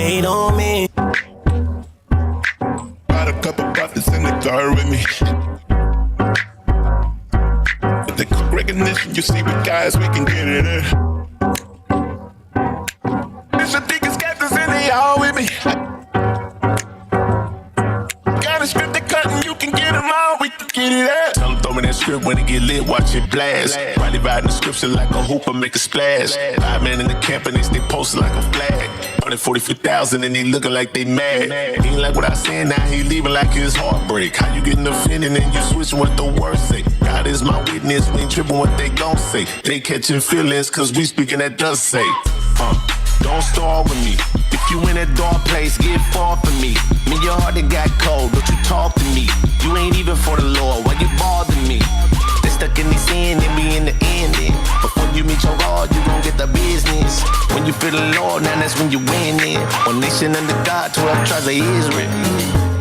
hate on me. Got a couple prophets in the car with me. With the quick recognition, you see with guys, we can get it in. There's a thickest captains in the all with me. Got a script to cut and you can get them all, we can get it out. Tell them throw me that script when it get lit, watch it blast. Riley riding the scripture like a hooper, make a splash. 5 men in the camp and they stay posted like a flag. 144,000 and they looking like they mad. He ain't like what I said, now he leaving like his heartbreak. How you getting offended and you switching what the words say? God is my witness, we ain't tripping what they gon' say. They catching feelings cause we speaking that does say. Don't start with me. If you in a dark place, get far from me. Me, your heart that got cold, don't you talk to me. You ain't even for the Lord, why you bother me? They stuck in the sin and we in the ending. Before you meet your God, you gon' get the business. When you feel the Lord, now that's when you win it. One nation under God, 12 tribes of Israel.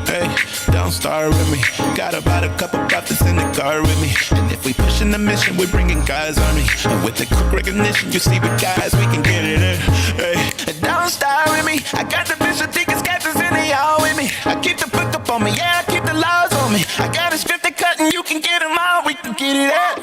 Hey, don't start with me. Got about a couple prophets in the car with me. And if we pushing the mission, we bringing guys on me. And with the quick recognition, you see with guys, we can get it in. Hey, don't start with me. I got the bishop, deacons, captains in the all with me. I keep the book up on me, yeah, I keep the laws on me. I got a script to cut and you can get them all, we can get it out.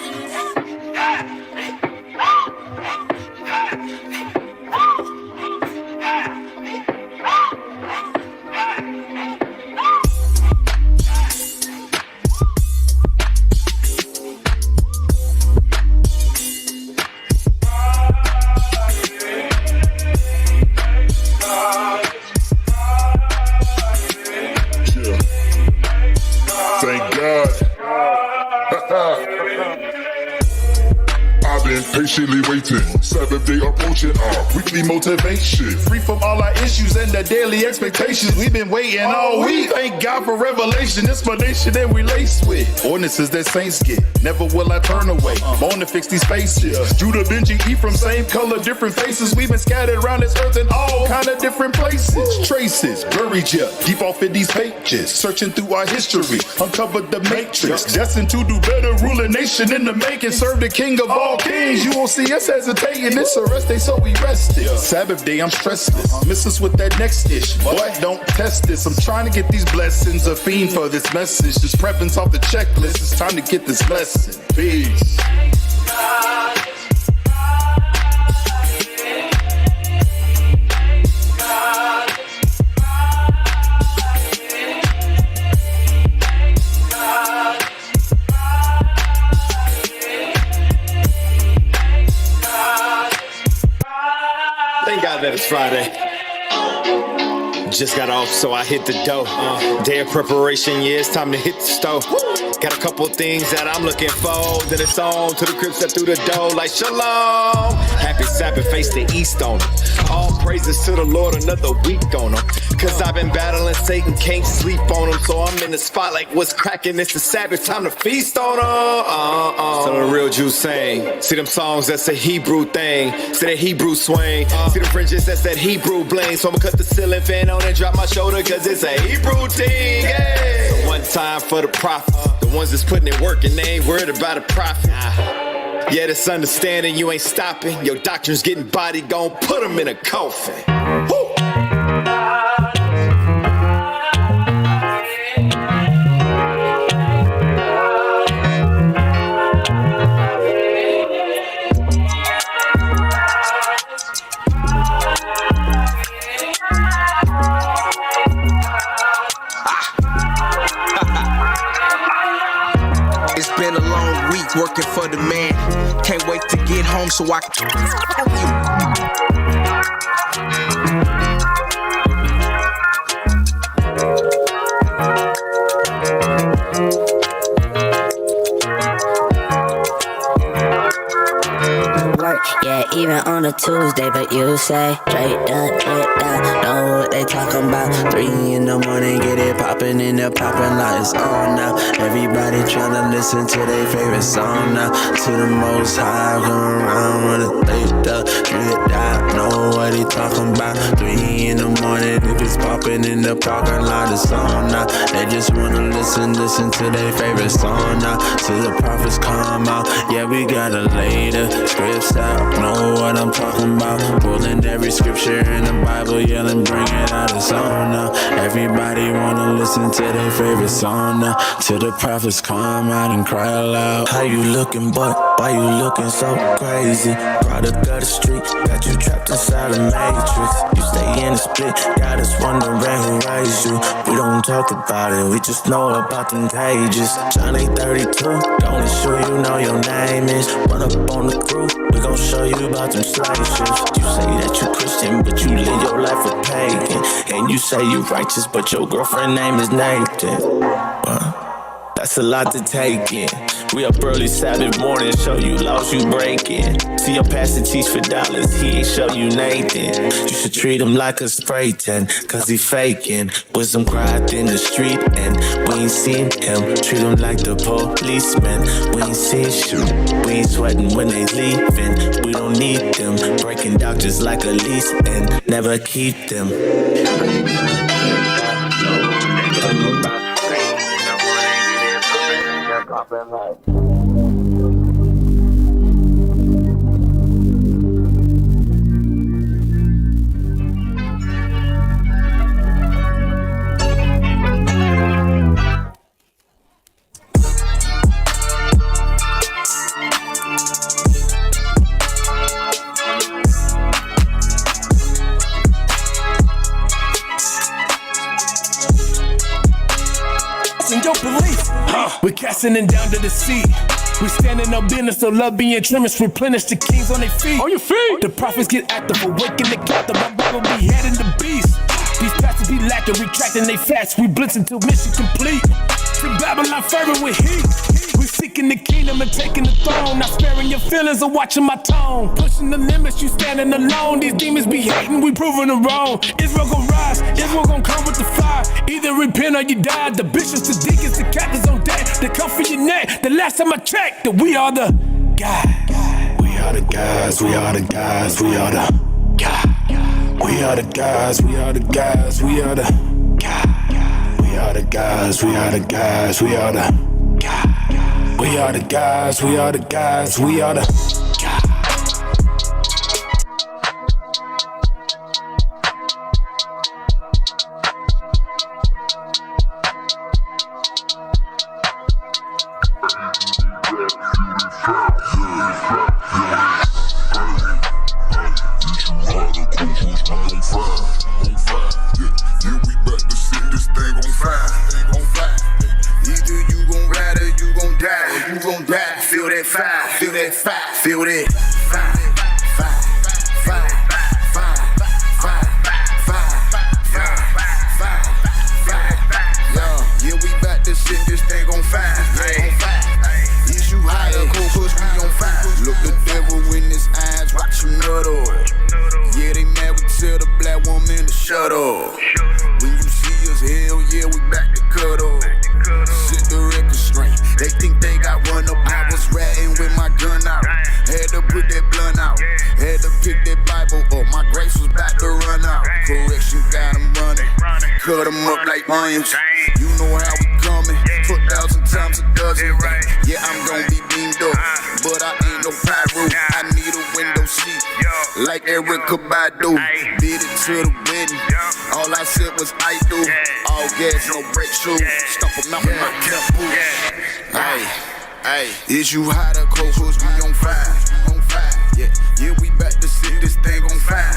Thank God. I've been patiently waiting. 7th day approaching our weekly motivation. Free from all our issues and the daily expectations. We've been waiting all week. Thank God for revelation, explanation that we laced with. Ordinances that saints get. Never will I turn away. Born to fix these faces. Judah, Benji, Ephraim, same color, different faces. We've been scattered around this earth in all kind of different places. Traces, buried ya, deep off in these pages. Searching through our history, uncovered the matrix. Destined to do better, rule a nation in the making. Serve the king of all kings. You won't see us hesitating. It's a rest day, so we rested. Sabbath day, I'm stressless. Miss us with that next ish. Boy, don't test this. I'm trying to get these blessings. A fiend for this message. Just prepping's off the checklist. It's time to get this lesson. Peace. Thank God that it's Friday. Just got off, so I hit the dough. Day of preparation, yeah, it's time to hit the stove. Got a couple things that I'm looking for. Then it's on to the crib, step through the door like shalom. Happy Sabbath, face the east on them. All praises to the Lord, another week on them. Cause I've been battling Satan, can't sleep on him. So I'm in the spot like what's cracking, it's the Sabbath, time to feast on them. Some of the real Jews sing. See them songs, that's a Hebrew thing. See that Hebrew swing. See the fringes, that's that Hebrew bling. So I'ma cut the ceiling fan on and drop my shoulder cause it's a Hebrew thing. Yeah. So one time for the prophet. The ones that's putting in work and they ain't worried about a profit. Yeah, that's understanding you ain't stopping. Your doctor's getting body, gon' put him in a coffin. Woo! Been a long week working for the man. Can't wait to get home so I can yeah, even on a Tuesday, but you say straight down, know what they talking about. 3 in the morning, get it poppin' in the poppin' lights on now. Everybody tryna listen to their favorite song now. To the most high, come around with a late up, straight down, know what they talking about. 3 in the morning, if it's poppin' in the parking lot, it's on now. They just wanna listen to their favorite song now. Till the prophets come out, yeah, we gotta lay the scripts out. Know what I'm talking about. Pulling every scripture in the Bible, yelling, bring it out. song now. Everybody wanna listen to their favorite song now. Till the prophets come out and cry aloud. How you looking, boy? Why you looking so crazy? Product of the street, got you trapped inside a matrix. You stay in the split, got us wondering who raised you. We don't talk about it, we just know about them cages. Johnny 32, don't ensure you know your name is. Run up on the crew, we gon' show you about them slave ships. You say that you Christian, but you live your life a pagan. And you say you righteous, but your girlfriend name is Nathan. That's a lot to take in. We up early Sabbath morning, show you laws you breaking. See your pastor teach for dollars, he ain't show you Nathan. You should treat him like a spray tan, cause he faking. Wisdom cried in the street and we ain't seen him. Treat him like the policeman, we ain't seen shoot. We ain't sweating when they leaving, we don't need them. Breaking doctors like a lease and never keep them. In your belief, we're casting it down to the sea. We standing on business, so love being tremors, replenish the kings on their feet. On your feet. The prophets get active, awaken the captive. My brother be heading the beast. These pastors be lacking, retracting they fast. We blitz until mission complete. To Babylon fervent with heat. We seeking the kingdom and taking the throne. Not sparing your feelings or watching my tone. Pushing the limits, you standing alone. These demons be hating, we proving them wrong. Israel gon' rise, Israel gon' come with the fire. Either repent or you die. The bishops, the deacons, the captains on deck. They come for your neck. The last time I checked, that we are the guys. We are the guys, we are the guys, we are the guys. We are the guys, we are the guys, we are the guys. We are the guys, we are the guys, we are the guys. We are the guys, we are the guys, we are the guys. Feel that fire, feel that fire, fire, fire, fire, fire, fire, fire, fire, fire. Yeah, we bout to set this thing on fire. Is you higher, cool, cause we on fire. Look the devil in his eyes, watch him nut off. Yeah, they mad, we tell the black woman to shut up. When you see us, hell yeah, we back to cut off. Set the record straight. They think they got one up. I was ratting with my gun out. Had to put that blunt out. Had to pick that Bible up. My grace was about to run out. Correction got them running. Cut them up like onions. You know how we coming. 1,000 times a dozen. Yeah, I'm gon' be beamed up. But I ain't no pyro. I need a window seat. Like Erykah Badu. Did it to the wedding. All I said was I do. All gas, no brake shoes. Stomp them out with my camp boots. Hey, is you hot or cold? Cause we on fire. Yeah, we back to set this thing on fire.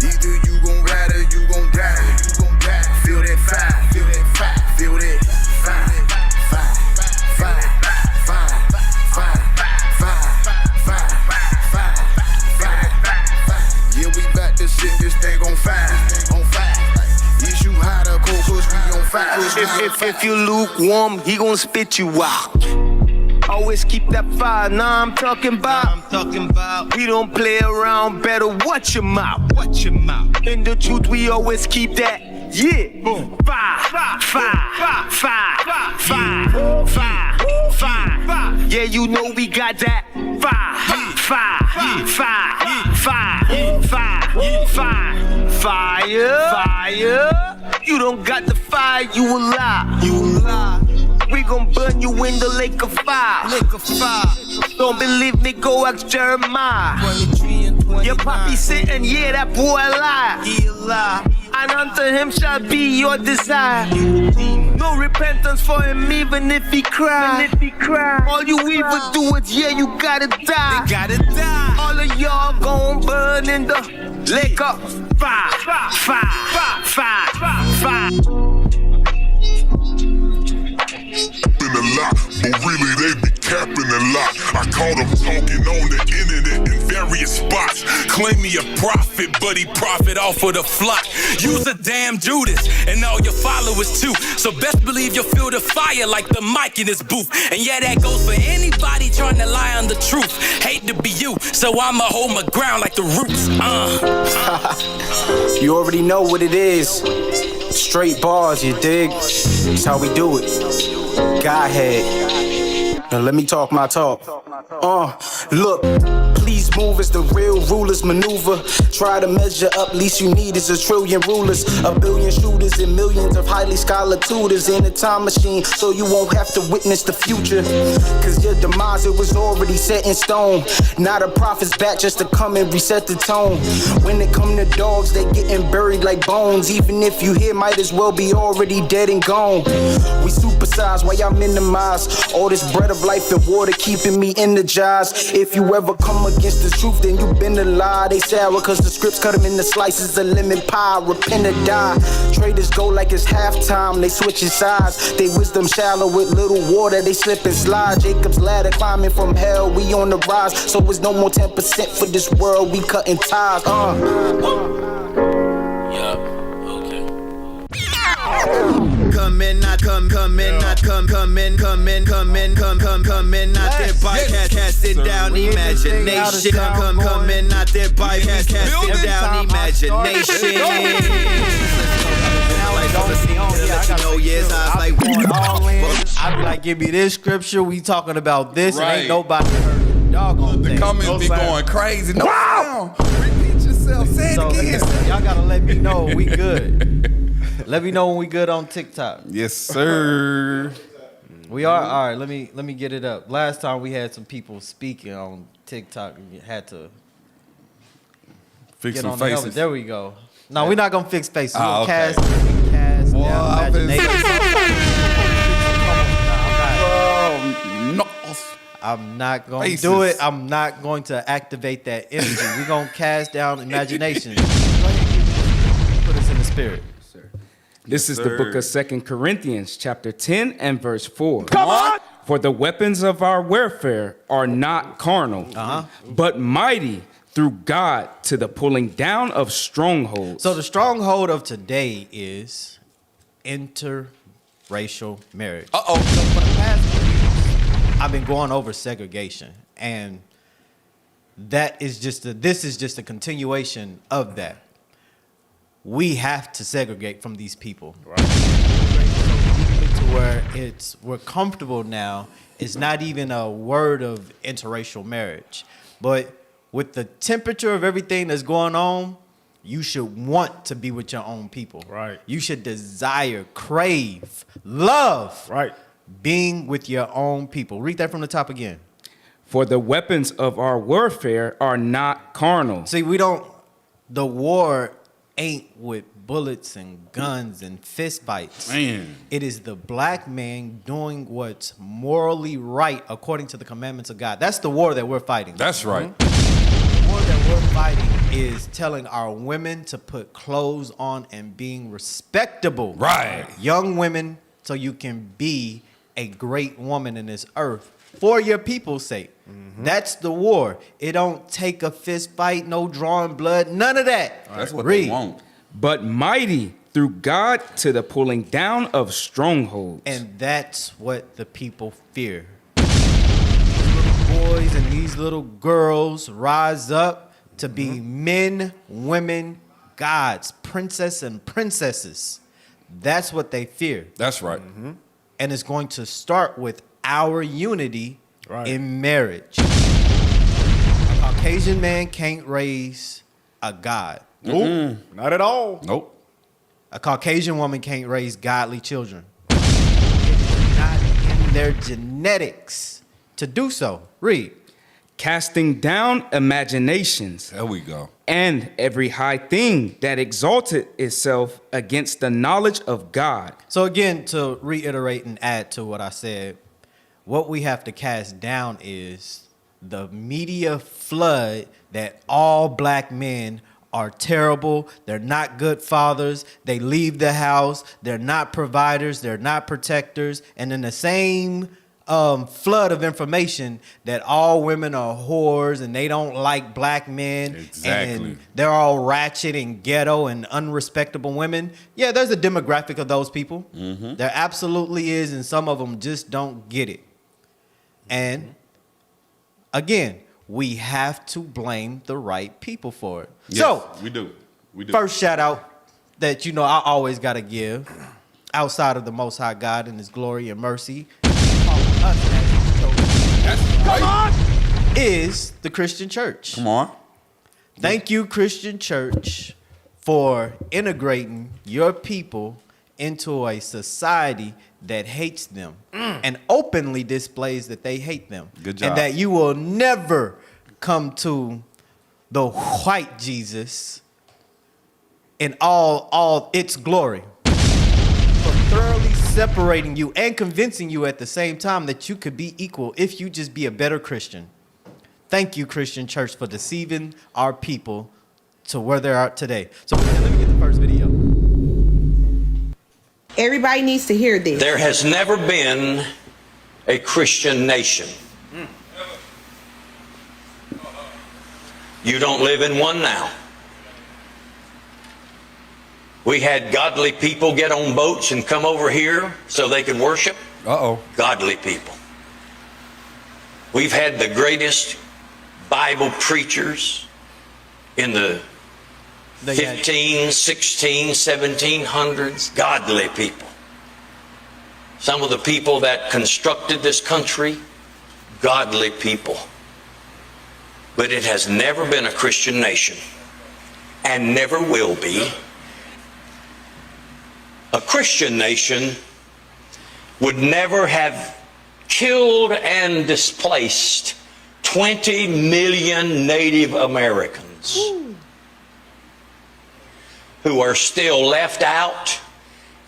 Either you gon' ride or you gon' die. Feel that fire, feel that fire, feel that fire, fire, fire, fire, fire, fire, fire, fire, fire. Yeah, we back to set this thing on fire. Is you hot or cold? Cause we on fire. If you lukewarm, he gon' spit you out. Always keep that fire, nah I'm talking about. We don't play around, better watch your mouth. In the truth, we always keep that. Yeah, fire. Yeah, you know we got that. Fire. You don't got the fire, you a lie. We gon' burn you in the lake of fire. Don't believe me, go ask Jeremiah. Your poppy sitting, yeah, that boy lie. I after him shall be your desire. No repentance for him even if he cry. All you even do is you gotta die. They gotta die. All of y'all gon' burn in the lake of fire. In a lot, but really they be capping a lot. I caught them talking on the internet in various spots. Claim me a prophet, but he profit off of the flock. Use a damn Judas, and all your followers too. So best believe you'll feel the fire like the mic in this booth. And yeah, that goes for anybody trying to lie on the truth. Hate to be you, so I'ma hold my ground like the roots. You already know what it is. Straight bars, you dig? That's how we do it. Godhead. Now let me talk my talk. Look, please move as the real rulers maneuver. Try to measure up, least you need is 1 trillion rulers, 1 billion shooters, and millions of highly scholar tutors in a time machine, so you won't have to witness the future. Cause your demise, it was already set in stone. Not a prophet's back just to come and reset the tone. When it come to dogs, they getting buried like bones. Even if you here, might as well be already dead and gone. We supersize while y'all minimize all this bread of life and water keeping me energized. If you ever come against the truth, then you been a lie. They sour cause the scripts cut them into slices of lemon pie. Repent or die. Traders go like it's halftime, they switching sides. They wisdom shallow with little water, they slip and slide. Jacob's ladder climbing from hell, we on the rise. So it's no more 10% for this world, we cutting ties. Come in, not come in, not come in, come in, not their bike, casting down imagination. Come in, not their bike, casting down imagination. I'd be like, give me this scripture, we talking about this, and ain't nobody heard the doggone thing. The comments be going crazy. No, wow. Repeat yourself, say it again. Y'all gotta let me know we good. Let me know when we good on TikTok. Yes, sir. We are? All right, let me get it up. Last time we had some people speaking on TikTok and had to fix get some on faces. the helmet. There we go. No, we're not going to fix faces. We're Ah, going to okay. cast Well, down imagination. No. I'm not going to do it. I'm not going to activate that energy. We're going to cast down imagination. Put us in the spirit. This is the book of 2 Corinthians, chapter 10 and verse 4. Come on! For the weapons of our warfare are not carnal, but mighty through God to the pulling down of strongholds. So the stronghold of today is interracial marriage. Uh-oh. So for the past few weeks, I've been going over segregation, and this is just a continuation of that. We have to segregate from these people. Right. To where we're comfortable now. It's not even a word of interracial marriage. But with the temperature of everything that's going on, you should want to be with your own people. Right. You should desire, crave, love being with your own people. Read that from the top again. For the weapons of our warfare are not carnal. See, the war ain't with bullets and guns and fist fights. Man. It is the black man doing what's morally right according to the commandments of God. That's the war that we're fighting. That's right. The war that we're fighting is telling our women to put clothes on and being respectable. Right. Young women, so you can be a great woman in this earth for your people's sake. That's the war. It don't take a fist fight, no drawing blood, none of that. That's what they want. But mighty through God to the pulling down of strongholds. And that's what the people fear. These little boys and these little girls rise up to be men, women, gods, princess and princesses. That's what they fear. That's right. And it's going to start with our unity in marriage. A Caucasian man can't raise a god. Nope, not at all. Nope. A Caucasian woman can't raise godly children. It is not in their genetics to do so. Read. Casting down imaginations. There we go. and every high thing that exalted itself against the knowledge of God. So again, to reiterate and add to what I said, what we have to cast down is the media flood that all black men are terrible. They're not good fathers. They leave the house. They're not providers. They're not protectors. And in the same flood of information that all women are whores and they don't like black men. Exactly. And they're all ratchet and ghetto and unrespectable women. Yeah, there's a demographic of those people. Mm-hmm. There absolutely is, and some of them just don't get it. And again, we have to blame the right people for it. Yes, so we do. First shout out that I always got to give outside of the Most High God and His glory and mercy. Come on! Is the Christian church. Come on. Thank you, Christian church, for integrating your people into a society that hates them and openly displays that they hate them. Good job. And that you will never come to the white Jesus in all its glory. For thoroughly separating you and convincing you at the same time that you could be equal if you just be a better Christian. Thank you, Christian church, for deceiving our people to where they are today. So let me get the first video. Everybody needs to hear this. There has never been a Christian nation. You don't live in one now. We had godly people get on boats and come over here so they could worship. Godly people. We've had the greatest Bible preachers in the 15, 16, 1700s. Godly people. Some of the people that constructed this country, godly people. But it has never been a Christian nation and never will be. A Christian nation would never have killed and displaced 20 million Native Americans who are still left out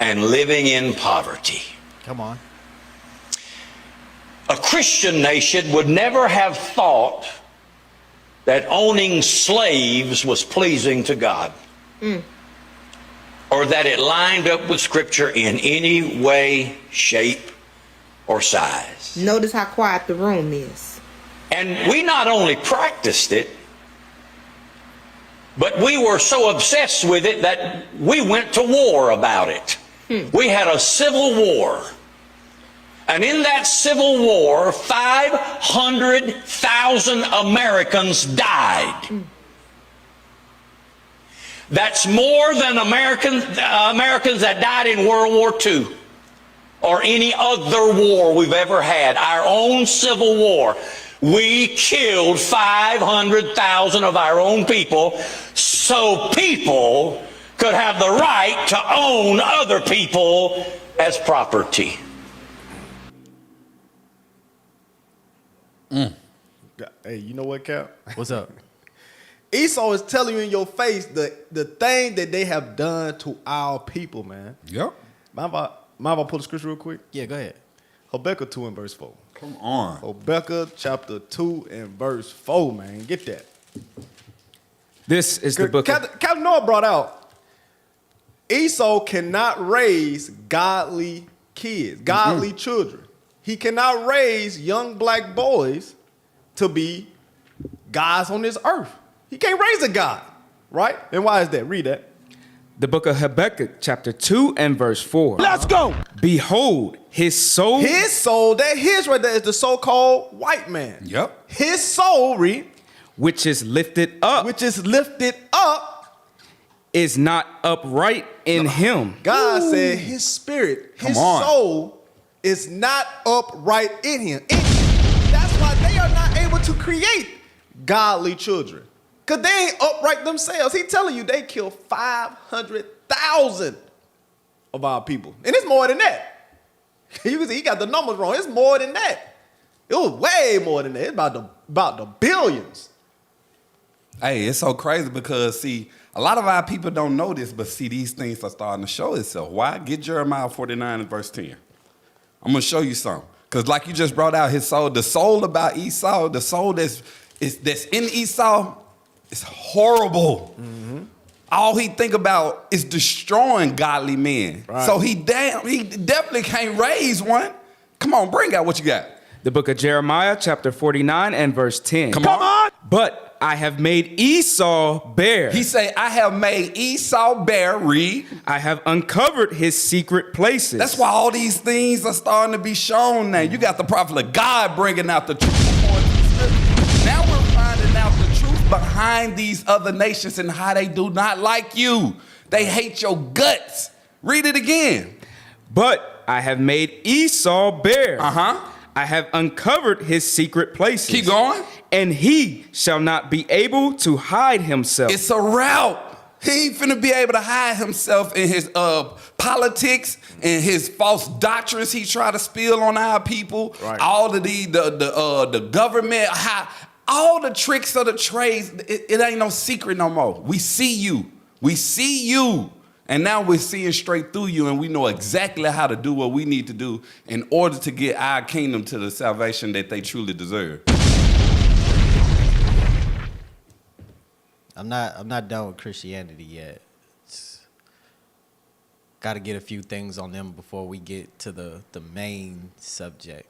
and living in poverty. Come on. A Christian nation would never have thought that owning slaves was pleasing to God. Or that it lined up with Scripture in any way, shape, or size. Notice how quiet the room is. And we not only practiced it, but we were so obsessed with it that we went to war about it. We had a civil war. And in that civil war, 500,000 Americans died. That's more than Americans that died in World War II or any other war we've ever had. Our own Civil War. We killed 500,000 of our own people so people could have the right to own other people as property. Hey, you know what, Cap? What's up? Esau is telling you in your face the thing that they have done to our people, man. Yep. Mind if I pull the scripture real quick? Yeah, go ahead. Habakkuk 2 and verse 4. Come on. Habakkuk chapter 2 and verse 4, man. Get that. This is the book. Captain Noah brought out Esau cannot raise godly kids, godly children. He cannot raise young black boys to be gods on this earth. He can't raise a god, right? And why is that? Read that. The book of Habakkuk, chapter 2 and verse 4. Let's go. Behold, his soul. His soul, that his right there is the so-called white man. Yep. His soul, read. Which is lifted up. Which is lifted up. Is not upright in him. God said his spirit, his soul is not upright in him. That's why they are not able to create godly children. Because they ain't upright themselves. He telling you they killed 500,000 of our people. And it's more than that. You can see he got the numbers wrong. It's more than that. It was way more than that. It's about the billions. Hey, it's so crazy because, see, a lot of our people don't know this, but see, these things are starting to show itself. Why? Get Jeremiah 49 and verse 10. I'm going to show you something. Because like you just brought out his soul, the soul about Esau, the soul that's in Esau is horrible. Mm-hmm. All he think about is destroying godly men. Right. So he definitely can't raise one. Come on, bring out what you got. The book of Jeremiah, chapter 49 and verse 10. Come on. But I have made Esau bare. He say, I have made Esau bare. Read. I have uncovered his secret places. That's why all these things are starting to be shown now. You got the prophet of God bringing out the truth. Now we're finding out the truth behind these other nations and how they do not like you. They hate your guts. Read it again. But I have made Esau bare. Uh-huh. I have uncovered his secret places. Keep going. And he shall not be able to hide himself. It's a route. He ain't finna be able to hide himself in his politics and his false doctrines he try to spill on our people. Right. All of the government, all the tricks of the trades. It ain't no secret no more. We see you. We see you. And now we're seeing straight through you, and we know exactly how to do what we need to do in order to get our kingdom to the salvation that they truly deserve. I'm not done with Christianity yet. Got to get a few things on them before we get to the main subject.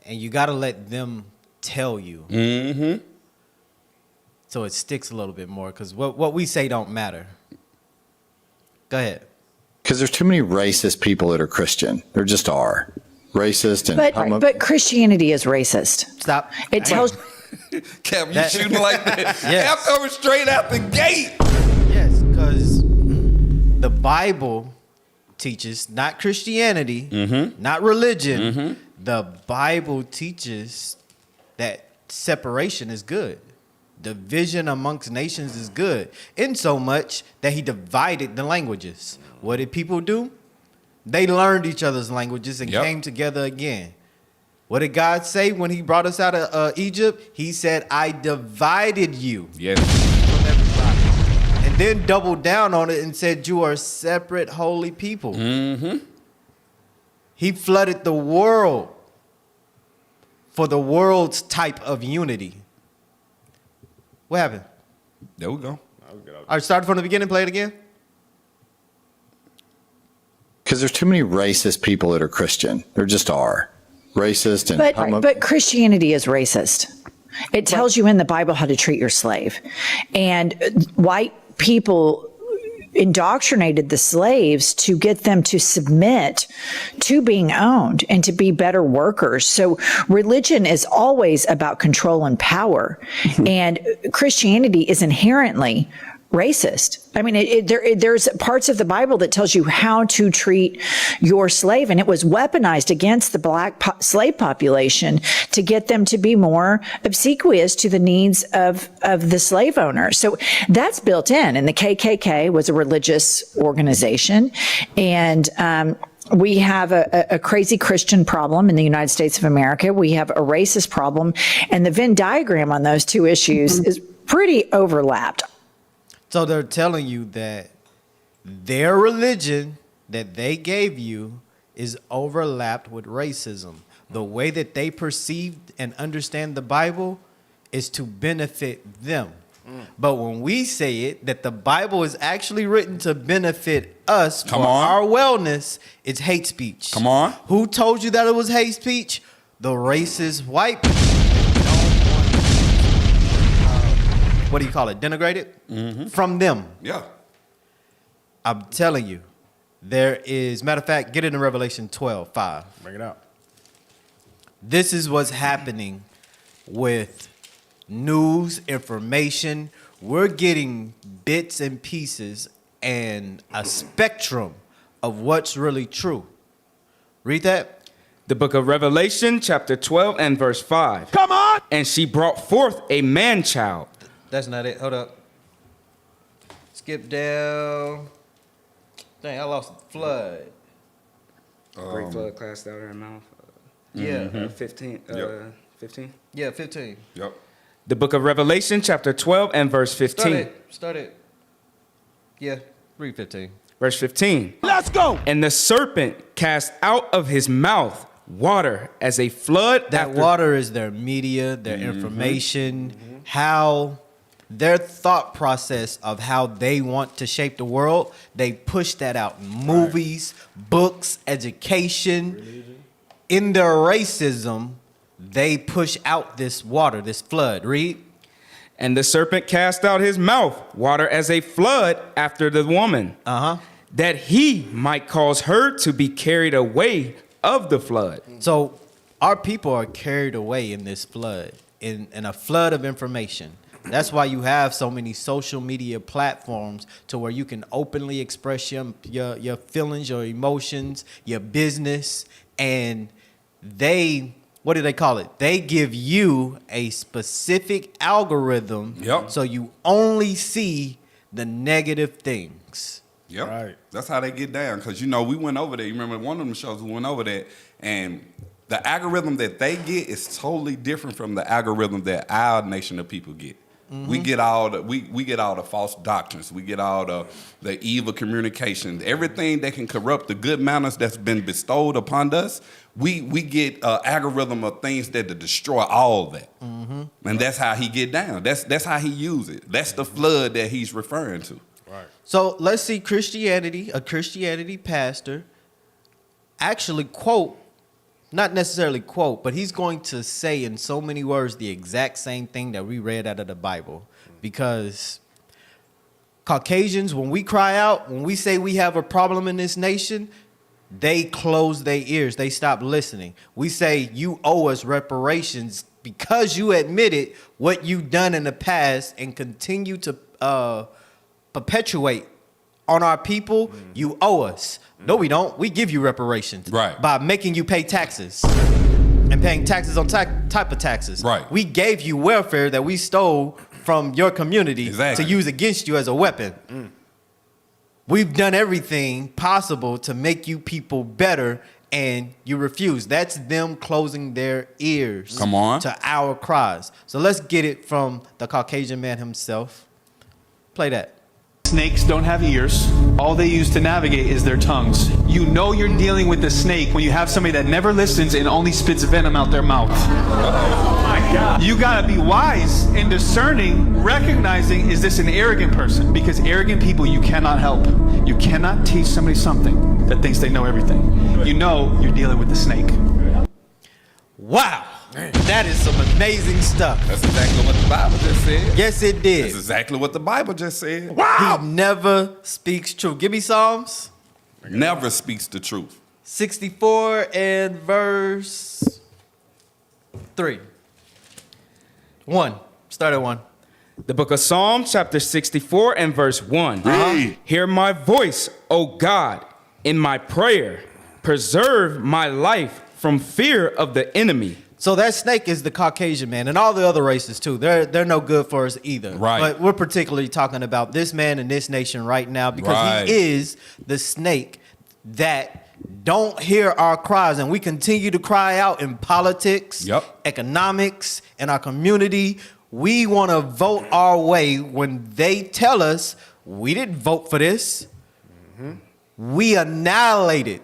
And you got to let them tell you. Mm-hmm. So it sticks a little bit more, because what we say don't matter. Go ahead. Because there's too many racist people that are Christian. There just are. Racist and but Christianity is racist. Stop. It tells Kev, you shooting like that. Yes. Kev coming straight out the gate. Yes, because the Bible teaches, not Christianity, not religion. The Bible teaches that separation is good. Division amongst nations is good, in so much that he divided the languages. What did people do? They learned each other's languages and came together again. What did God say when he brought us out of Egypt? He said, I divided you from everybody. And then doubled down on it and said, you are separate holy people. He flooded the world for the world's type of unity. What happened? There we go. All right, start from the beginning, play it again. Because there's too many racist people that are Christian. There just are. Racist and but Christianity is racist. It tells you in the Bible how to treat your slave. And white people indoctrinated the slaves to get them to submit to being owned and to be better workers. So religion is always about control and power. And Christianity is inherently racist. I mean, there's parts of the Bible that tells you how to treat your slave, and it was weaponized against the black slave population to get them to be more obsequious to the needs of the slave owner. So that's built in. And the KKK was a religious organization, and we have a crazy Christian problem in the United States of America. We have a racist problem, and the Venn diagram on those two issues is pretty overlapped. So they're telling you that their religion that they gave you is overlapped with racism. The way that they perceive and understand the Bible is to benefit them. But when we say it, that the Bible is actually written to benefit us for our wellness, it's hate speech. Come on. Who told you that it was hate speech? The racist white people. What do you call it? Denigrated from them. Yeah. I'm telling you, there is, matter of fact, get it in Revelation 12:5. Bring it out. This is what's happening with news, information. We're getting bits and pieces and a spectrum of what's really true. Read that. The book of Revelation, chapter 12 and verse 5. Come on! And she brought forth a man-child. That's not it. Hold up. Skip down. Dang, I lost the flood. Great flood cast out her mouth. Yeah. 15. 15? Yeah, 15. Yep. The book of Revelation, chapter 12 and verse 15. Start it. Yeah, read 15. Verse 15. Let's go. And the serpent cast out of his mouth water as a flood. That water is their media, their information, how their thought process of how they want to shape the world. They push that out in movies, books, education. Religion. In their racism, they push out this water, this flood. Read. And the serpent cast out his mouth water as a flood after the woman, that he might cause her to be carried away of the flood. So our people are carried away in this flood, in a flood of information. That's why you have so many social media platforms to where you can openly express your feelings, your emotions, your business, and they, what do they call it? They give you a specific algorithm, so you only see the negative things. Yep. Right. That's how they get down. Because, you know, we went over there. You remember one of them shows we went over there, and the algorithm that they get is totally different from the algorithm that our nation of people get. We get all the we get all the false doctrines. We get all the evil communication. Everything that can corrupt the good manners that's been bestowed upon us. We get an algorithm of things that destroy all that. And that's how he get down. That's how he use it. That's the flood that he's referring to. Right. So let's see a Christianity pastor actually quote, not necessarily quote, but he's going to say in so many words the exact same thing that we read out of the Bible. Because Caucasians, when we cry out, when we say we have a problem in this nation, they close their ears. They stop listening. We say you owe us reparations because you admitted what you've done in the past and continue to perpetuate on our people. You owe us. No, we don't. We give you reparations by making you pay taxes and paying taxes on type of taxes. Right. We gave you welfare that we stole from your community to use against you as a weapon. We've done everything possible to make you people better, and you refuse. That's them closing their ears to our cries. So let's get it from the Caucasian man himself. Play that. Snakes don't have ears. All they use to navigate is their tongues. You know you're dealing with a snake when you have somebody that never listens and only spits venom out their mouth. Oh my God. You gotta be wise and discerning, recognizing, is this an arrogant person? Because arrogant people you cannot help. You cannot teach somebody something that thinks they know everything. You know you're dealing with the snake. Wow. That is some amazing stuff. That's exactly what the Bible just said. Yes, it did. That's exactly what the Bible just said. Wow. He never speaks truth. Give me Psalms. Never speaks the truth. 64 and verse 3. 1. Start at 1. The book of Psalms, chapter 64 and verse 1. Hear my voice, O God, in my prayer. Preserve my life from fear of the enemy. So that snake is the Caucasian man, and all the other races too. They're no good for us either. Right. But we're particularly talking about this man in this nation right now because he is the snake that don't hear our cries, and we continue to cry out in politics, economics, in our community. We want to vote our way when they tell us we didn't vote for this. We annihilated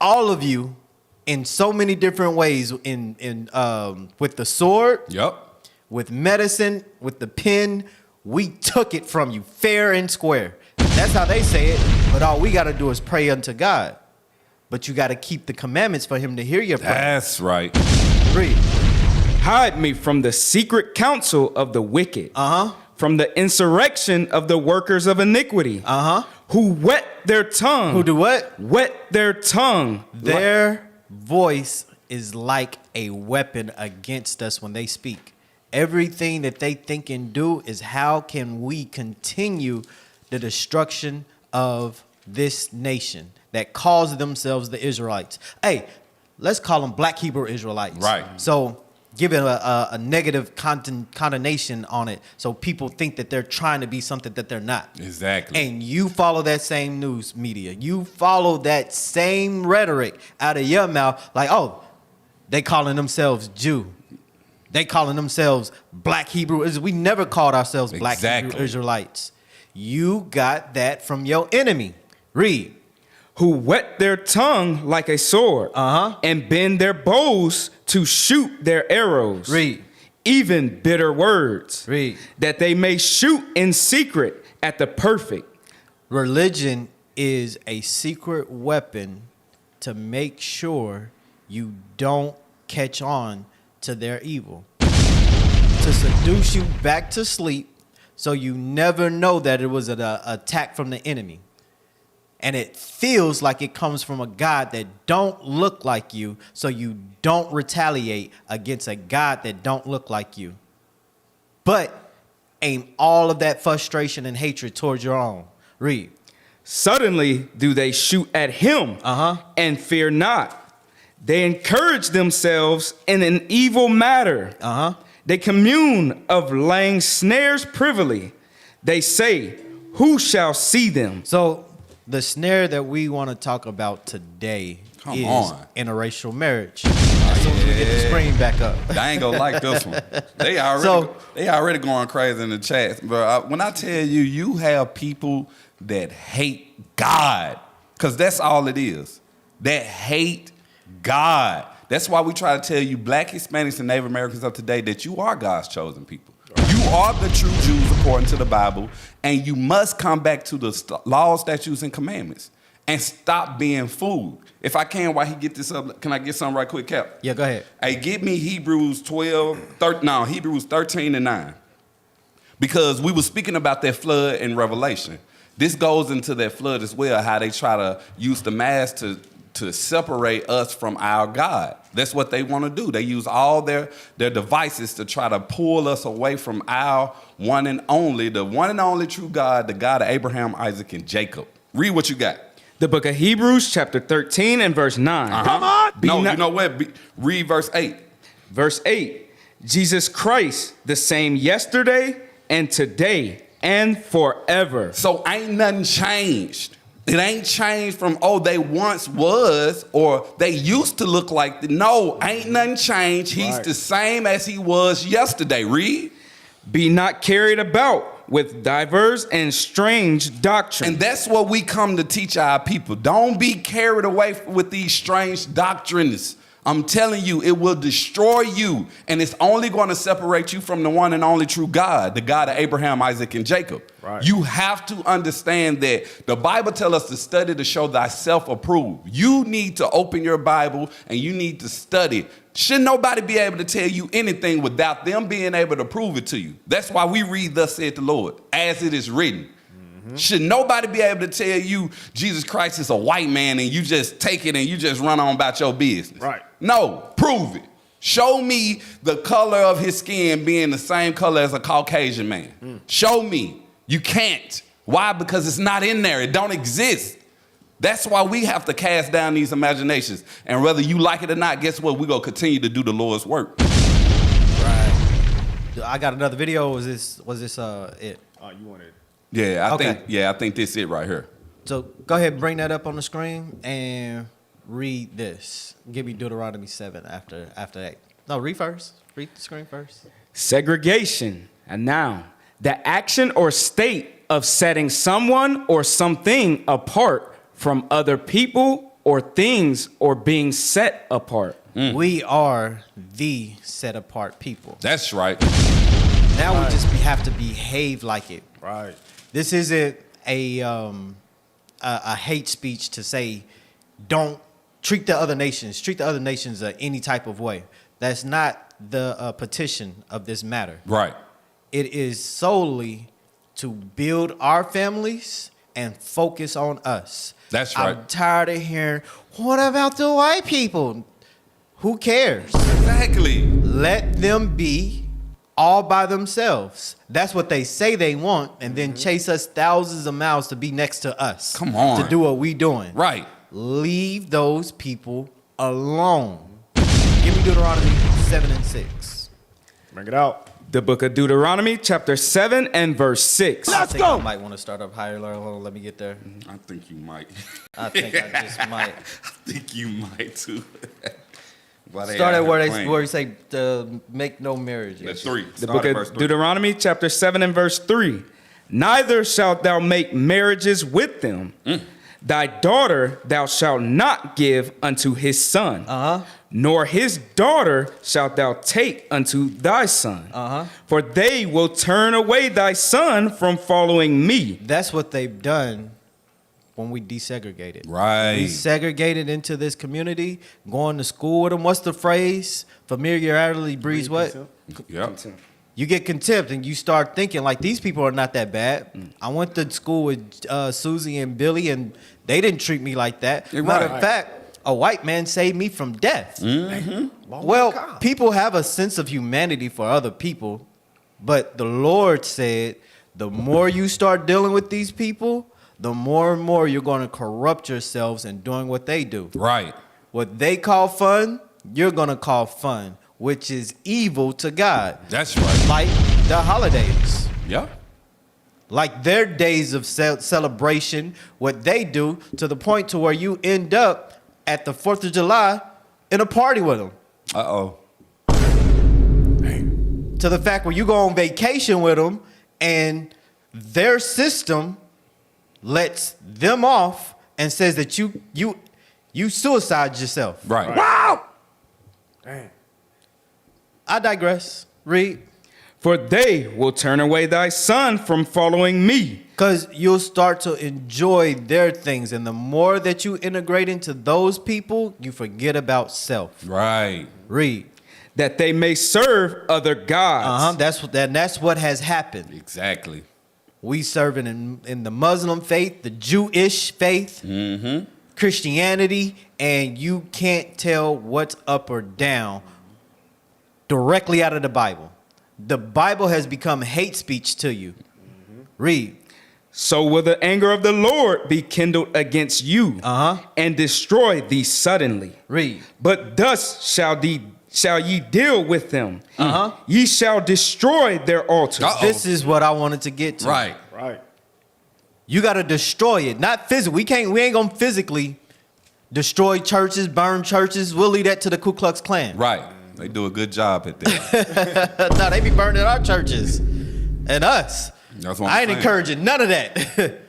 all of you in so many different ways, with the sword, with medicine, with the pen. We took it from you fair and square. That's how they say it, but all we got to do is pray unto God. But you got to keep the commandments for him to hear your prayer. That's right. Read. Hide me from the secret counsel of the wicked, from the insurrection of the workers of iniquity, who wet their tongue. Who do what? Wet their tongue. Their voice is like a weapon against us when they speak. Everything that they think and do is how can we continue the destruction of this nation that calls themselves the Israelites. Hey, let's call them Black Hebrew Israelites. Right. So give it a negative connotation on it so people think that they're trying to be something that they're not. Exactly. And you follow that same news media. You follow that same rhetoric out of your mouth like, oh, they calling themselves Jew. They calling themselves black Hebrew. We never called ourselves black Hebrew Israelites. You got that from your enemy. Read. Who whet their tongue like a sword, and bend their bows to shoot their arrows. Read. Even bitter words. Read. That they may shoot in secret at the perfect. Religion is a secret weapon to make sure you don't catch on to their evil. To seduce you back to sleep so you never know that it was an attack from the enemy. And it feels like it comes from a God that don't look like you, so you don't retaliate against a God that don't look like you. But aim all of that frustration and hatred towards your own. Read. Suddenly do they shoot at him, and fear not. They encourage themselves in an evil matter. They commune of laying snares privily. They say, who shall see them? So the snare that we want to talk about today is interracial marriage. As soon as we get the screen back up. I ain't gonna like this one. They already going crazy in the chat. But when I tell you, you have people that hate God, because that's all it is. That hate God. That's why we try to tell you, black Hispanics and Native Americans of today, that you are God's chosen people. You are the true Jews according to the Bible, and you must come back to the laws, statutes, and commandments and stop being fooled. If I can, while he get this up, can I get something right quick, Cap? Yeah, go ahead. Hey, give me Hebrews 13 and 9. Because we were speaking about that flood in Revelation. This goes into that flood as well, how they try to use the mass to separate us from our God. That's what they want to do. They use all their devices to try to pull us away from our one and only true God, the God of Abraham, Isaac, and Jacob. Read what you got. The book of Hebrews, chapter 13 and verse 9. Come on. You know what? Read verse 8. Verse 8. Jesus Christ, the same yesterday and today and forever. So ain't nothing changed. It ain't changed from, they once was, or they used to look like. No, ain't nothing changed. He's the same as he was yesterday. Read. Be not carried about with diverse and strange doctrines. And that's what we come to teach our people. Don't be carried away with these strange doctrines. I'm telling you, it will destroy you, and it's only going to separate you from the one and only true God, the God of Abraham, Isaac, and Jacob. Right. You have to understand that the Bible tells us to study to show thyself approved. You need to open your Bible and you need to study. Should nobody be able to tell you anything without them being able to prove it to you? That's why we read, thus saith the Lord, as it is written. Should nobody be able to tell you Jesus Christ is a white man and you just take it and you just run on about your business? Right. No, prove it. Show me the color of his skin being the same color as a Caucasian man. Show me. You can't. Why? Because it's not in there. It don't exist. That's why we have to cast down these imaginations. And whether you like it or not, guess what? We're going to continue to do the Lord's work. Right. I got another video. Was this it? Oh, you wanted. Yeah, I think this is it right here. So go ahead and bring that up on the screen and read this. Give me Deuteronomy 7 after that. No, read first. Read the screen first. Segregation, a noun. The action or state of setting someone or something apart from other people or things or being set apart. We are the set apart people. That's right. Now we just have to behave like it. Right. This isn't a hate speech to say don't treat the other nations any type of way. That's not the petition of this matter. Right. It is solely to build our families and focus on us. That's right. I'm tired of hearing, what about the white people? Who cares? Exactly. Let them be all by themselves. That's what they say they want, and then chase us thousands of miles to be next to us. Come on. To do what we doing. Right. Leave those people alone. Give me Deuteronomy 7 and 6. Bring it out. The book of Deuteronomy, chapter 7 and verse 6. Let's go. I might want to start up higher. Hold on, let me get there. I think you might. I think I just might. I think you might too. Start at where you say make no marriage. That's 3. The book of Deuteronomy, chapter 7 and verse 3. Neither shalt thou make marriages with them. Thy daughter thou shalt not give unto his son, nor his daughter shalt thou take unto thy son. For they will turn away thy son from following me. That's what they've done when we desegregated. Right. We segregated into this community, going to school with them. What's the phrase? Familiarity breeds what? Yep. You get contempt and you start thinking like these people are not that bad. I went to school with Susie and Billy and they didn't treat me like that. Matter of fact, a white man saved me from death. Well, people have a sense of humanity for other people, but the Lord said the more you start dealing with these people, the more and more you're going to corrupt yourselves in doing what they do. Right. What they call fun, you're going to call fun, which is evil to God. That's right. Like the holidays. Yeah. Like their days of celebration, what they do to the point to where you end up at the 4th of July in a party with them. Uh-oh. To the fact where you go on vacation with them and their system lets them off and says that you suicide yourself. Right. Wow. Dang. I digress. Read. For they will turn away thy son from following me. Because you'll start to enjoy their things. And the more that you integrate into those people, you forget about self. Right. Read. That they may serve other gods. That's what has happened. Exactly. We serving in the Muslim faith, the Jewish faith, Christianity, and you can't tell what's up or down directly out of the Bible. The Bible has become hate speech to you. Read. So will the anger of the Lord be kindled against you and destroy thee suddenly. Read. But thus shall ye deal with them. Ye shall destroy their altars. This is what I wanted to get to. Right. You got to destroy it, not physically. We ain't gonna physically destroy churches, burn churches. We'll leave that to the Ku Klux Klan. Right. They do a good job at that. No, they be burning our churches and us. That's what I I'm ain't encouraging none of that.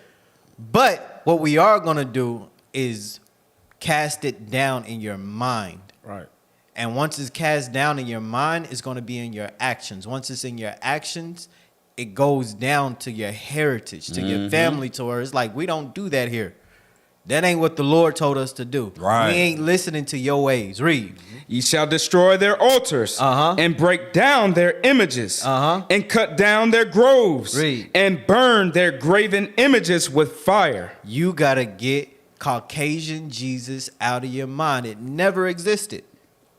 But what we are gonna do is cast it down in your mind. Right. And once it's cast down in your mind, it's going to be in your actions. Once it's in your actions, it goes down to your heritage, to your family, to where it's like, we don't do that here. That ain't what the Lord told us to do. Right. We ain't listening to your ways. Read. Ye shall destroy their altars and break down their images and cut down their groves. Read. And burn their graven images with fire. You got to get Caucasian Jesus out of your mind. It never existed.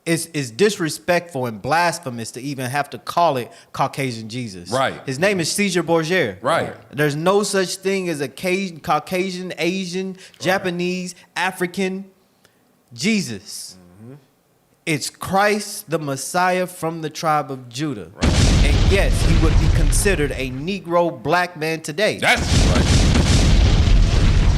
It's disrespectful and blasphemous to even have to call it Caucasian Jesus. Right. His name is Caesar Borgia. Right. There's no such thing as a Caucasian, Asian, Japanese, African Jesus. It's Christ, the Messiah from the tribe of Judah. Right. And yes, he would be considered a Negro black man today. That's right.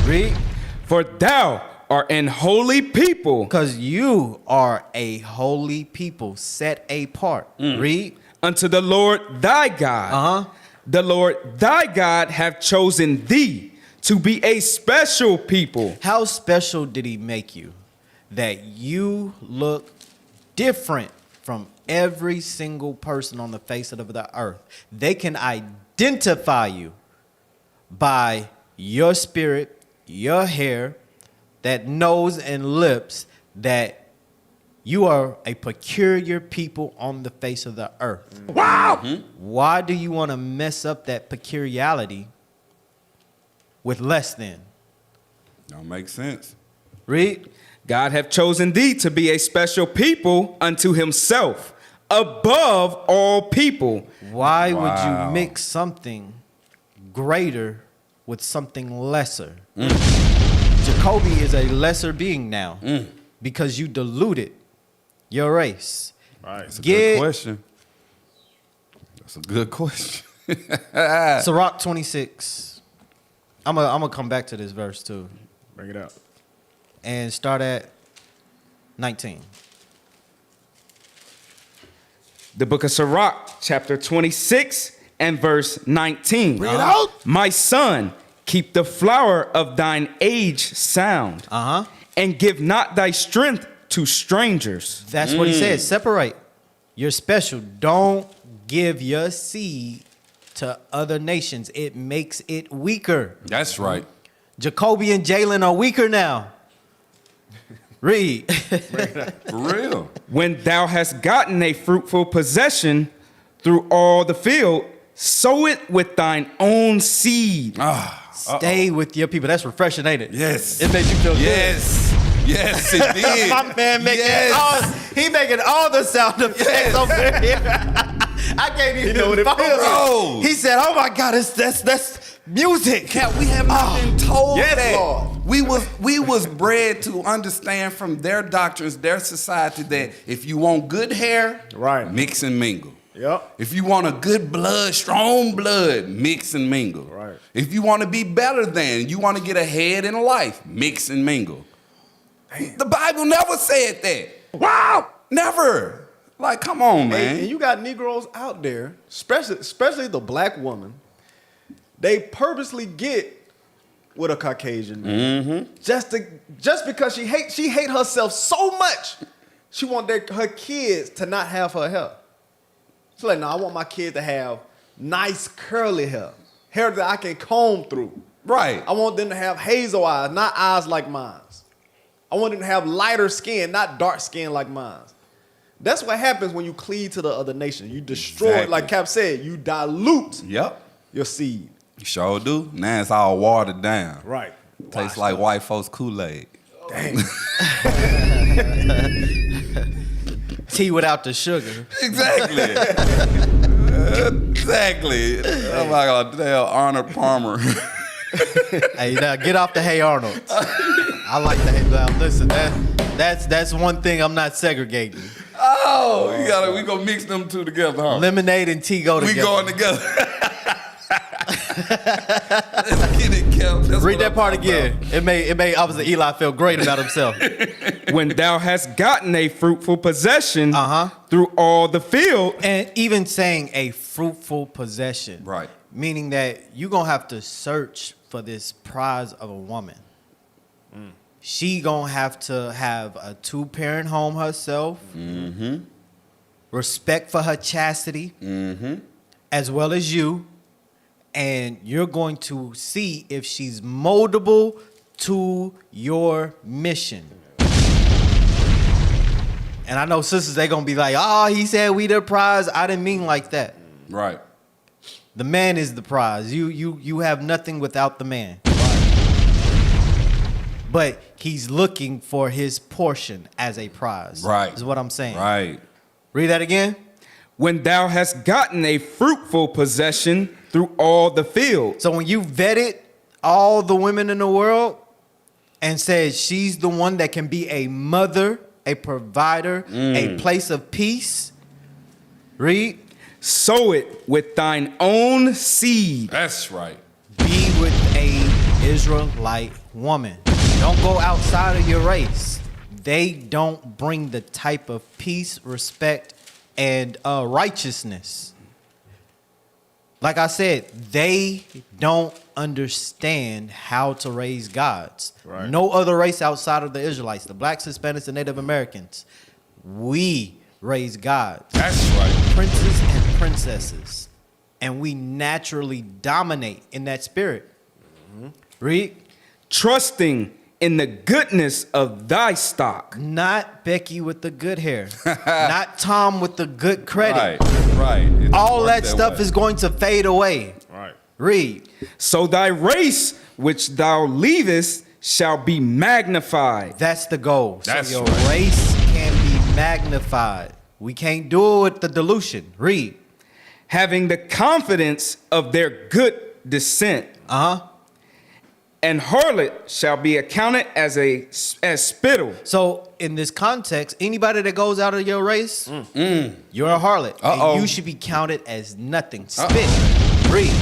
Read. For thou art an holy people. Because you are a holy people set apart. Read. Unto the Lord thy God. The Lord thy God have chosen thee to be a special people. How special did he make you? That you look different from every single person on the face of the earth. They can identify you by your spirit, your hair, that nose and lips, that you are a peculiar people on the face of the earth. Wow! Why do you want to mess up that peculiarity with less than? Don't make sense. Read. God hath chosen thee to be a special people unto himself, above all people. Why would you mix something greater with something lesser? Jacoby is a lesser being now because you diluted your race. Right. That's a good question. That's a good question. Sirach 26. I'm gonna come back to this verse too. Bring it up. And start at 19. The book of Sirach, chapter 26 and verse 19. Bring it out. My son, keep the flower of thine age sound, and give not thy strength to strangers. That's what he said. Separate. You're special. Don't give your seed to other nations. It makes it weaker. That's right. Jacoby and Jalen are weaker now. Read. For real. When thou hast gotten a fruitful possession through all the field, sow it with thine own seed. Stay with your people. That's refreshing, ain't it? Yes. It makes you feel Yes. Yes, it did. good. My man making he making all the sound effects over here. I can't even know what it feels. He said, "Oh my God, that's music." We have not been told Yes, that. Lord. We was bred to understand from their doctrines, their society, that if you want good hair, Right. mix and mingle. Yep. If you want a good blood, strong blood, mix and mingle. Right. If you want to be better than, you want to get ahead in life, mix and mingle. The Bible never said that. Wow. Never. Like, come on, man. And you got Negroes out there, especially the black woman. They purposely get with a Caucasian man just because she hate herself so much. She want her kids to not have her hair. She's like, no, I want my kids to have nice curly hair that I can comb through. Right. I want them to have hazel eyes, not eyes like mine. I want them to have lighter skin, not dark skin like mine. That's what happens when you cleave to the other nation. You destroy, like Cap said, you dilute your seed. You sure do. Now it's all watered down. Right. Tastes like white folks Kool-Aid. Dang. Tea without the sugar. Exactly. Exactly. Oh my God, damn, Arnold Palmer. Hey, now get off the Hey Arnold. I like the Hey. Now listen, that's one thing I'm not segregating. Oh, we gonna mix them two together, huh? Lemonade and tea go together. We going together. Let's get it, Kel. That's Read what that I'm part talking again. about. It made Officer Eli feel great about himself. When thou hast gotten a fruitful possession through all the field. And even saying a fruitful possession. Right. Meaning that you're going to have to search for this prize of a woman. She going to have a 2-parent home herself. Respect for her chastity. As well as you. And you're going to see if she's moldable to your mission. And I know sisters, they going to be like, oh, he said we the prize. I didn't mean like that. Right. The man is the prize. You have nothing without the man. But he's looking for his portion as a prize. Right. Is what I'm saying. Right. Read that again. When thou hast gotten a fruitful possession through all the field. So when you vetted all the women in the world and said she's the one that can be a mother, a provider, a place of peace. Read. Sow it with thine own seed. That's right. Be with a Israelite woman. Don't go outside of your race. They don't bring the type of peace, respect, and righteousness. Like I said, they don't understand how to raise gods. Right. No other race outside of the Israelites, the blacks, Hispanics, and Native Americans. We raise gods. That's right. Princes and princesses. And we naturally dominate in that spirit. Read. Trusting in the goodness of thy stock. Not Becky with the good hair. Not Tom with the good credit. Right. All that stuff is going to fade away. Right. Read. So thy race which thou leavest shall be magnified. That's the goal. That's so your right. race can be magnified. We can't do it with the dilution. Read. Having the confidence of their good descent. And harlot shall be accounted as spittle. So in this context, anybody that goes out of your race, you're a harlot. And you should be counted as nothing. Spit. Read.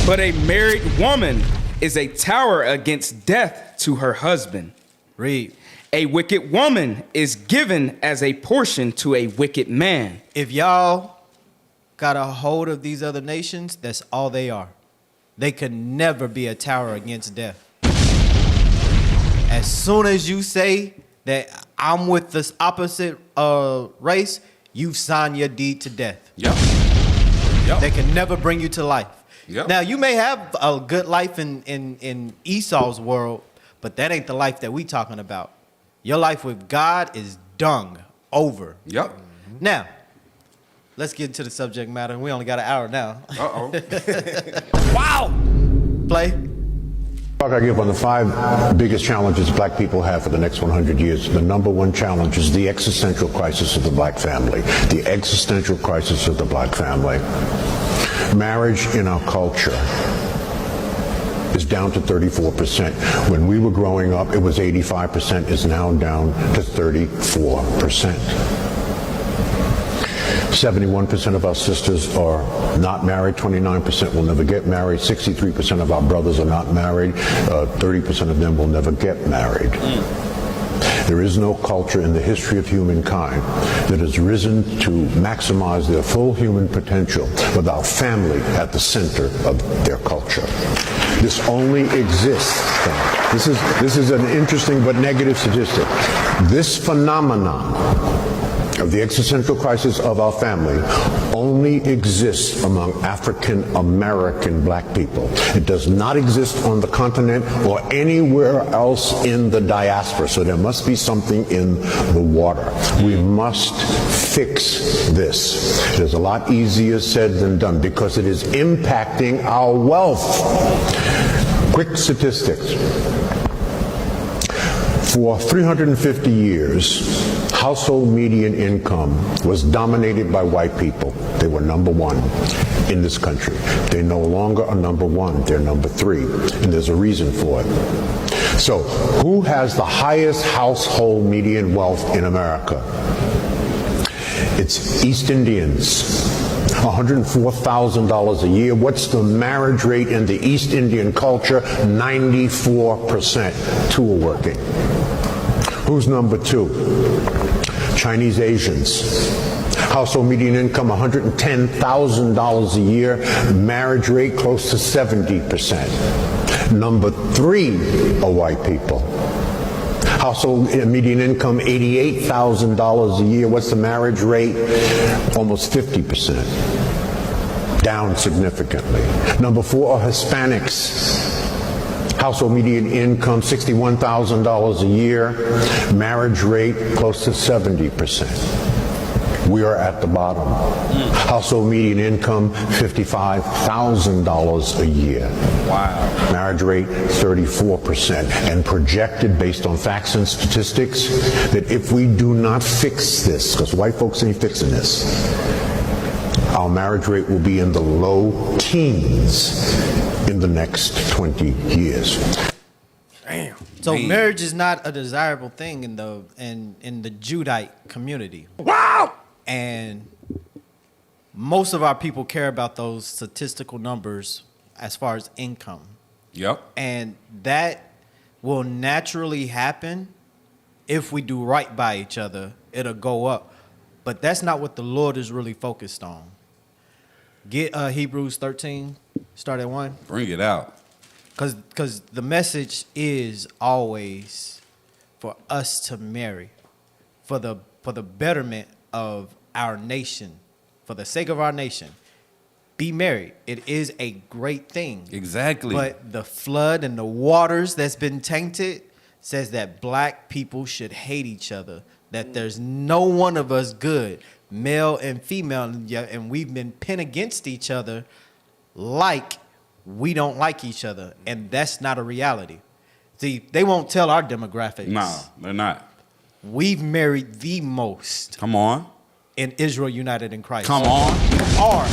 But a married woman is a tower against death to her husband. Read. A wicked woman is given as a portion to a wicked man. If y'all got a hold of these other nations, that's all they are. They can never be a tower against death. As soon as you say that I'm with this opposite race, you've signed your deed to death. Yep. They can never bring you to life. Yep. Now, you may have a good life in Esau's world, but that ain't the life that we talking about. Your life with God is dung, over. Yep. Now, let's get into the subject matter. We only got an hour now. Uh-oh. Wow. Play. Talk I give on the 5 biggest challenges black people have for the next 100 years. The number one challenge is the existential crisis of the black family. The existential crisis of the black family. Marriage in our culture is down to 34%. When we were growing up, it was 85%. It's now down to 34%. 71% of our sisters are not married. 29% will never get married. 63% of our brothers are not married. 30% of them will never get married. There is no culture in the history of humankind that has risen to maximize their full human potential without family at the center of their culture. This only exists. This is an interesting but negative statistic. This phenomenon of the existential crisis of our family only exists among African American black people. It does not exist on the continent or anywhere else in the diaspora. So there must be something in the water. We must fix this. It is a lot easier said than done because it is impacting our wealth. Quick statistics. For 350 years, household median income was dominated by white people. They were number one in this country. They no longer are number one, they're number 3, and there's a reason for it. So, who has the highest household median wealth in America? It's East Indians. $104,000 a year. What's the marriage rate in the East Indian culture? 94%. 2 are working. Who's number 2? Chinese Asians. Household median income $110,000 a year. Marriage rate close to 70%. Number 3 are white people. Household median income $88,000 a year. What's the marriage rate? Almost 50%. Down significantly. Number 4 are Hispanics. Household median income $61,000 a year. Marriage rate close to 70%. We are at the bottom. Household median income $55,000 a year. Wow. Marriage rate 34%. And projected based on facts and statistics that if we do not fix this, because white folks ain't fixing this, our marriage rate will be in the low teens in the next 20 years. Damn. So marriage is not a desirable thing in the Judite community. Wow. And most of our people care about those statistical numbers as far as income. Yep. And that will naturally happen if we do right by each other. It'll go up. But that's not what the Lord is really focused on. Get Hebrews 13, start at 1. Bring it out. Because the message is always for us to marry, for the betterment of our nation, for the sake of our nation. Be married. It is a great thing. Exactly. But the flood and the waters that's been tainted says that black people should hate each other, that there's no one of us good, male and female, and we've been pinned against each other like we don't like each other, and that's not a reality. See, they won't tell our demographics. No, they're not. We've married the most. Come on. In Israel United in Christ. Come on. We are.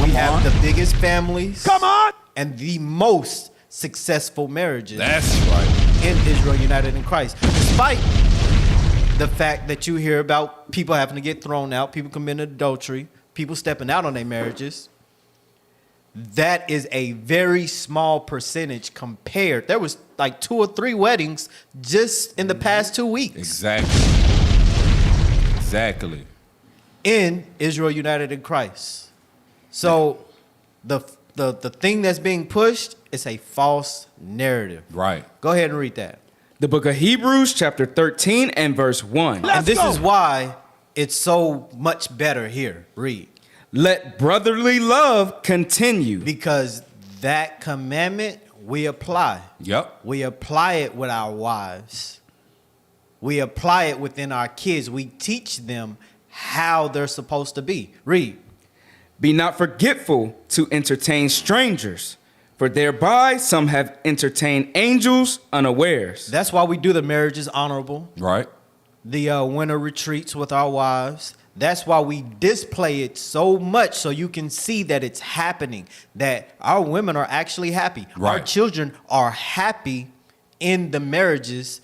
We have the biggest families. Come on. And the most successful marriages. That's right. In Israel United in Christ. Despite the fact that you hear about people having to get thrown out, people committing adultery, people stepping out on their marriages, that is a very small percentage compared. There was like 2 or 3 weddings just in the past 2 weeks. Exactly. in Israel United in Christ. So the thing that's being pushed is a false narrative. Right. Go ahead and read that. The book of Hebrews, chapter 13 and verse 1. And this is why it's so much better here. Read. Let brotherly love continue. Because that commandment we apply. Yep. We apply it with our wives. We apply it within our kids. We teach them how they're supposed to be. Read. Be not forgetful to entertain strangers, for thereby some have entertained angels unawares. That's why we do the marriages honorable. Right. The winter retreats with our wives. That's why we display it so much so you can see that it's happening, that our women are actually happy. Right. Our children are happy in the marriages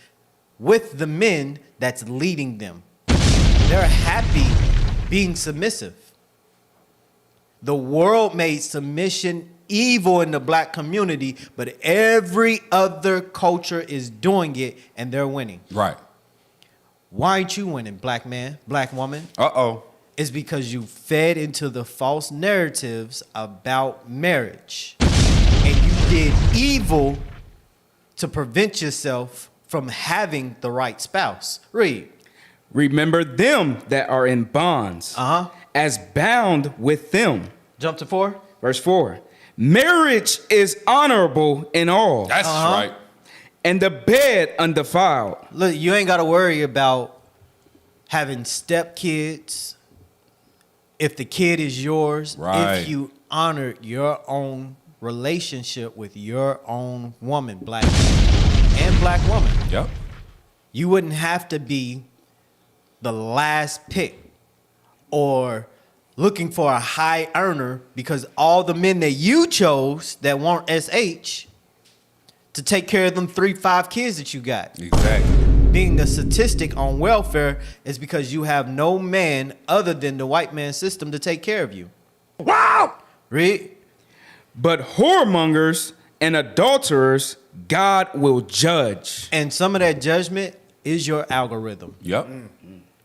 with the men that's leading them. They're happy being submissive. The world made submission evil in the black community, but every other culture is doing it and they're winning. Right. Why aren't you winning, black man, black woman? Uh-oh. It's because you fed into the false narratives about marriage. And you did evil to prevent yourself from having the right spouse. Read. Remember them that are in bonds, as bound with them. Jump to 4. Verse 4. Marriage is honorable in all. That's right. And the bed undefiled. Look, you ain't got to worry about having stepkids. If the kid is yours, Right. if you honor your own relationship with your own woman, black man and black woman. Yep. You wouldn't have to be the last pick or looking for a high earner, because all the men that you chose that weren't SH to take care of them 3-5 kids that you got. Exactly. Being a statistic on welfare is because you have no man other than the white man system to take care of you. Wow! Read. But whoremongers and adulterers God will judge. And some of that judgment is your algorithm. Yep.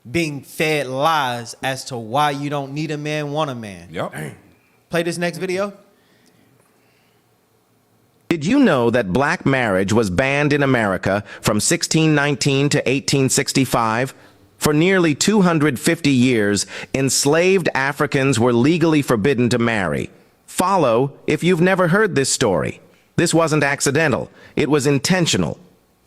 Being fed lies as to why you don't need a man, want a man. Yep. Play this next video. Did you know that black marriage was banned in America from 1619 to 1865? For nearly 250 years, enslaved Africans were legally forbidden to marry. Follow if you've never heard this story. This wasn't accidental. It was intentional.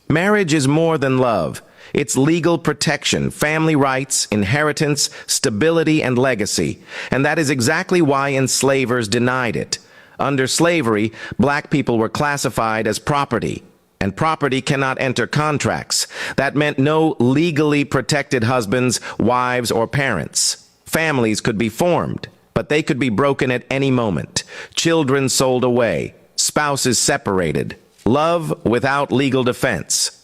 Marriage is more than love. It's legal protection, family rights, inheritance, stability, and legacy. And that is exactly why enslavers denied it. Under slavery, black people were classified as property, and property cannot enter contracts. That meant no legally protected husbands, wives, or parents. Families could be formed, but they could be broken at any moment. Children sold away, spouses separated, love without legal defense.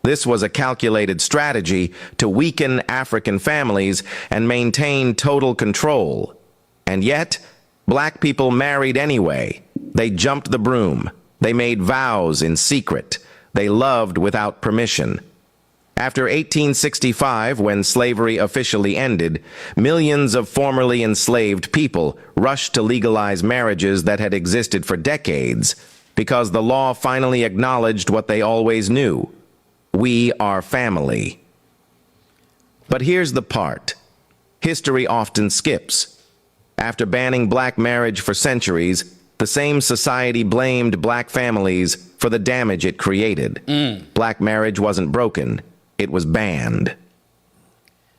This was a calculated strategy to weaken African families and maintain total control. And yet, black people married anyway. They jumped the broom. They made vows in secret. They loved without permission. After 1865, when slavery officially ended, millions of formerly enslaved people rushed to legalize marriages that had existed for decades because the law finally acknowledged what they always knew. We are family. But here's the part. History often skips. After banning black marriage for centuries, the same society blamed black families for the damage it created. Black marriage wasn't broken, it was banned.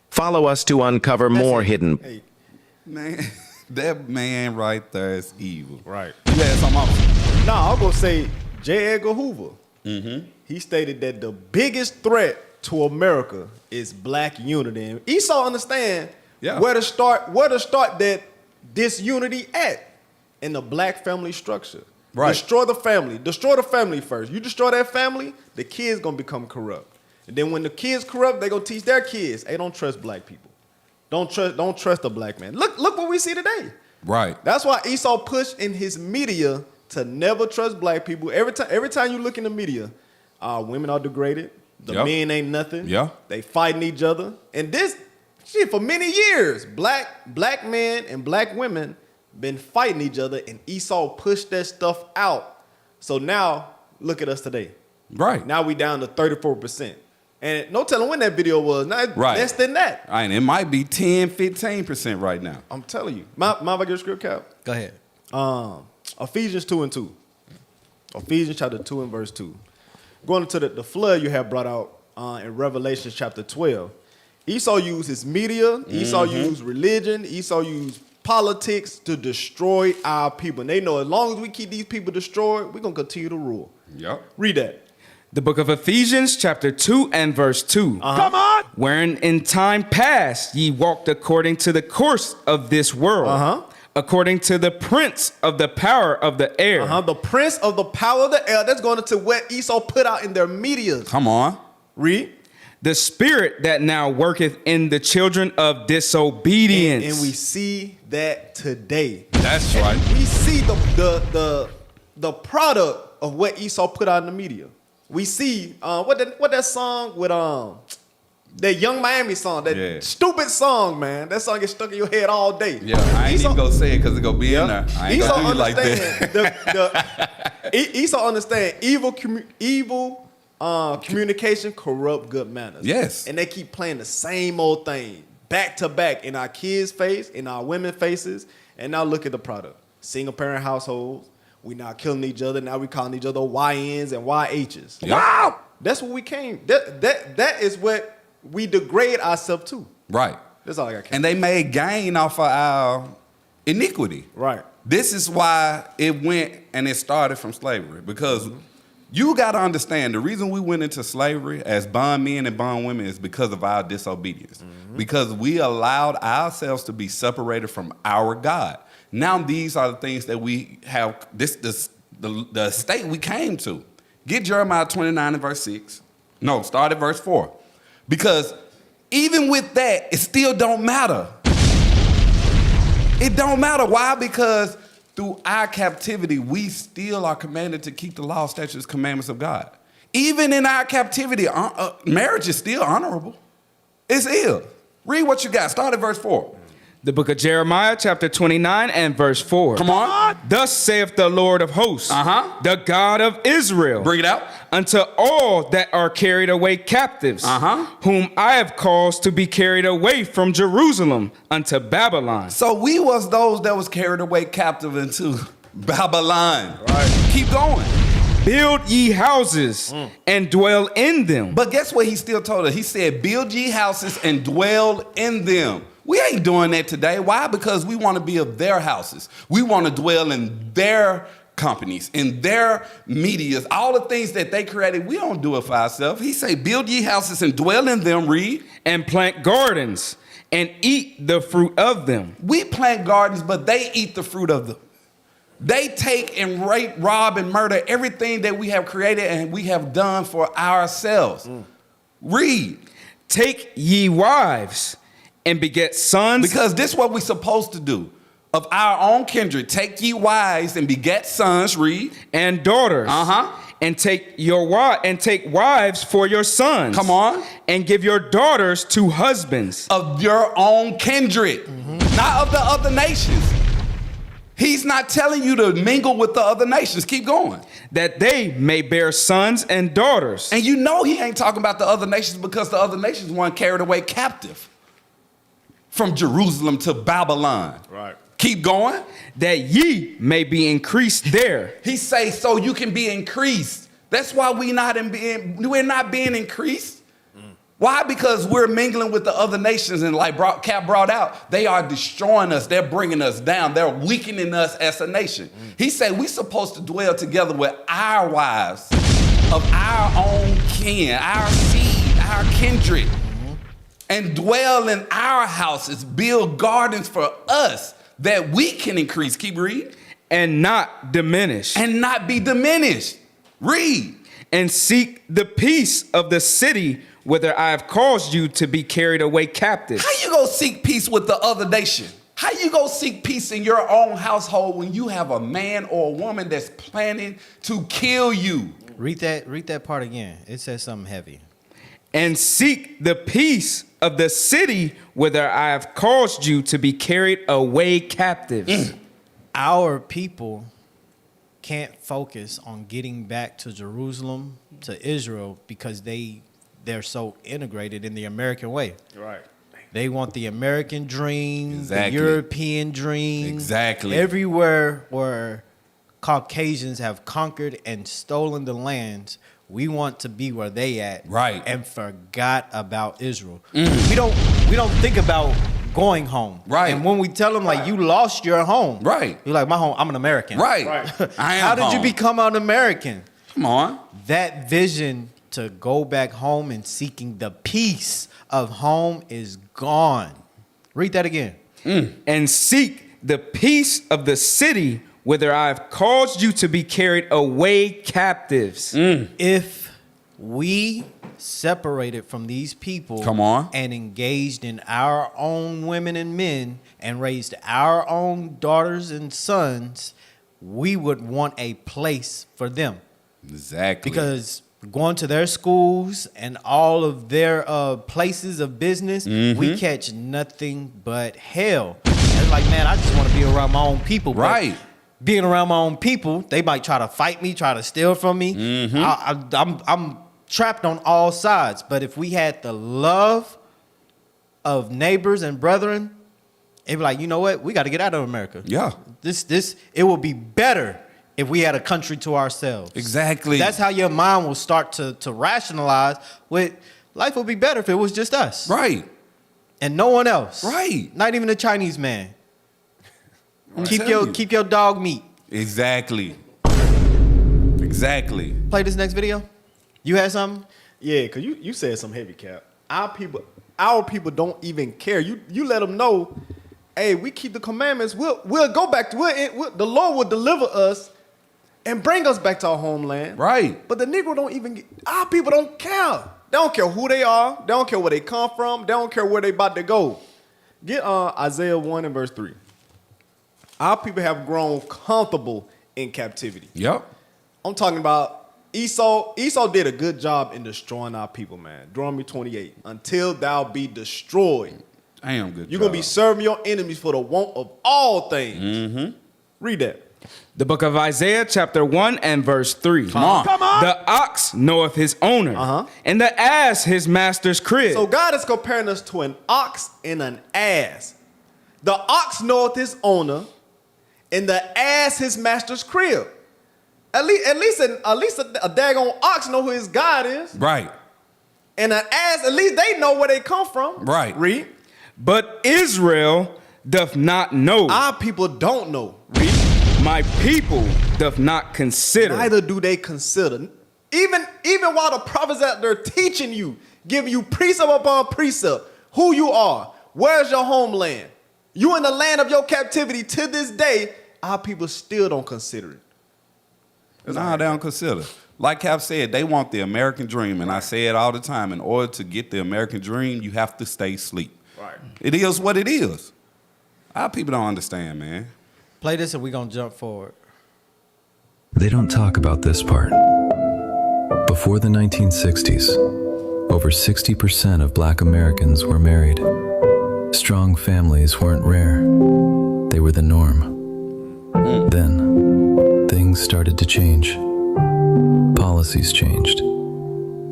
Follow us to uncover more hidden... Hey, man, that man right there is evil. Right. You had something else? No, I'm going to say J. Edgar Hoover. He stated that the biggest threat to America is black unity. And Esau understand where to start that disunity at in the black family structure. Right. Destroy the family first. You destroy that family, the kids gonna become corrupt. And then when the kids corrupt, they gonna teach their kids, hey, don't trust black people. Don't trust a black man. Look what we see today. Right. That's why Esau pushed in his media to never trust black people. Every time you look in the media, women are degraded. The men ain't nothing. Yeah. They fighting each other. And this shit, for many years, black men and black women been fighting each other, and Esau pushed that stuff out. So now, look at us today. Right. Now we down to 34%. And no telling when that video was. Now it's less than that. Right, it might be 10, 15% right now. I'm telling you. Mind if I get a script, Cap? Go ahead. Ephesians 2:2. Ephesians chapter 2 and verse 2. Going into the flood you have brought out in Revelation chapter 12. Esau used his media. Esau used religion. Esau used politics to destroy our people. And they know as long as we keep these people destroyed, we're going to continue to rule. Yep. Read that. The book of Ephesians, chapter 2 and verse 2. Come on! Wherein in time past ye walked according to the course of this world, according to the prince of the power of the air. The prince of the power of the air. That's going into what Esau put out in their media. Come on. Read. The spirit that now worketh in the children of disobedience. And we see that today. That's right. We see the product of what Esau put out in the media. We see what that song with that Young Miami song, that stupid song, man. That song gets stuck in your head all day. Yeah, I ain't even gonna say it because it's gonna be in there. I ain't gonna do you like that. Esau understand evil communication corrupt good manners. Yes. And they keep playing the same old thing back to back in our kids' face, in our women's faces, and now look at the product. Single parent households. We not killing each other. Now we calling each other YNs and YHs. Yep. Wow. That's what we came. That is what we degrade ourselves to. Right. That's all I got. And they made gain off of our iniquity. Right. This is why it went and it started from slavery. Because you got to understand, the reason we went into slavery as bond men and bond women is because of our disobedience. Because we allowed ourselves to be separated from our God. Now these are the things that we have, the state we came to. Get Jeremiah 29 and verse 6. No, start at verse 4. Because even with that, it still don't matter. It don't matter. Why? Because through our captivity, we still are commanded to keep the law, statutes, commandments of God. Even in our captivity, marriage is still honorable. It's ill. Read what you got. Start at verse 4. The book of Jeremiah, chapter 29 and verse 4. Come on. Thus saith the Lord of hosts, the God of Israel. Bring it out. Unto all that are carried away captives, whom I have caused to be carried away from Jerusalem unto Babylon. So we was those that was carried away captive into Babylon. Right. Keep going. Build ye houses and dwell in them. But guess what he still told us? He said, build ye houses and dwell in them. We ain't doing that today. Why? Because we want to be of their houses. We want to dwell in their companies, in their medias, all the things that they created. We don't do it for ourselves. He say, build ye houses and dwell in them, read. And plant gardens and eat the fruit of them. We plant gardens, but they eat the fruit of them. They take and rape, rob, and murder everything that we have created and we have done for ourselves. Read. Take ye wives and beget sons. Because this is what we're supposed to do. Of our own kindred, take ye wives and beget sons, read. And daughters. And take wives for your sons. Come on. And give your daughters to husbands. Of your own kindred. Not of the other nations. He's not telling you to mingle with the other nations. Keep going. That they may bear sons and daughters. And you know he ain't talking about the other nations because the other nations weren't carried away captive. From Jerusalem to Babylon. Right. Keep going. That ye may be increased there. He say, so you can be increased. That's why we're not being increased. Why? Because we're mingling with the other nations, and like Cap brought out, they are destroying us. They're bringing us down. They're weakening us as a nation. He said we're supposed to dwell together with our wives of our own kin, our seed, our kindred. And dwell in our houses, build gardens for us that we can increase. Keep reading. And not diminish. And not be diminished. Read. And seek the peace of the city whither I have caused you to be carried away captive. How you gonna seek peace with the other nation? How you gonna seek peace in your own household when you have a man or a woman that's planning to kill you? Read that part again. It says something heavy. And seek the peace of the city whither I have caused you to be carried away captives. Our people can't focus on getting back to Jerusalem, to Israel, because they're so integrated in the American way. Right. They want the American dream, Exactly. the European dream. Exactly. Everywhere where Caucasians have conquered and stolen the lands, we want to be where they at. Right. And forgot about Israel. We don't think about going home. Right. And when we tell them like you lost your home. Right. You're like, my home, I'm an American. Right. I am How did you home. become an American? Come on. That vision to go back home and seeking the peace of home is gone. Read that again. And seek the peace of the city whither I have caused you to be carried away captives. If we separated from these people, Come on. and engaged in our own women and men and raised our own daughters and sons, we would want a place for them. Exactly. Because going to their schools and all of their places of business, we catch nothing but hell. It's like, man, I just want to be around my own people. But Right. being around my own people, they might try to fight me, try to steal from me. I'm trapped on all sides. But if we had the love of neighbors and brethren, it'd be like, you know what? We got to get out of America. Yeah. It will be better if we had a country to ourselves. Exactly. That's how your mind will start to rationalize with life would be better if it was just us. Right. And no one else. Right. Not even the Chinese man. I'm Keep telling you. keep your dog meat. Exactly. Exactly. Play this next video. You had something? Yeah, because you said some heavy cap. Our people don't even care. You let them know, hey, we keep the commandments. We'll go back to the Lord will deliver us and bring us back to our homeland. Right. But the Negro don't even our people don't care. They don't care who they are. They don't care where they come from. They don't care where they about to go. Get Isaiah 1 and verse 3. Our people have grown comfortable in captivity. Yep. I'm talking about Esau. Esau did a good job in destroying our people, man. Deuteronomy 28. Until thou be destroyed. Damn good. You're going to be serving your enemies for the want of all things. Read that. The book of Isaiah, chapter 1 and verse 3. Come on. The ox knoweth his owner, and the ass his master's crib. So God is comparing us to an ox and an ass. The ox knoweth his owner, and the ass his master's crib. At least a daggone ox know who his God is. Right. And an ass, at least they know where they come from. Right. Read. But Israel doth not know. Our people don't know. Read. My people doth not consider. Neither do they consider. Even while the prophets out there teaching you, giving you precept upon precept, who you are, where's your homeland, you in the land of your captivity to this day, our people still don't consider it. Nah, they don't consider. Like Cap said, they want the American dream. And I say it all the time. In order to get the American dream, you have to stay asleep. Right. It is what it is. Our people don't understand, man. Play this and we're going to jump forward. They don't talk about this part. Before the 1960s, over 60% of Black Americans were married. Strong families weren't rare. They were the norm. Then, things started to change. Policies changed.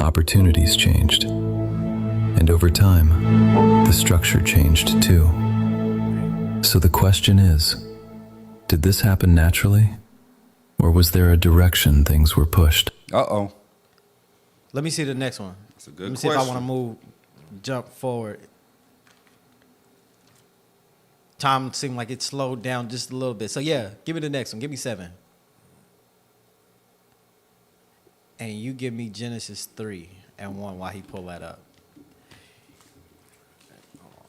Opportunities changed. And over time, the structure changed too. So the question is, did this happen naturally? Or was there a direction things were pushed? Uh-oh. Let me see the next one. That's a good Let me see if I question. want to jump forward. Time seemed like it slowed down just a little bit. So yeah, give me the next one. Give me 7. And you give me Genesis 3 and 1 while he pull that up.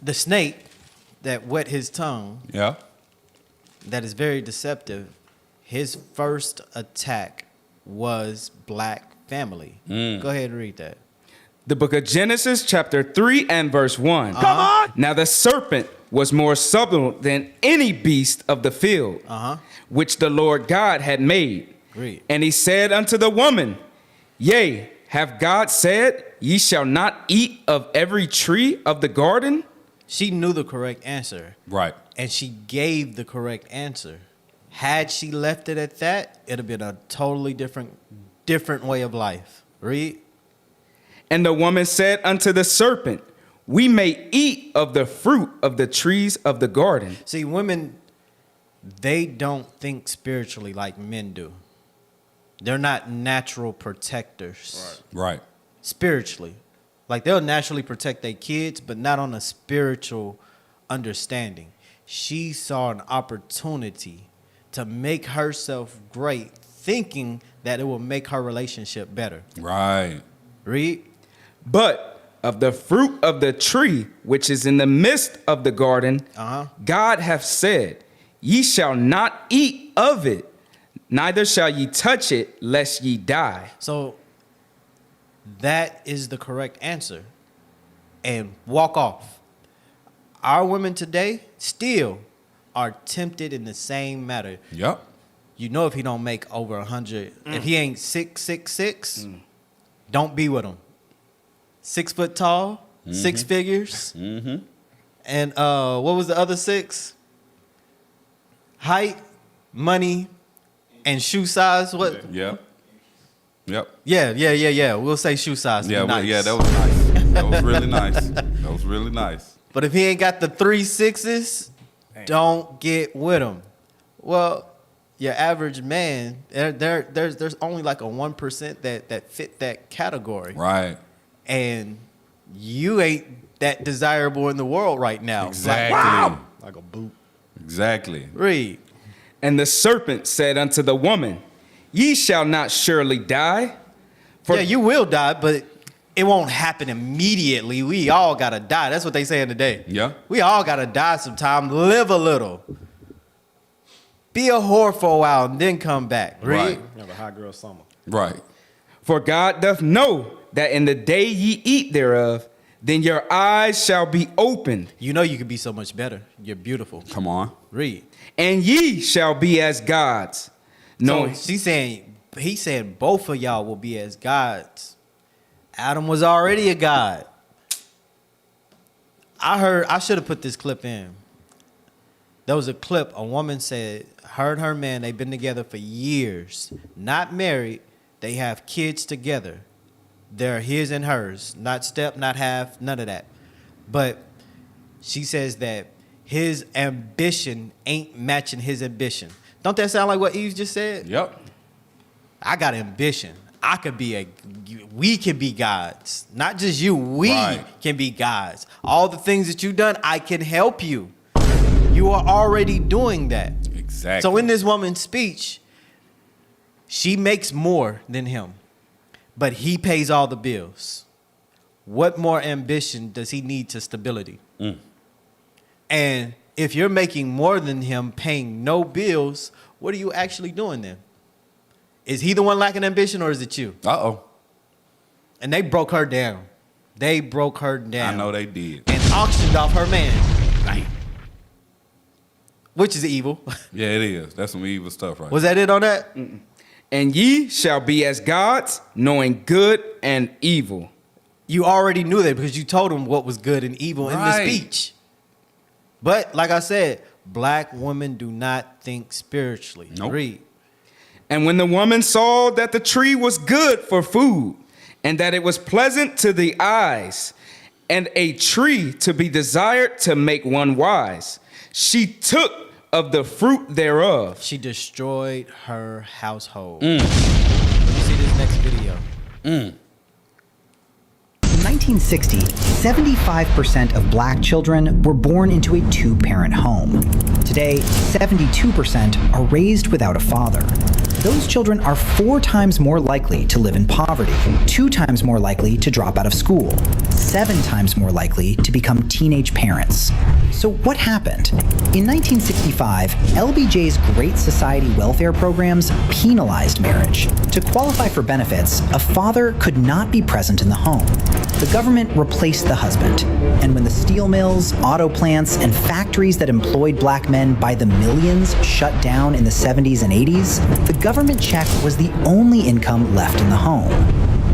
The snake that wet his tongue, Yeah. that is very deceptive, his first attack was black family. Go ahead and read that. The book of Genesis, chapter 3 and verse 1. Come on! Now the serpent was more subtle than any beast of the field, which the Lord God had made. Read. And he said unto the woman, Yea, have God said, ye shall not eat of every tree of the garden? She knew the correct answer. Right. And she gave the correct answer. Had she left it at that, it'd have been a totally different way of life. Read. And the woman said unto the serpent, we may eat of the fruit of the trees of the garden. See, women, they don't think spiritually like men do. They're not natural protectors. Right. Spiritually. Like they'll naturally protect their kids, but not on a spiritual understanding. She saw an opportunity to make herself great, thinking that it will make her relationship better. Right. Read. But of the fruit of the tree which is in the midst of the garden, God hath said, ye shall not eat of it, neither shall ye touch it, lest ye die. So that is the correct answer. And walk off. Our women today still are tempted in the same matter. Yep. You know, if he don't make over 100, if he ain't 6'6", don't be with him. 6 foot tall, 6 figures. And what was the other 6? Height, money, and shoe size. What? Yep. Yeah. We'll say shoe size. Yeah, nice. yeah, that was nice. That was really nice. That was really nice. But if he ain't got the 3 6s, don't get with him. Well, your average man, there's only like a 1% that fit that category. Right. And you ain't that desirable in the world right now. Exactly. Like a boot. Exactly. Read. And the serpent said unto the woman, ye shall not surely die. Yeah, you will die, but it won't happen immediately. We all gotta die. That's what they saying today. Yeah. We all gotta die sometime. Live a little. Be a whore for a while and then come back. Read. Right. Have a hot girl summer. Right. For God doth know that in the day ye eat thereof, then your eyes shall be opened. You know you could be so much better. You're beautiful. Come on. Read. And ye shall be as gods. No, he's saying both of y'all will be as gods. Adam was already a god. I should have put this clip in. There was a clip, a woman said, her and her man, they've been together for years. Not married, they have kids together. They're his and hers, not step, not half, none of that. But she says that his ambition ain't matching his ambition. Don't that sound like what Eve just said? Yep. I got ambition. We can be gods. Not just you, we can be gods. All the things that you've done, I can help you. You are already doing that. Exactly. So in this woman's speech, she makes more than him, but he pays all the bills. What more ambition does he need to stability? And if you're making more than him, paying no bills, what are you actually doing then? Is he the one lacking ambition or is it you? Uh-oh. And they broke her down. They broke her down. I know they did. And auctioned off her man. Damn. Which is evil. Yeah, it is. That's some evil stuff right Was that it on that? And ye shall be as gods, knowing good and evil. You already knew that because you told him what was good and evil in the speech. But like I said, black women do not think spiritually. Nope. Read. And when the woman saw that the tree was good for food, and that it was pleasant to the eyes, and a tree to be desired to make one wise, she took of the fruit thereof. She destroyed her household. Let me see this next video. In 1960, 75% of black children were born into a two-parent home. Today, 72% are raised without a father. Those children are 4 times more likely to live in poverty, 2 times more likely to drop out of school, 7 times more likely to become teenage parents. So what happened? In 1965, LBJ's Great Society welfare programs penalized marriage. To qualify for benefits, a father could not be present in the home. The government replaced the husband, and when the steel mills, auto plants, and factories that employed black men by the millions shut down in the 70s and 80s, the government check was the only income left in the home.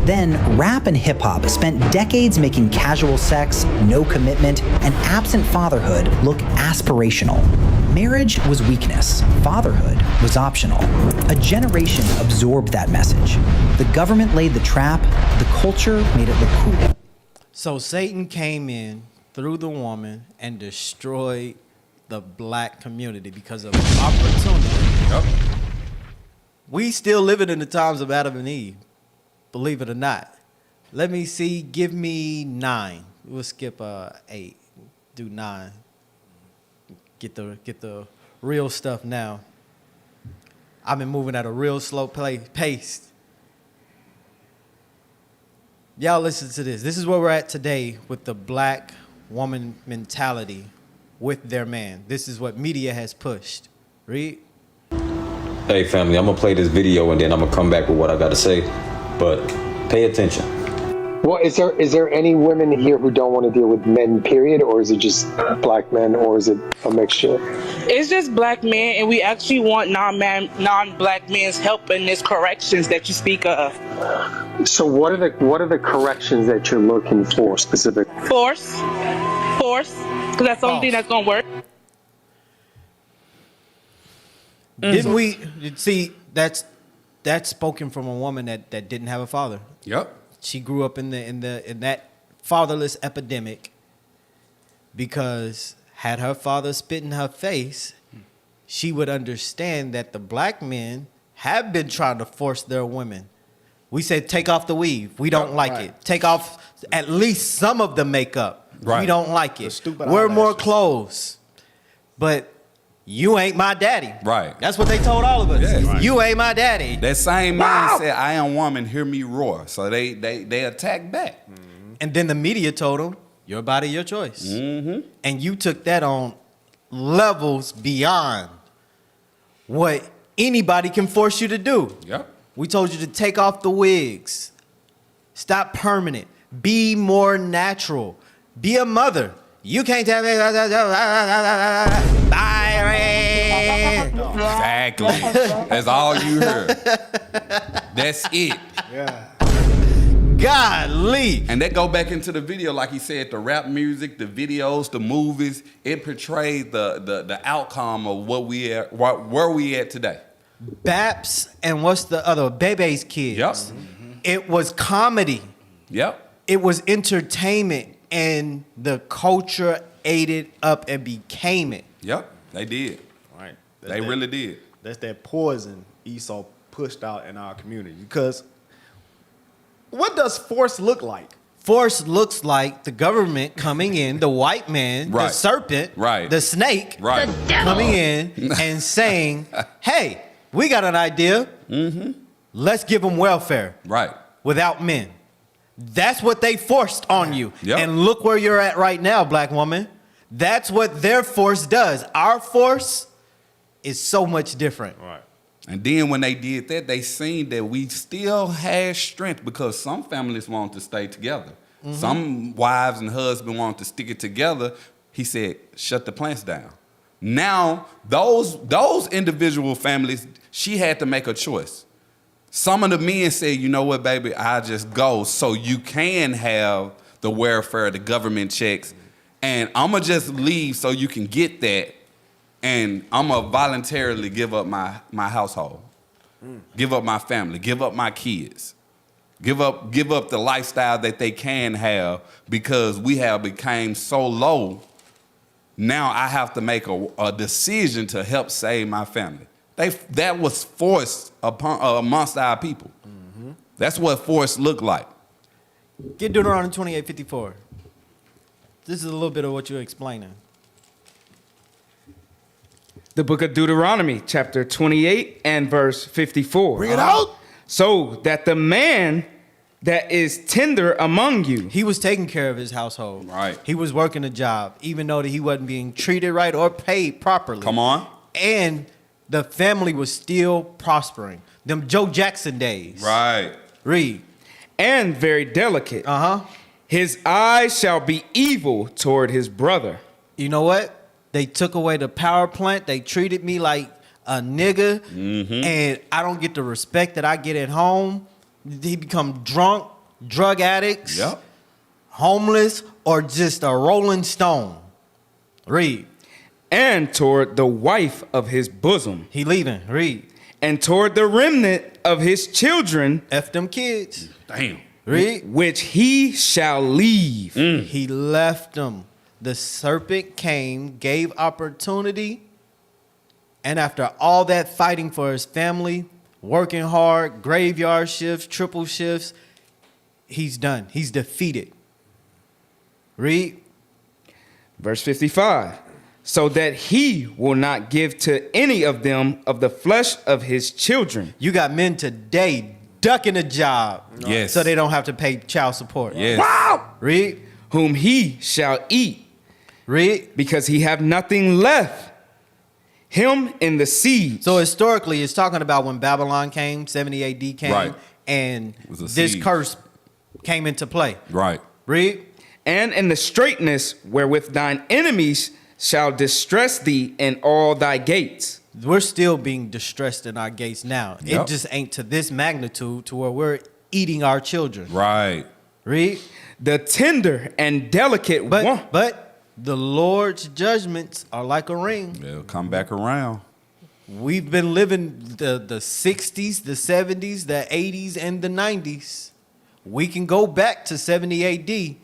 Then, rap and hip hop spent decades making casual sex, no commitment, and absent fatherhood look aspirational. Marriage was weakness, fatherhood was optional. A generation absorbed that message. The government laid the trap, the culture made it look cool. So Satan came in through the woman and destroyed the black community because of opportunity. Yep. We still living in the times of Adam and Eve, believe it or not. Let me see, give me 9. We'll skip 8, do 9. Get the real stuff now. I've been moving at a real slow pace. Y'all listen to this. This is where we're at today with the black woman mentality with their man. This is what media has pushed. Read. Hey family, I'm gonna play this video and then I'm gonna come back with what I gotta say, but pay attention. Well, is there any women here who don't want to deal with men, period, or is it just black men, or is it a mixture? It's just black men, and we actually want non-black men's help in these corrections that you speak of. So what are the corrections that you're looking for specific? Force, because that's the only thing that's gonna work. Didn't we see that's spoken from a woman that didn't have a father? Yep. She grew up in that fatherless epidemic because had her father spit in her face, she would understand that the black men have been trying to force their women. We say take off the weave. We don't like it. Take off at least some of the makeup. We don't like it. Wear more clothes. But you ain't my daddy. Right. That's what they told all of us. Yeah. Right. You ain't my daddy. That same man said, I am woman, hear me roar. So they attacked back. Mm-hmm. And then the media told them, your body, your choice. Mm-hmm. And you took that on levels beyond what anybody can force you to do. Yep. We told you to take off the wigs. Stop permanent. Be more natural. Be a mother. You can't tell me. Exactly. That's all you heard. That's it. Yeah. Golly. And that go back into the video, like he said, the rap music, the videos, the movies. It portrayed the outcome of where we at today. Baps and what's the other? Bebe's Kids. Yep. Mm-hmm. It was comedy. Yep. It was entertainment, and the culture ate it up and became it. Yep. They did. Right. They really did. That's that poison Esau pushed out in our community. Because what does force look like? Force looks like the government coming in, the white man, the serpent, the snake, coming in and saying, hey, we got an idea. Mm-hmm. Let's give them welfare. Right. Without men. That's what they forced on you. Yep. And look where you're at right now, black woman. That's what their force does. Our force is so much different. Right. And then when they did that, they seen that we still had strength because some families wanted to stay together. Mm-hmm. Some wives and husbands wanted to stick it together. He said, shut the plants down. Now, those individual families, she had to make a choice. Some of the men said, you know what, baby, I'll just go so you can have the welfare, the government checks, and I'm going to just leave so you can get that, and I'm going to voluntarily give up my household, give up my family, give up my kids, give up the lifestyle that they can have because we have become so low. Now I have to make a decision to help save my family. That was forced amongst our people. Mm-hmm. That's what force looked like. Get Deuteronomy 28:54. This is a little bit of what you're explaining. The book of Deuteronomy, chapter 28 and verse 54. Bring it out. So that the man that is tender among you. He was taking care of his household. Right. He was working a job, even though that he wasn't being treated right or paid properly. Come on. And the family was still prospering. Them Joe Jackson days. Right. Read. And very delicate. His eyes shall be evil toward his brother. You know what? They took away the power plant. They treated me like a nigga. Mm-hmm. And I don't get the respect that I get at home. He become drunk drug addicts, Yep. homeless, or just a rolling stone. Read. And toward the wife of his bosom. He leaving. Read. And toward the remnant of his children. F them kids. Damn. Read. Which he shall leave. He left them. The serpent came, gave opportunity, and after all that fighting for his family, working hard, graveyard shifts, triple shifts, he's done. He's defeated. Read. Verse 55. So that he will not give to any of them of the flesh of his children. You got men today ducking a job. Yes. So they don't have to pay child support. Yes. Wow. Read. Whom he shall eat. Read. Because he have nothing left. Him in the seed. So historically, it's talking about when Babylon came, 70 AD came, Right. and was a this siege. curse came into play. Right. Read. And in the straightness wherewith thine enemies shall distress thee in all thy gates. We're still being distressed in our gates now. Yep. It just ain't to this magnitude to where we're eating our children. Right. Read. The tender and delicate one. But the Lord's judgments are like a ring. They'll come back around. We've been living the 60s, the 70s, the 80s, and the 90s. We can go back to 70 AD.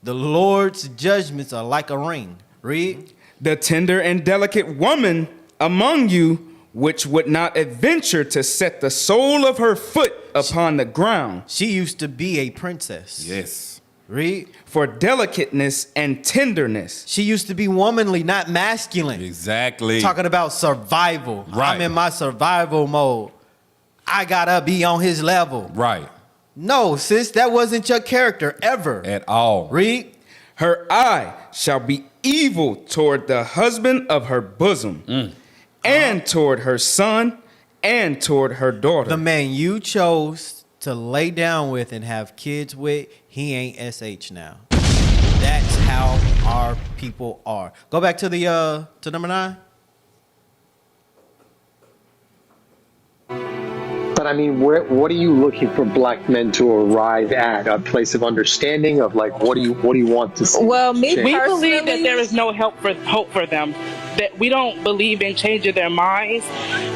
The Lord's judgments are like a ring. Read. The tender and delicate woman among you, which would not adventure to set the sole of her foot upon the ground. She used to be a princess. Yes. Read. For delicateness and tenderness. She used to be womanly, not masculine. Exactly. Talking about survival. Right. I'm in my survival mode. I gotta be on his level. Right. No, sis, that wasn't your character ever. At all. Read. Her eye shall be evil toward the husband of her bosom, and toward her son, and toward her daughter. The man you chose to lay down with and have kids with, he ain't SH now. That's how our people are. Go back to the to number 9. But I mean, what are you looking for black men to arrive at? A place of understanding of like, what do you want to see? Well, we change? believe that there is no hope for them. That we don't believe in changing their minds.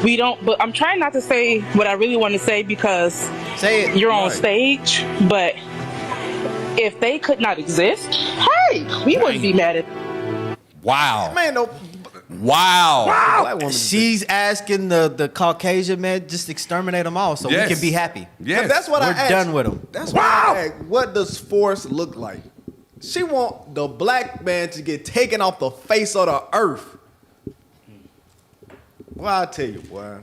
We don't. But I'm trying not to say what I really want to say because say it. You're on stage. But if they could not exist, hey, we wouldn't be mad at. Wow. Man, no. Wow. Black woman She's asking the Caucasian man just exterminate them all so Yes. we can be happy. Yes. That's what I We're asked. done with them. That's why I asked, what does force look like? She want the black man to get taken off the face of the earth. Well, I'll tell you, boy.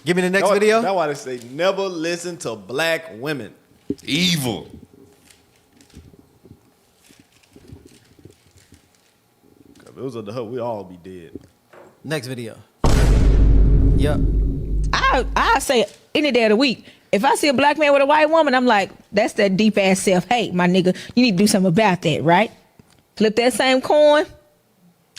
Give me the next video. That's why they say never listen to black women. Evil. If it was up to her, we'd all be dead. Next video. Yep. I say any day of the week. If I see a black man with a white woman, I'm like, that's that deep ass self-hate, my nigga. You need to do something about that, right? Flip that same coin.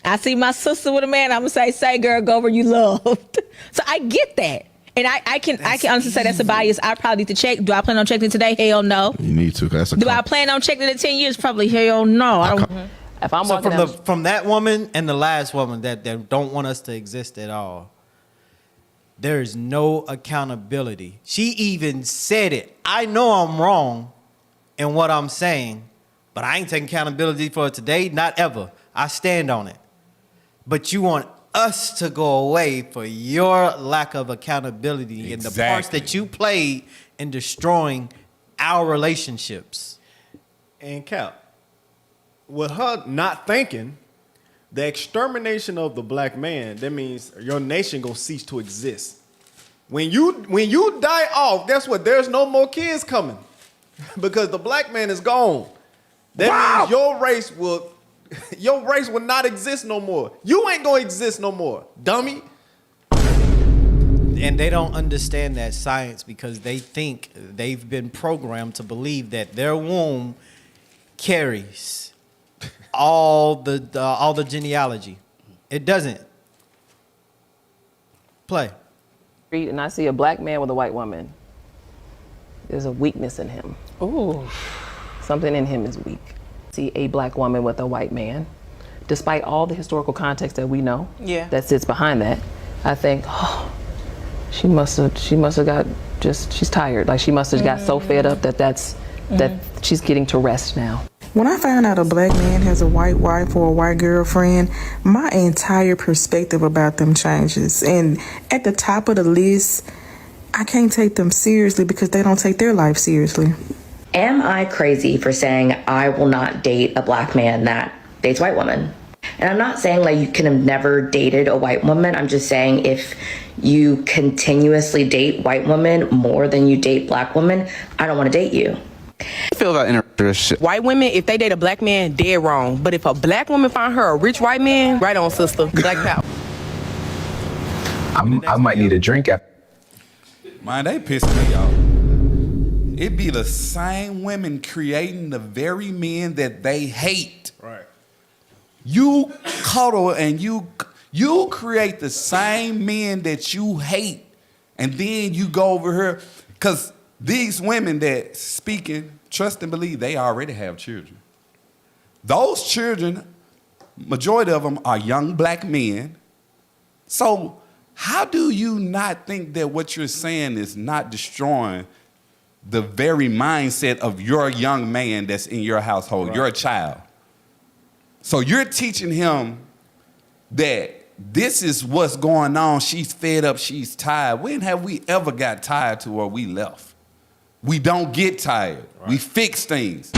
I see my sister with a man, I'm gonna say girl, go where you loved. So I get that. And I can honestly say that's a bias I probably need to check. Do I plan on checking it today? Hell no. You need to. That's a Do I plan on checking it in 10 years? Probably hell no. I don't. If I'm So walking from that woman and the last woman that don't want us to exist at all, there is no accountability. She even said it. I know I'm wrong in what I'm saying, but I ain't taking accountability for it today, not ever. I stand on it. But you want us to go away for your lack of accountability and the parts that you played in destroying our relationships. And Cap, with her not thinking, the extermination of the black man, that means your nation gonna cease to exist. When you die off, guess what? There's no more kids coming. Because the black man is gone. That means your race will not exist no more. You ain't gonna exist no more, dummy. And they don't understand that science because they think they've been programmed to believe that their womb carries all the genealogy. It doesn't. Play. and I see a black man with a white woman, there's a weakness in him. Ooh. Something in him is weak. See a black woman with a white man, despite all the historical context that we know that sits behind that, I think, oh, she must have got she's tired. Like she must have got so fed up that she's getting to rest now. When I found out a black man has a white wife or a white girlfriend, my entire perspective about them changes. And at the top of the list, I can't take them seriously because they don't take their life seriously. Am I crazy for saying I will not date a black man that dates white women? And I'm not saying like you can have never dated a white woman. I'm just saying if you continuously date white women more than you date black women, I don't want to date you. I feel about interracial. White women, if they date a black man, dead wrong. But if a black woman find her a rich white man, right on, sister. Black power. I might need a drink after. Man, they pissing me off. It be the same women creating the very men that they hate. Right. You cuddle and you create the same men that you hate, and then you go over here because these women that speaking, trust and believe, they already have children. Those children, majority of them are young black men. So how do you not think that what you're saying is not destroying the very mindset of your young man that's in your household, your child? So you're teaching him that this is what's going on. She's fed up, she's tired. When have we ever got tired to where we left? We don't get tired. Right. We fix things.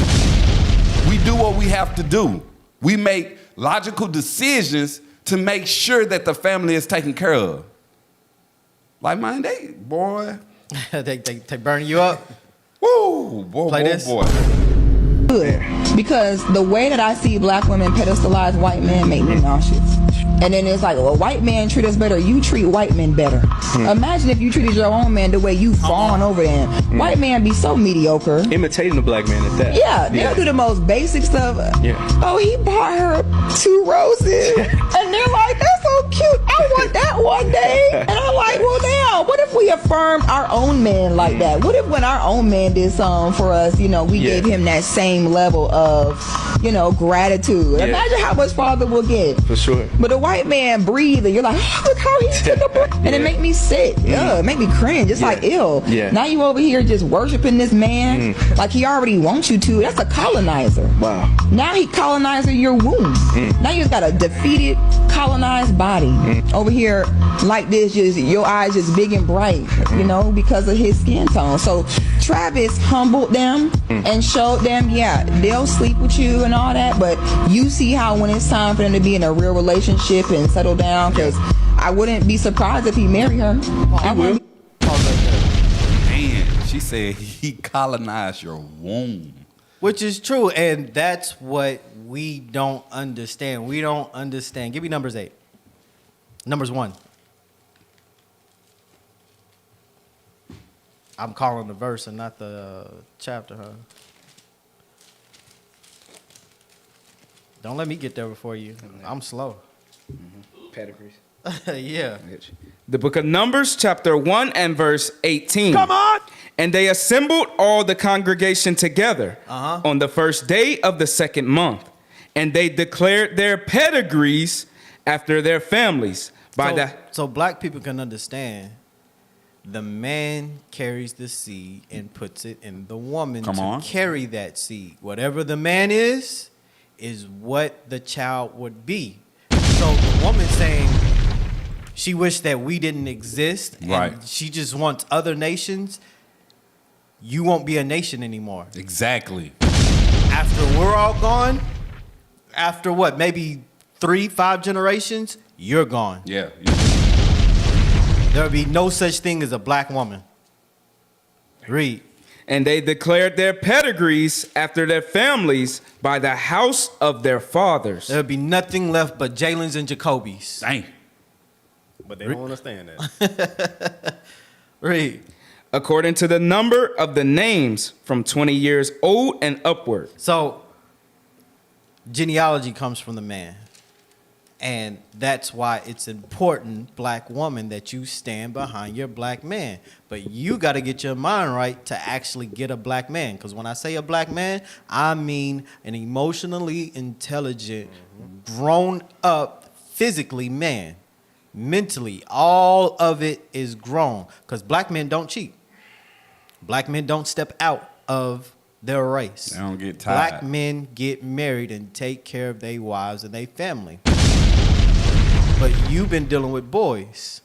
We do what we have to do. We make logical decisions to make sure that the family is taken care of. Like, man, they burn you up. Woo, boy, Play boy, this. boy. Good. Because the way that I see black women pedestalize white men make me nauseous. And then it's like, well, white men treat us better. You treat white men better. Imagine if you treated your own man the way you fawn over them. White man be so mediocre. Imitating the black man at that. Yeah, they'll do the most basic stuff. Yeah. Oh, he bought her 2 roses. And they're like, that's so cute. I want that one day. And I'm like, well, now, what if we affirmed our own man like that? What if when our own man did something for us, we gave him that same level of, gratitude? Yeah. Imagine how much farther we'll get. For sure. But the white man breathe and you're like, oh, look how he's took a breath. And it make me sick. Yeah, it make me cringe. It's like, ew. Yeah. Now you over here just worshiping this man like he already wants you to. That's a colonizer. Wow. Now he colonizing your womb. Now you just got a defeated, colonized body over here like this, just your eyes just big and bright, because of his skin tone. So Travis humbled them and showed them, they'll sleep with you and all that, but you see how when it's time for them to be in a real relationship and settle down, because I wouldn't be surprised if he married her. I will. Man, she said he colonized your womb. Which is true, and that's what we don't understand. We don't understand. Give me Numbers 8. Numbers 1. I'm calling the verse and not the chapter, huh? Don't let me get there before you. I'm slow. Pedigrees. Yeah. The book of Numbers, chapter 1 and verse 18. Come on! And they assembled all the congregation together on the first day of the second month. And they declared their pedigrees after their families. So black people can understand. The man carries the seed and puts it in the woman carry that seed. Whatever the man is what the child would be. So the woman saying she wished that we didn't exist, and she just wants other nations. You won't be a nation anymore. Exactly. After we're all gone, after what, maybe 3-5 generations, you're gone. Yeah. There will be no such thing as a black woman. Read. And they declared their pedigrees after their families by the house of their fathers. There'll be nothing left but Jalen's and Jacoby's. Dang. But they don't understand that. Read. According to the number of the names from 20 years old and upward. So, genealogy comes from the man. And that's why it's important, black woman, that you stand behind your black man. But you got to get your mind right to actually get a black man. Because when I say a black man, I mean an emotionally intelligent, grown up, physically man. Mentally, all of it is grown. Because black men don't cheat. Black men don't step out of their race. They don't get tired. Black men get married and take care of their wives and their family. But you've been dealing with boys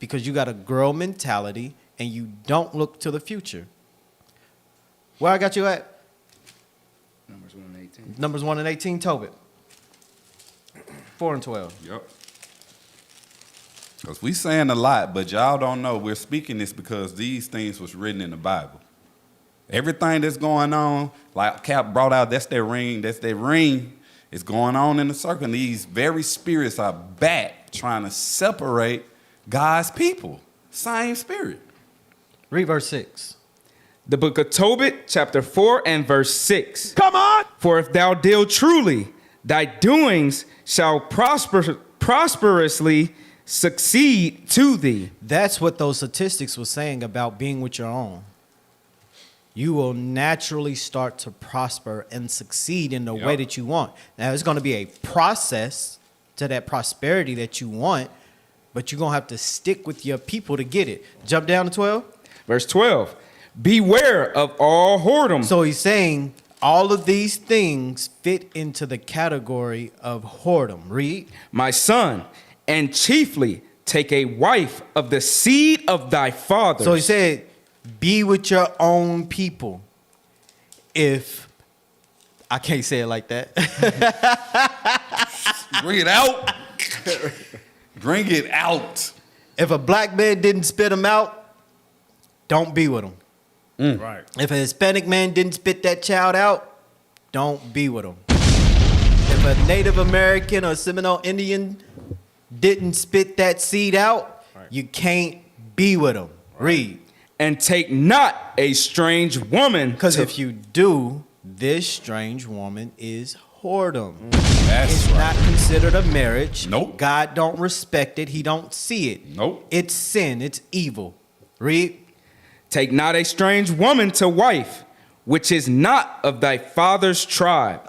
because you got a girl mentality and you don't look to the future. Where I got you at? Numbers 1 and 18. Numbers 1 and 18, Tobit. 4 and 12. Yep. Because we saying a lot, but y'all don't know. We're speaking this because these things was written in the Bible. Everything that's going on, like Cap brought out, that's their ring. It's going on in the circle. And these very spirits are back trying to separate God's people. Same spirit. Read verse 6. The book of Tobit, chapter 4 and verse 6. Come on! For if thou deal truly, thy doings shall prosperously succeed to thee. That's what those statistics were saying about being with your own. You will naturally start to prosper and succeed in the way that you want. Now, it's going to be a process to that prosperity that you want, but you're going to have to stick with your people to get it. Jump down to 12. Verse 12. Beware of all whoredom. So he's saying all of these things fit into the category of whoredom. Read. My son, and chiefly take a wife of the seed of thy father. So he said, be with your own people. If I can't say it like that. Bring it out. Bring it out. If a black man didn't spit him out, don't be with him. Right. If a Hispanic man didn't spit that child out, don't be with him. If a Native American or Seminole Indian didn't spit that seed out, you can't be with them. Read. And take not a strange woman. Because if you do, this strange woman is whoredom. It's not considered a marriage. Nope. God don't respect it. He don't see it. Nope. It's sin. It's evil. Read. Take not a strange woman to wife, which is not of thy father's tribe.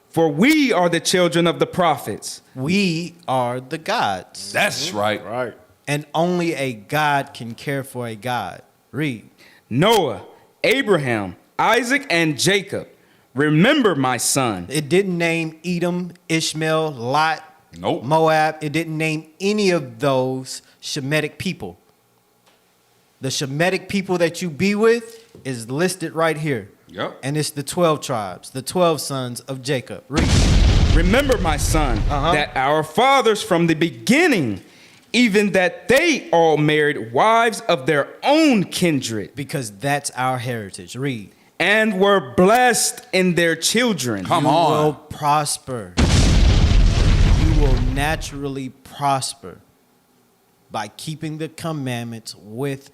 For we are the children of the prophets. We are the gods. That's right. Right. And only a God can care for a God. Read. Noah, Abraham, Isaac, and Jacob. Remember, my son. It didn't name Edom, Ishmael, Lot, Nope. Moab. It didn't name any of those Shemitic people. The Shemitic people that you be with is listed right here. Yep. And it's the 12 tribes, the 12 sons of Jacob. Read. Remember, my son, that our fathers from the beginning, even that they all married wives of their own kindred. Because that's our heritage. Read. And were blessed in their children. Come You on. will prosper. You will naturally prosper by keeping the commandments with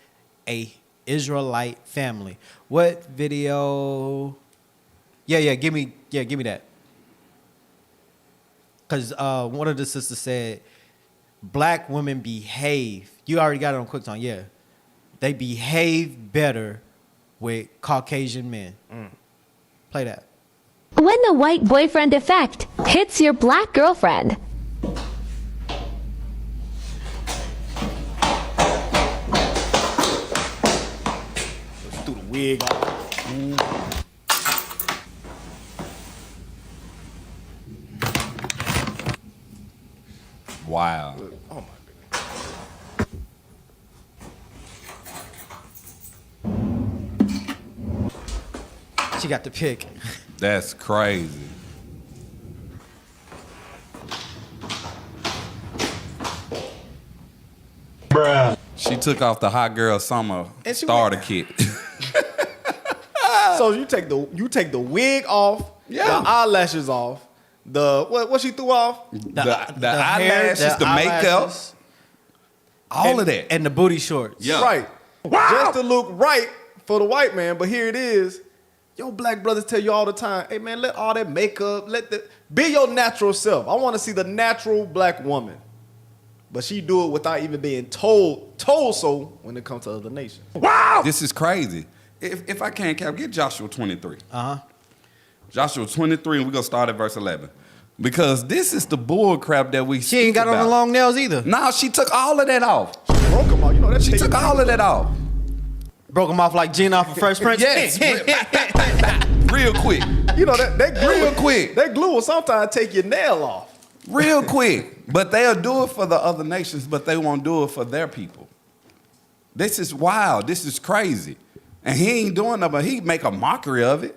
a Israelite family. What video? Yeah, give me that. Because one of the sisters said, black women behave. You already got it on QuickTime, yeah. They behave better with Caucasian men. Play that. When the white boyfriend effect hits your black girlfriend. Let's do the wig off. Wow. Oh my goodness. She got the pick. That's crazy. Bruh. She took off the hot girl summer And she starter kit. So you take the wig off, the eyelashes off, the what she threw off? The eyelashes, the makeup, all of that. And the booty shorts. Yeah. Right. Just to look right for the white man, but here it is. Your black brothers tell you all the time, hey man, let all that makeup, be your natural self. I want to see the natural black woman. But she do it without even being told so when it comes to other nations. Wow! This is crazy. If I can, Cap, get Joshua 23. Joshua 23, and we're going to start at verse 11. Because this is the bull crap that we She ain't got on the long nails either. No, she took all of that off. She broke them off. You know that She took all of that off. Broke them off like Gene off of Fresh Prince? Yes. Real quick. You know, that glue, real quick. That glue will sometimes take your nail off. Real quick. But they'll do it for the other nations, but they won't do it for their people. This is wild. This is crazy. And he ain't doing nothing, but he make a mockery of it.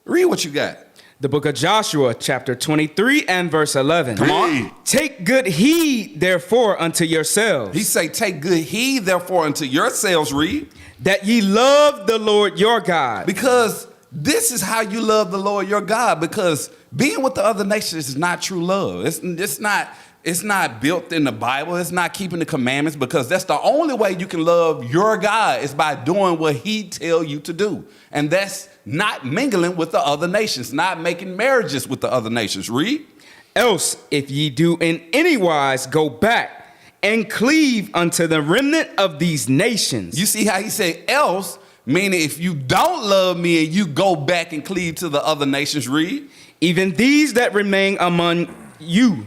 Read what you got. The book of Joshua, chapter 23 and verse 11. Come on. Take good heed, therefore, unto yourselves. He say, take good heed, therefore, unto yourselves, read. That ye love the Lord your God. Because this is how you love the Lord your God. Because being with the other nations is not true love. It's not built in the Bible. It's not keeping the commandments, because that's the only way you can love your God is by doing what he tell you to do. And that's not mingling with the other nations, not making marriages with the other nations. Read. Else, if ye do in any wise go back and cleave unto the remnant of these nations. You see how he said else, meaning if you don't love me and you go back and cleave to the other nations. Read. Even these that remain among you,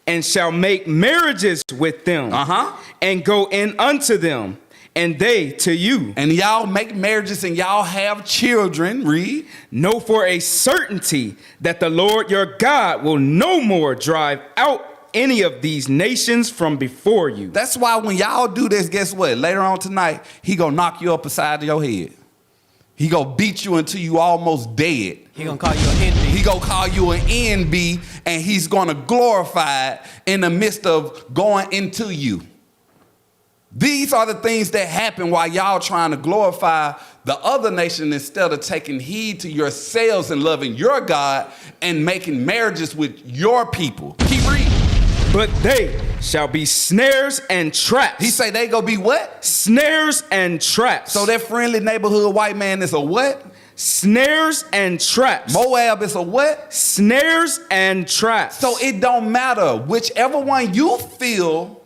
and shall make marriages with them, and go in unto them, and they to you. And y'all make marriages and y'all have children. Read. Know for a certainty that the Lord your God will no more drive out any of these nations from before you. That's why when y'all do this, guess what? Later on tonight, he gonna knock you up beside your head. He gonna beat you until you almost dead. He gonna call you an NB. He gonna call you an NB, and he's gonna glorify it in the midst of going into you. These are the things that happen while y'all trying to glorify the other nation instead of taking heed to yourselves and loving your God and making marriages with your people. Keep reading. But they shall be snares and traps. He say they gonna be what? Snares and traps. So that friendly neighborhood white man is a what? Snares and traps. Moab is a what? Snares and traps. So it don't matter. Whichever one you feel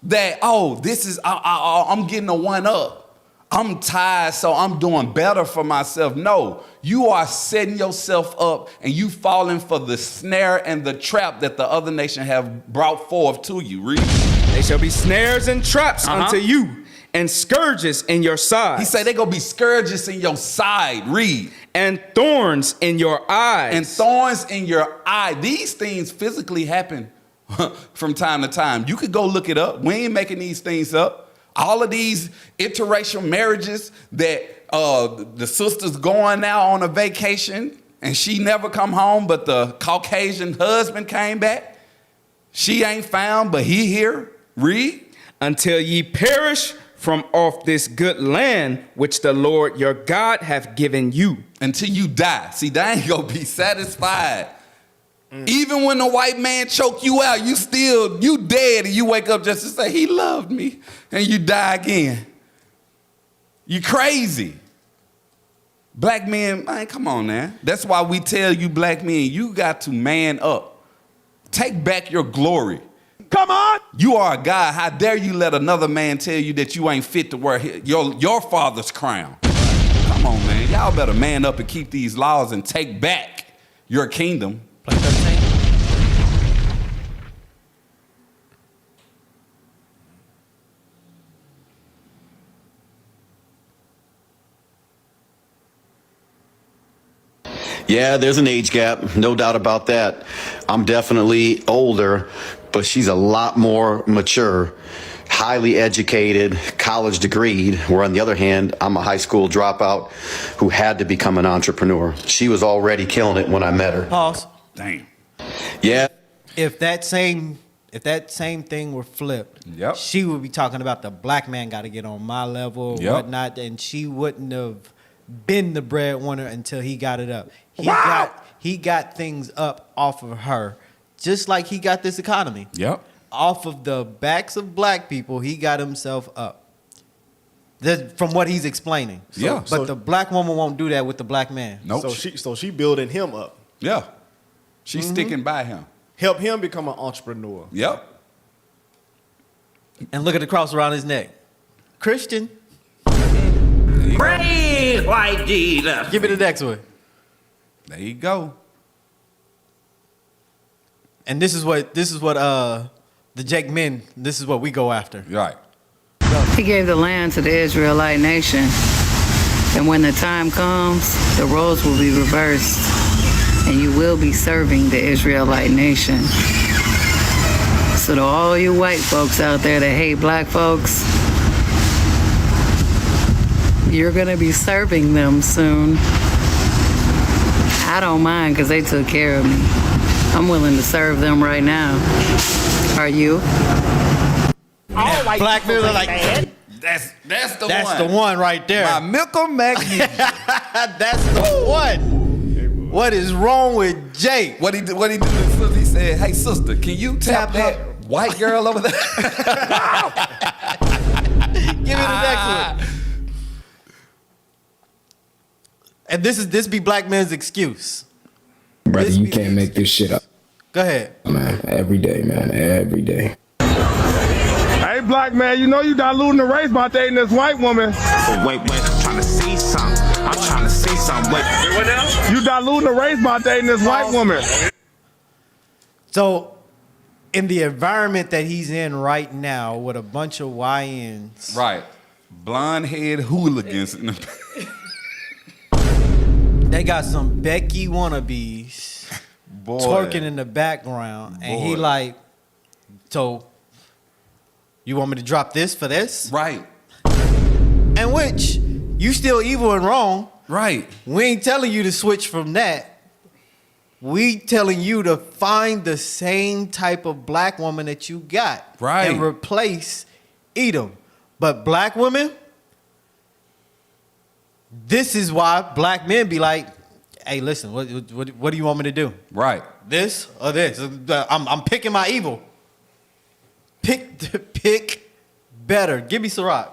that, oh, this is, I'm getting a one up. I'm tired, so I'm doing better for myself. No, you are setting yourself up and you falling for the snare and the trap that the other nation have brought forth to you. Read. They shall be snares and traps unto you, and scourges in your side. He said they gonna be scourges in your side. Read. And thorns in your eyes. And thorns in your eye. These things physically happen from time to time. You could go look it up. We ain't making these things up. All of these interracial marriages that the sister's going out on a vacation and she never come home, but the Caucasian husband came back. She ain't found, but he here. Read. Until ye perish from off this good land which the Lord your God hath given you. Until you die. See, they ain't gonna be satisfied. Even when the white man choke you out, you dead, and you wake up just to say, he loved me, and you die again. You crazy. Black men, man, come on now. That's why we tell you black men, you got to man up. Take back your glory. Come on. You are a guy. How dare you let another man tell you that you ain't fit to wear your father's crown. Come on, man. Y'all better man up and keep these laws and take back your kingdom. Play 13. Yeah, there's an age gap, no doubt about that. I'm definitely older, but she's a lot more mature, highly educated, college degreed, where on the other hand, I'm a high school dropout who had to become an entrepreneur. She was already killing it when I met her. Pause. Damn. Yeah. If that same thing were flipped, she would be talking about the black man got to get on my level, whatnot, and she wouldn't have been the breadwinner until he got it up. He got things up off of her, just like he got this economy. Yep. Off of the backs of black people, he got himself up. From what he's explaining. But the black woman won't do that with the black man. Nope. So she building him up. Yeah. She's sticking by him. Help him become an entrepreneur. Yep. And look at the cross around his neck. Christian. Praise white Jesus. Give me the next one. There you go. And this is what the Jake men, this is what we go after. Right. He gave the land to the Israelite nation. And when the time comes, the roles will be reversed. And you will be serving the Israelite nation. So to all you white folks out there that hate black folks, you're gonna be serving them soon. I don't mind because they took care of me. I'm willing to serve them right now. Are you? All white black people men are ain't like, bad. That's the one. That's the one right there. My Malcolm Magnesia. That's the one. What is wrong with Jake? What he did to his sister, he said, "Hey sister, can you tap that white girl over there?" Give me the next one. And this be black men's excuse. Brother, you can't make this shit up. Go ahead. Man, every day, man, every day. Hey, black man, you know you diluting the race by dating this white woman. Wait, I'm trying to see something. I'm trying to see something. Wait, what else? You diluting the race by dating this white woman. So, in the environment that he's in right now with a bunch of YNs. Right. Blonde head hooligans. They got some Becky wannabes Boy. twerking in the background. And he Boy. like, so, you want me to drop this for this? Right. And which, you still evil and wrong. Right. We ain't telling you to switch from that. We telling you to find the same type of black woman that you got. Right. And replace Edom. But black women, this is why black men be like, hey, listen, what do you want me to do? Right. This or this? I'm picking my evil. Pick better. Give me Ciroc.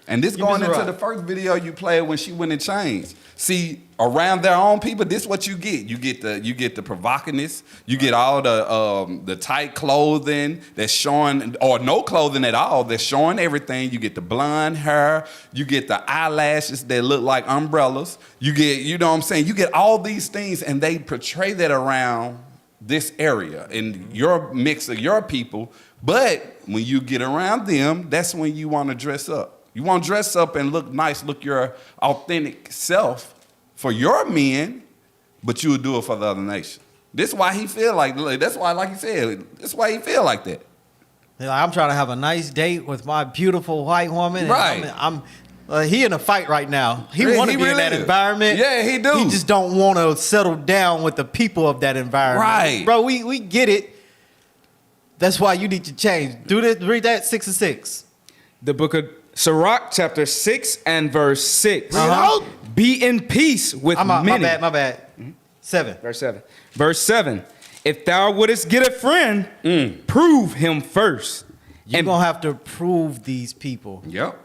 And this going into the first video you played when she went in chains. See, around their own people, this is what you get. You get the provocativeness. You get all the tight clothing that's showing, or no clothing at all that's showing everything. You get the blonde hair. You get the eyelashes that look like umbrellas. You get, you know what I'm saying? You get all these things, and they portray that around this area in your mix of your people. But when you get around them, that's when you want to dress up. You want to dress up and look nice, look your authentic self for your men, but you would do it for the other nation. This is why he feel like, that's why, like he said, that's why he feel like that. Like, I'm trying to have a nice date with my beautiful white woman. Right. I'm he in a fight right now. He want to be in that environment. Yeah, he do. He just don't want to settle down with the people of that environment. Right. Bro, we get it. That's why you need to change. Do this, read that 6 and 6. The book of Sirach, chapter 6 and verse 6. Uh-huh. Be in peace with many. My bad. 7. Verse 7. Verse 7. If thou wouldest get a friend, prove him first. You're going to have to prove these people. Yep.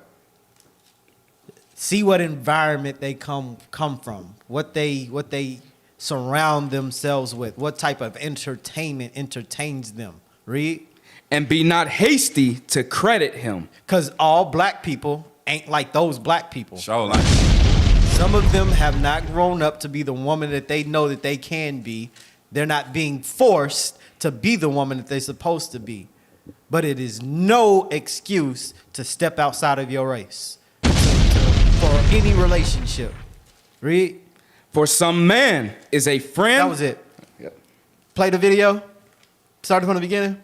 See what environment they come from. What they surround themselves with. What type of entertainment entertains them. Read. And be not hasty to credit him. Because all black people ain't like those black people. Sure like. Some of them have not grown up to be the woman that they know that they can be. They're not being forced to be the woman that they're supposed to be. But it is no excuse to step outside of your race for any relationship. Read. For some man is a friend. That was it. Yep. Play the video. Started from the beginning.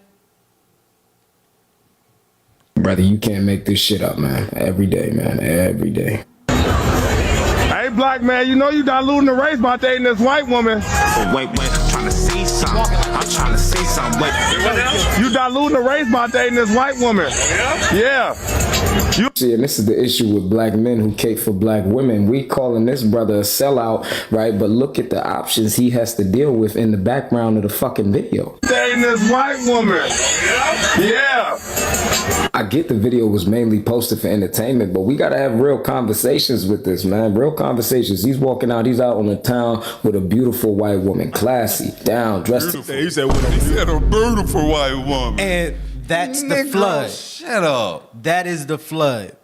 Brother, you can't make this shit up, man. Every day, man, every day. Hey, black man, you know you diluting the race by dating this white woman. Wait, I'm trying to see something. I'm trying to see something. Wait, what else? You diluting the race by dating this white woman. Yeah. See, and this is the issue with black men who cape for black women. We calling this brother a sellout, right? But look at the options he has to deal with in the background of the fucking video. Dating this white woman. Yeah. I get the video was mainly posted for entertainment, but we gotta have real conversations with this, man. Real conversations. He's walking out, he's out on the town with a beautiful white woman, classy, down, dressed. He said a beautiful white woman. And that's the flood. Shut up. That is the flood.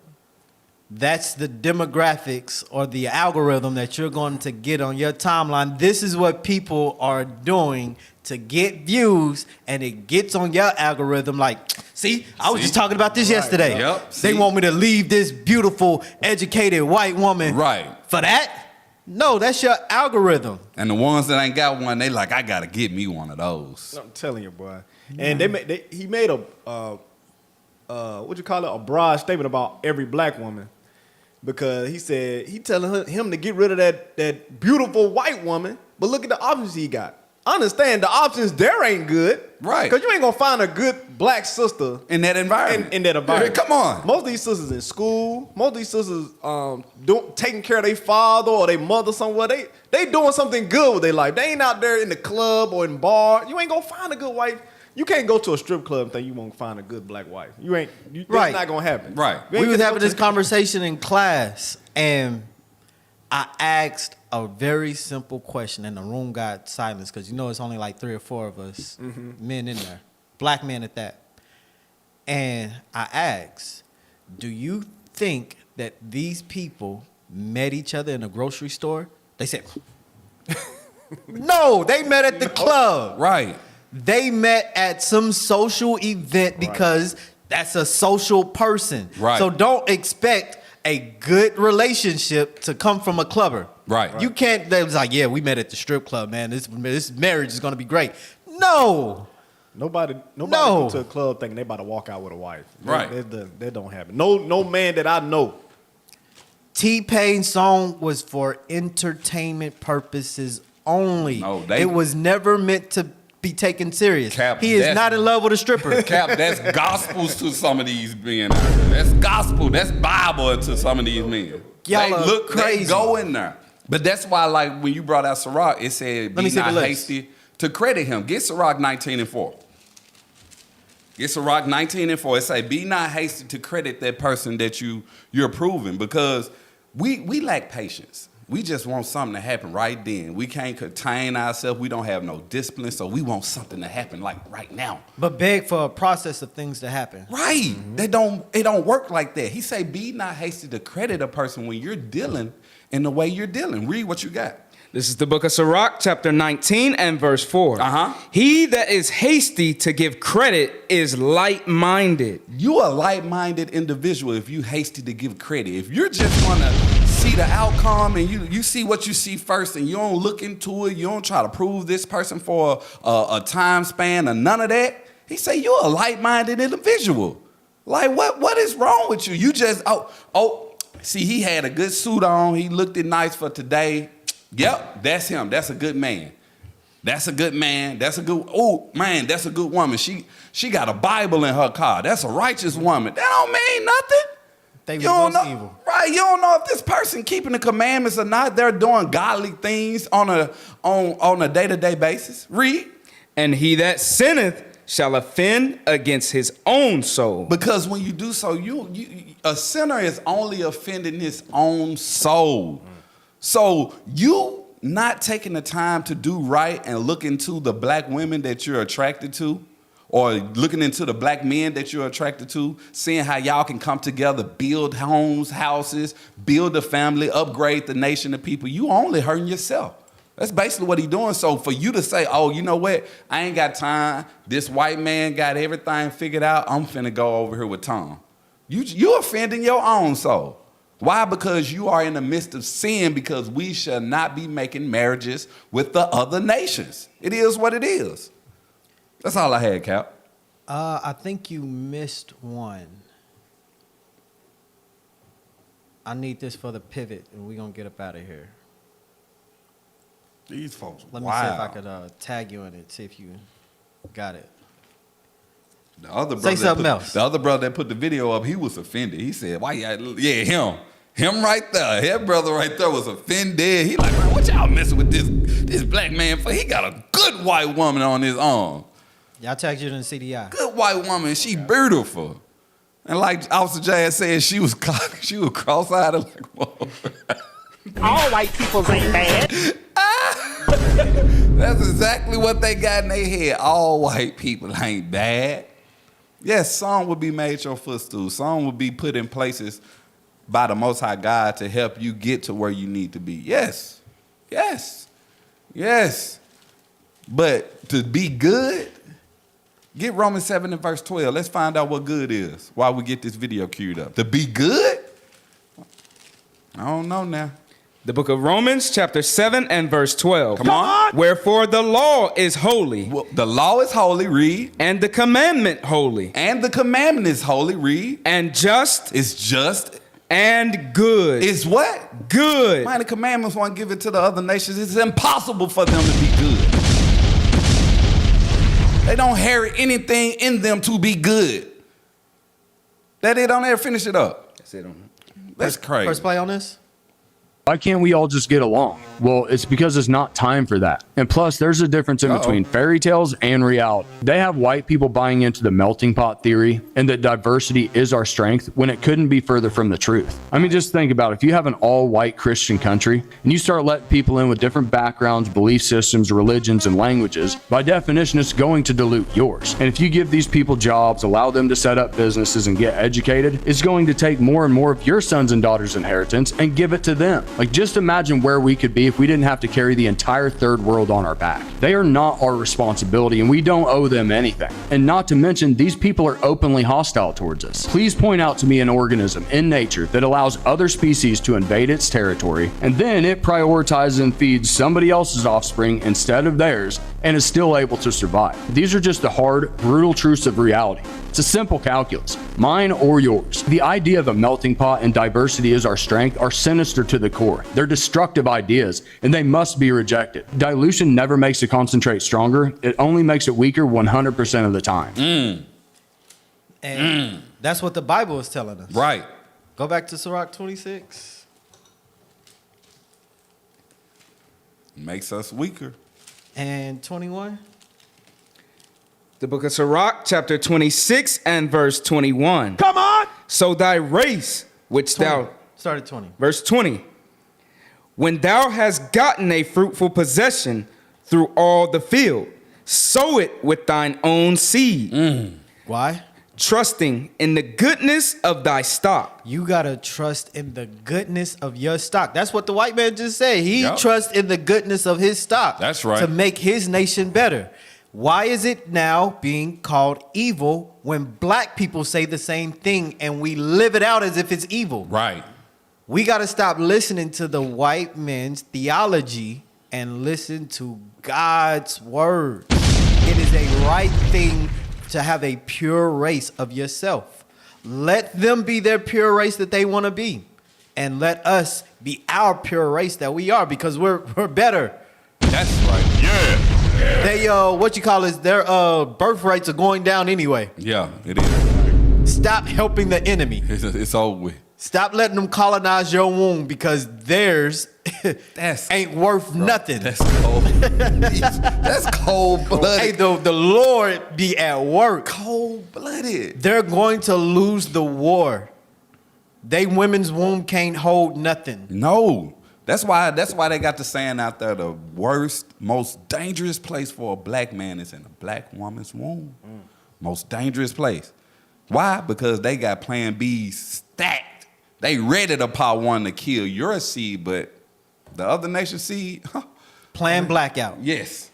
That's the demographics or the algorithm that you're going to get on your timeline. This is what people are doing to get views, and it gets on your algorithm like, see, I was just talking about this yesterday. Yep. They want me to leave this beautiful, educated white woman for that? No, that's your algorithm. And the ones that ain't got one, they like, I gotta get me one of those. I'm telling you, boy. And he made a what you call it, a broad statement about every black woman, because he said he telling him to get rid of that beautiful white woman, but look at the options he got. I understand the options there ain't good, right? Because you ain't gonna find a good black sister in that environment. In that environment, Come on. Most of these sisters in school, most of these sisters taking care of their father or their mother somewhere. They doing something good with their life. They ain't out there in the club or in bar. You ain't gonna find a good wife. You can't go to a strip club and think you won't find a good black wife. That's not gonna happen. Right. We was having this conversation in class, and I asked a very simple question, and the room got silence because you know it's only like 3 or 4 of us men in there, black men at that. And I asked, do you think that these people met each other in a grocery store? They said, no, they met at the club. Right. They met at some social event because that's a social person. Right. So don't expect a good relationship to come from a clubber. Right. You can't, they was like, yeah, we met at the strip club, man. This marriage is going to be great. No. Nobody go to a club thinking they about to walk out with a wife. Right. That don't happen. No man that I know. T-Pain's song was for entertainment purposes only. No, it was never meant to be taken serious. Cap, he is not in love with a stripper. Cap, that's gospels to some of these men out there. That's gospel. That's Bible to some of these men. Y'all they are look crazy. They go in there. But that's why, like, when you brought out Ciroc, it said, be not hasty to credit him. Get Ciroc 19-4. Get Ciroc 19-4. It say, be not hasty to credit that person that you're approving, because we lack patience. We just want something to happen right then. We can't contain ourselves. We don't have no discipline, so we want something to happen like right now. But beg for a process of things to happen. Right. It don't work like that. He say, be not hasty to credit a person when you're dealing in the way you're dealing. Read what you got. This is the book of Sirach, chapter 19 and verse 4. He that is hasty to give credit is light-minded. You a light-minded individual if you hasty to give credit. If you're just want to see the outcome and you see what you see first and you don't look into it, you don't try to prove this person for a time span or none of that, he say you're a light-minded individual. Like, what is wrong with you? You just, see, he had a good suit on. He looked it nice for today. Yep, that's him. That's a good man. That's a good man. That's a good, that's a good woman. She got a Bible in her car. That's a righteous woman. That don't mean nothing. You don't know, evil. Right? You don't know if this person keeping the commandments or not. They're doing godly things on a day-to-day basis. Read. And he that sinneth shall offend against his own soul. Because when you do so, a sinner is only offending his own soul. So you not taking the time to do right and look into the black women that you're attracted to, or looking into the black men that you're attracted to, seeing how y'all can come together, build homes, houses, build a family, upgrade the nation of people, you only hurting yourself. That's basically what he's doing. So for you to say, oh, you know what? I ain't got time. This white man got everything figured out. I'm finna go over here with Tom. You offending your own soul. Why? Because you are in the midst of sin, because we shall not be making marriages with the other nations. It is what it is. That's all I had, Cap. I think you missed one. I need this for the pivot, and we're going to get up out of here. These folks, Let me see if I could tag you in it, see if you got it. The other Say something else. The other brother that put the video up, he was offended. He said, why him. Him right there. That brother right there was offended. He like, man, what y'all messing with this black man for? He got a good white woman on his arm. Y'all tagged you in the CDI. Good white woman. She beautiful. And like Officer Jazz said, she was cross-eyed like, whoa. All white people ain't bad. That's exactly what they got in their head. All white people ain't bad. Yes, some will be made your footstool. Some will be put in places by the Most High God to help you get to where you need to be. Yes. Yes. Yes. But to be good, get Romans 7 and verse 12. Let's find out what good is while we get this video queued up. To be good? I don't know now. The book of Romans, chapter 7 and verse 12. Come on. Wherefore the law is holy. Well, the law is holy, read. And the commandment holy. And the commandment is holy, read. And just. It's just. And good. It's what? Good. Man, the commandments weren't given to the other nations. It's impossible for them to be good. They don't hear anything in them to be good. That they don't ever finish it up. That's it on That's crazy. First play on this? Why can't we all just get along? Well, it's because it's not time for that. And plus, there's a difference in between fairy tales and reality. They have white people buying into the melting pot theory and that diversity is our strength when it couldn't be further from the truth. I mean, just think about it. If you have an all-white Christian country and you start letting people in with different backgrounds, belief systems, religions, and languages, by definition, it's going to dilute yours. And if you give these people jobs, allow them to set up businesses and get educated, it's going to take more and more of your sons and daughters' inheritance and give it to them. Like, just imagine where we could be if we didn't have to carry the entire third world on our back. They are not our responsibility, and we don't owe them anything. And not to mention, these people are openly hostile towards us. Please point out to me an organism in nature that allows other species to invade its territory, and then it prioritizes and feeds somebody else's offspring instead of theirs, and is still able to survive. These are just the hard, brutal truths of reality. It's a simple calculus, mine or yours. The idea of a melting pot and diversity is our strength are sinister to the core. They're destructive ideas, and they must be rejected. Dilution never makes a concentrate stronger. It only makes it weaker 100% of the time. And that's what the Bible is telling us. Right. Go back to Sirach 26. Makes us weaker. And 21. The book of Sirach, chapter 26 and verse 21. Come on! So thy race, which 20. thou... Start at 20. Verse 20. When thou hast gotten a fruitful possession through all the field, sow it with thine own seed. Why? Trusting in the goodness of thy stock. You gotta trust in the goodness of your stock. That's what the white man just said. He trusts in the goodness of his stock. That's right. To make his nation better. Why is it now being called evil when black people say the same thing and we live it out as if it's evil? Right. We got to stop listening to the white man's theology and listen to God's word. It is a right thing to have a pure race of yourself. Let them be their pure race that they want to be. And let us be our pure race that we are, because we're better. That's right. Yeah. They their birth rates are going down anyway. Yeah, it is. Stop helping the enemy. It's over with. Stop letting them colonize your womb, because theirs ain't worth nothing. That's cold. That's cold-blooded. Hey, the Lord be at work. Cold-blooded. They're going to lose the war. They women's womb can't hold nothing. No. That's why they got the saying out there, the worst, most dangerous place for a black man is in a black woman's womb. Most dangerous place. Why? Because they got plan B's stacked. They ready to pop one to kill your seed, but the other nation's seed, plan blackout. Yes.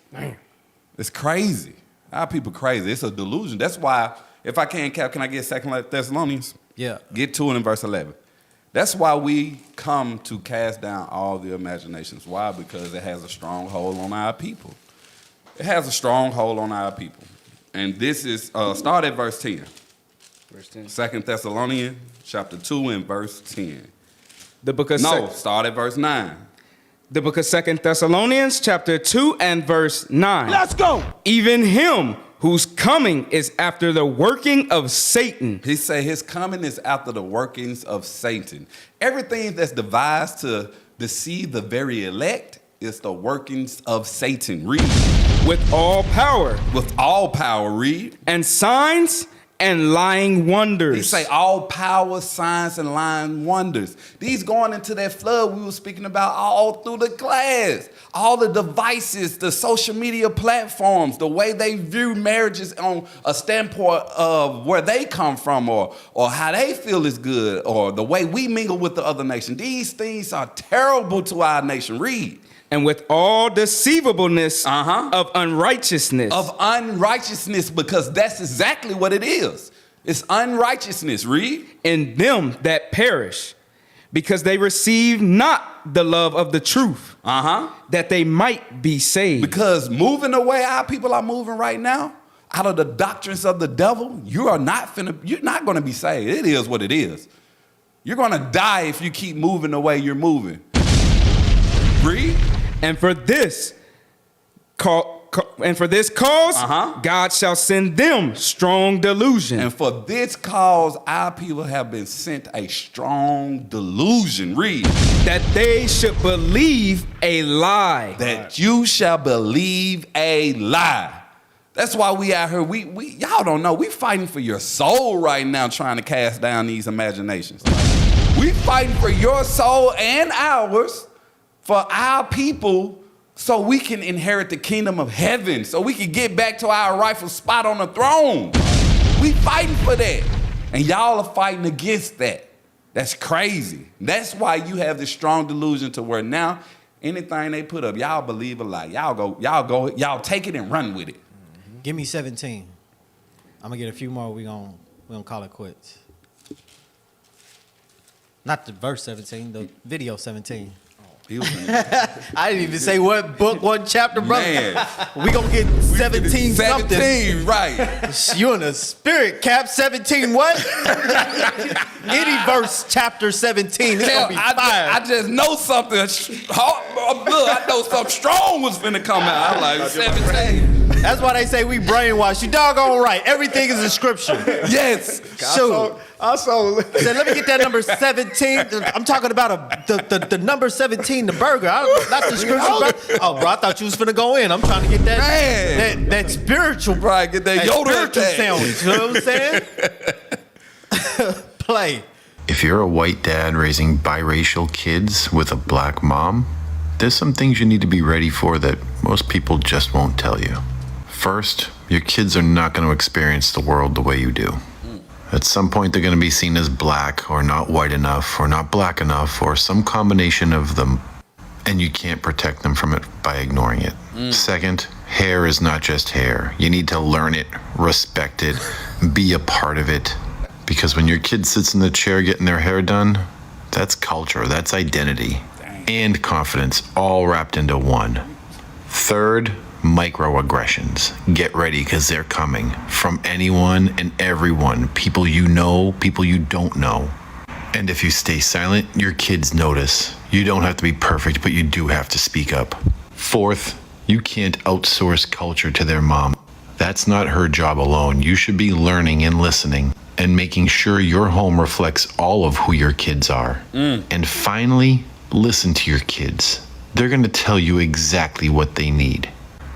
It's crazy. Our people crazy. It's a delusion. That's why, if I can I get 2 Thessalonians? Yeah. Get to it in verse 11. That's why we come to cast down all the imaginations. Why? Because it has a stronghold on our people. It has a stronghold on our people. And this is, start at verse 10. Verse 10. 2 Thessalonians chapter 2 and verse 10. The book of start at verse 9. The book of 2 Thessalonians chapter 2 and verse 9. Let's go. Even him whose coming is after the working of Satan. He said his coming is after the workings of Satan. Everything that's devised to deceive the very elect is the workings of Satan. Read. With all power. With all power, read. And signs and lying wonders. He say all power, signs, and lying wonders. These going into that flood we were speaking about all through the class. All the devices, the social media platforms, the way they view marriages on a standpoint of where they come from or how they feel is good or the way we mingle with the other nation. These things are terrible to our nation. Read. And with all deceivableness of unrighteousness. Of unrighteousness, because that's exactly what it is. It's unrighteousness. Read. In them that perish, because they receive not the love of the truth, that they might be saved. Because moving the way our people are moving right now, out of the doctrines of the devil, you're not going to be saved. It is what it is. You're going to die if you keep moving the way you're moving. Read. And for this cause, God shall send them strong delusion. And for this cause, our people have been sent a strong delusion. Read. That they should believe a lie. That you shall believe a lie. That's why we out here, y'all don't know, we fighting for your soul right now, trying to cast down these imaginations. We fighting for your soul and ours, for our people, so we can inherit the kingdom of heaven, so we can get back to our rightful spot on the throne. We fighting for that. And y'all are fighting against that. That's crazy. That's why you have this strong delusion to where now anything they put up, y'all believe a lie. Y'all take it and run with it. Give me 17. I'm gonna get a few more. We gonna call it quits. Not the verse 17, the video 17. I didn't even say what book, what chapter, brother. Man. We gonna get 17 something. 17, right. You in the spirit, Cap. 17 what? Any verse, chapter 17. It's gonna be fire. I just know something. I know something strong was finna come out. I'm like, 17. That's why they say we brainwashed. You doggone right. Everything is in scripture. Yes. Shoot. Also, said, let me get that number 17. I'm talking about the number 17, the burger. Not the scripture. Oh, bro, I thought you was finna go in. I'm trying to get that spiritual, bro. Get that Yoda spiritual sandwich. You know what I'm saying? Play. If you're a white dad raising biracial kids with a black mom, there's some things you need to be ready for that most people just won't tell you. First, your kids are not going to experience the world the way you do. At some point, they're going to be seen as black or not white enough or not black enough or some combination of them, and you can't protect them from it by ignoring it. Second, hair is not just hair. You need to learn it, respect it, be a part of it. Because when your kid sits in the chair getting their hair done, that's culture, that's identity, and confidence all wrapped into one. Third, microaggressions. Get ready, because they're coming from anyone and everyone. People you know, people you don't know. And if you stay silent, your kids notice. You don't have to be perfect, but you do have to speak up. Fourth, you can't outsource culture to their mom. That's not her job alone. You should be learning and listening and making sure your home reflects all of who your kids are. And finally, listen to your kids. They're going to tell you exactly what they need.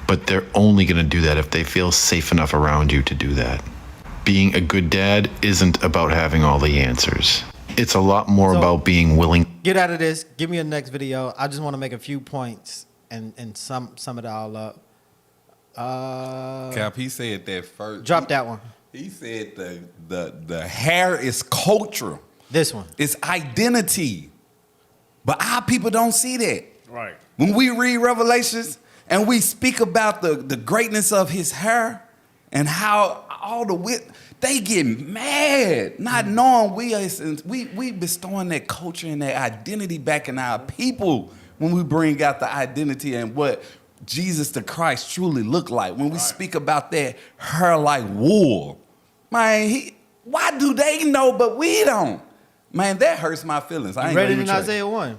But they're only going to do that if they feel safe enough around you to do that. Being a good dad isn't about having all the answers. It's a lot more about being willing. Get out of this. Give me a next video. I just want to make a few points and sum it all up. Cap, he said that first. Drop that one. He said the hair is culture. This one. It's identity. But our people don't see that. Right. When we read Revelations and we speak about the greatness of his hair and how all the width, they get mad, not knowing we bestowing that culture and that identity back in our people when we bring out the identity and what Jesus the Christ truly looked like. When we speak about that hair like wool, man, why do they know but we don't? Man, that hurts my feelings. I ain't read it gonna in try. Isaiah 1.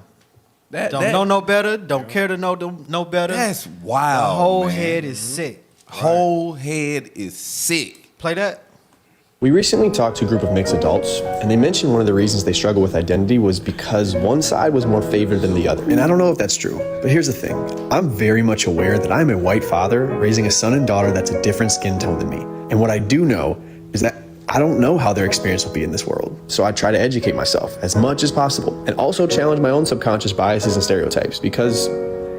Don't know no better. Don't care to know no better. That's wild. The whole man. head is sick. Whole head is sick. Play that. We recently talked to a group of mixed adults, and they mentioned one of the reasons they struggle with identity was because one side was more favored than the other. And I don't know if that's true, but here's the thing. I'm very much aware that I'm a white father raising a son and daughter that's a different skin tone than me. And what I do know is that I don't know how their experience will be in this world. So I try to educate myself as much as possible and also challenge my own subconscious biases and stereotypes because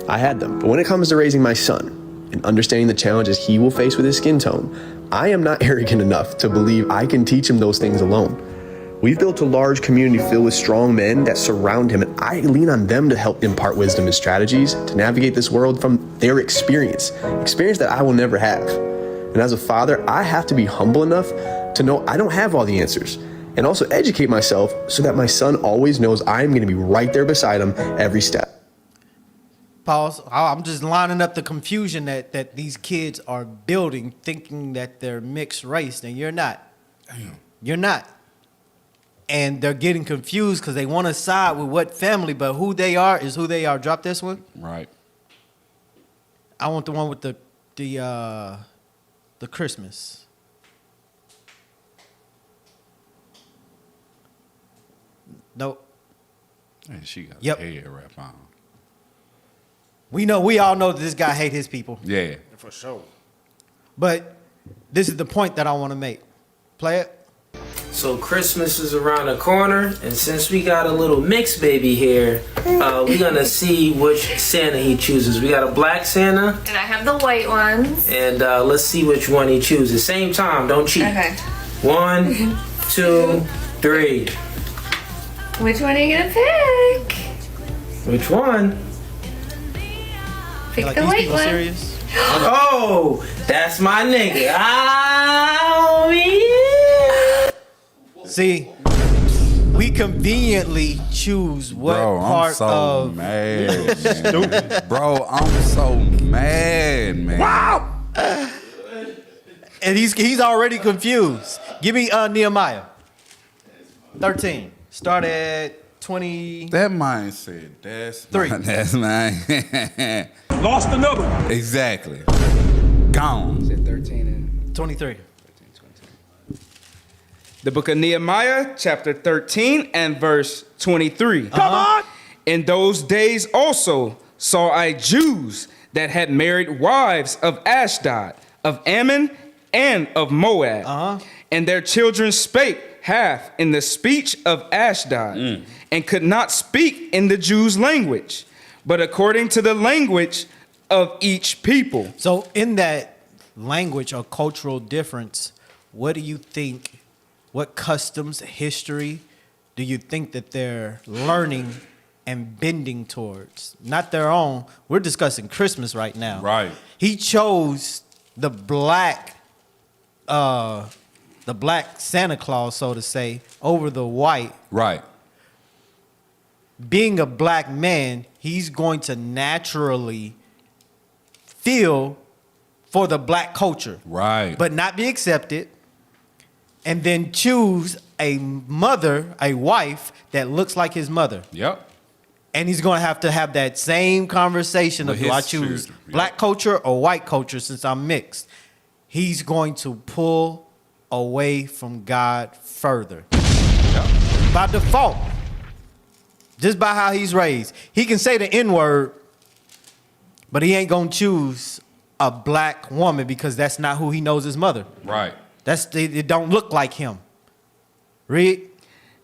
I had them. But when it comes to raising my son and understanding the challenges he will face with his skin tone, I am not arrogant enough to believe I can teach him those things alone. We've built a large community filled with strong men that surround him, and I lean on them to help impart wisdom and strategies to navigate this world from their experience that I will never have. And as a father, I have to be humble enough to know I don't have all the answers, and also educate myself so that my son always knows I'm going to be right there beside him every step. Pause. I'm just lining up the confusion that these kids are building, thinking that they're mixed race, and you're not. Damn. You're not. And they're getting confused because they want to side with what family, but who they are is who they are. Drop this one. Right. I want the one with the Christmas. Nope. And she got Yep. a hair wrap on. We all know that this guy hate his people. Yeah. For sure. But this is the point that I want to make. Play it. So Christmas is around the corner, and since we got a little mixed baby here, we're gonna see which Santa he chooses. We got a black Santa, And I have the white ones. and let's see which one he chooses. Same time, don't cheat. Okay. 1, 2, 3. Which one are you gonna pick? Which one? Pick the white one. Serious? Oh, that's my nigga. Oh, yeah. See, we conveniently choose what Bro, part I'm so of mad. Stupid. Bro, I'm so mad, man. Wow! And he's already confused. Give me Nehemiah 13. Start at 20. That mindset, that's 3. That's mine. Lost another. Exactly. Gone. 13 and 23. The book of Nehemiah, chapter 13 and verse 23. Come on. In those days also saw I Jews that had married wives of Ashdod, of Ammon, and of Moab. And their children spake half in the speech of Ashdod, and could not speak in the Jews' language, but according to the language of each people. So in that language or cultural difference, what do you think, what customs, history do you think that they're learning and bending towards? Not their own. We're discussing Christmas right now. Right. He chose the black Santa Claus, so to say, over the white. Right. Being a black man, he's going to naturally feel for the black culture. Right. But not be accepted. And then choose a mother, a wife that looks like his mother. Yep. And he's going to have that same conversation of, With do I his choose children, black culture or white culture since I'm mixed? He's going to pull away from God further. Yep. By default. Just by how he's raised. He can say the N-word, but he ain't going to choose a black woman because that's not who he knows his mother. Right. It don't look like him. Read.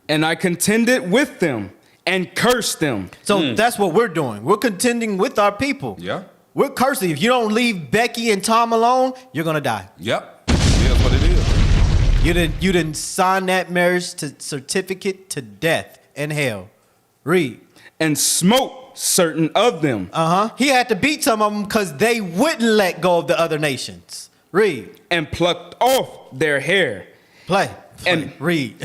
And I contended with them and cursed them. So that's what we're doing. We're contending with our people. Yeah. We're cursing. If you don't leave Becky and Tom alone, you're gonna die. Yep. That's what it is. You didn't sign that marriage certificate to death and hell. Read. And smote certain of them. He had to beat some of them because they wouldn't let go of the other nations. Read. And plucked off their hair. Play. And read.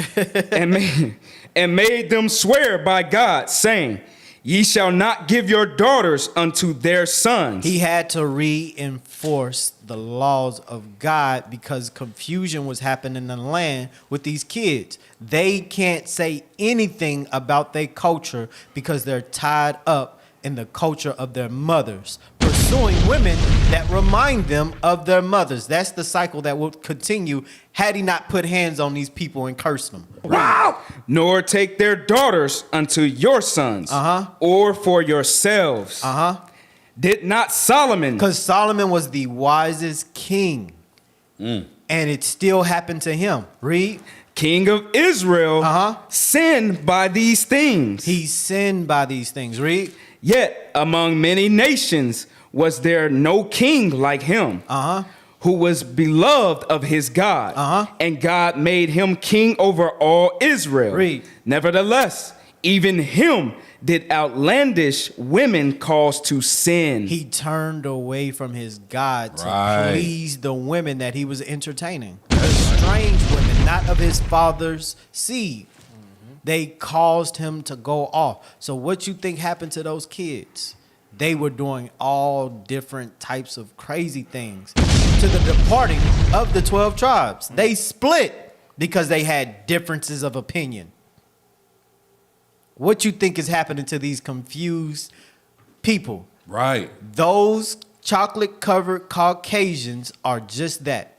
and made them swear by God, saying, Ye shall not give your daughters unto their sons. He had to reinforce the laws of God because confusion was happening in the land with these kids. They can't say anything about their culture because they're tied up in the culture of their mothers, pursuing women that remind them of their mothers. That's the cycle that will continue had he not put hands on these people and cursed them. Wow! Nor take their daughters unto your sons, or for yourselves. Did not Solomon? Because Solomon was the wisest king. And it still happened to him. Read. King of Israel sinned by these things. He sinned by these things. Read. Yet among many nations was there no king like him, who was beloved of his God, and God made him king over all Israel. Read. Nevertheless, even him did outlandish women cause to sin. He turned away from his God to Right. please the women that he was entertaining. The strange women, not of his father's seed. They caused him to go off. So what you think happened to those kids? They were doing all different types of crazy things to the departing of the 12 tribes. They split because they had differences of opinion. What you think is happening to these confused people? Right. Those chocolate-covered Caucasians are just that.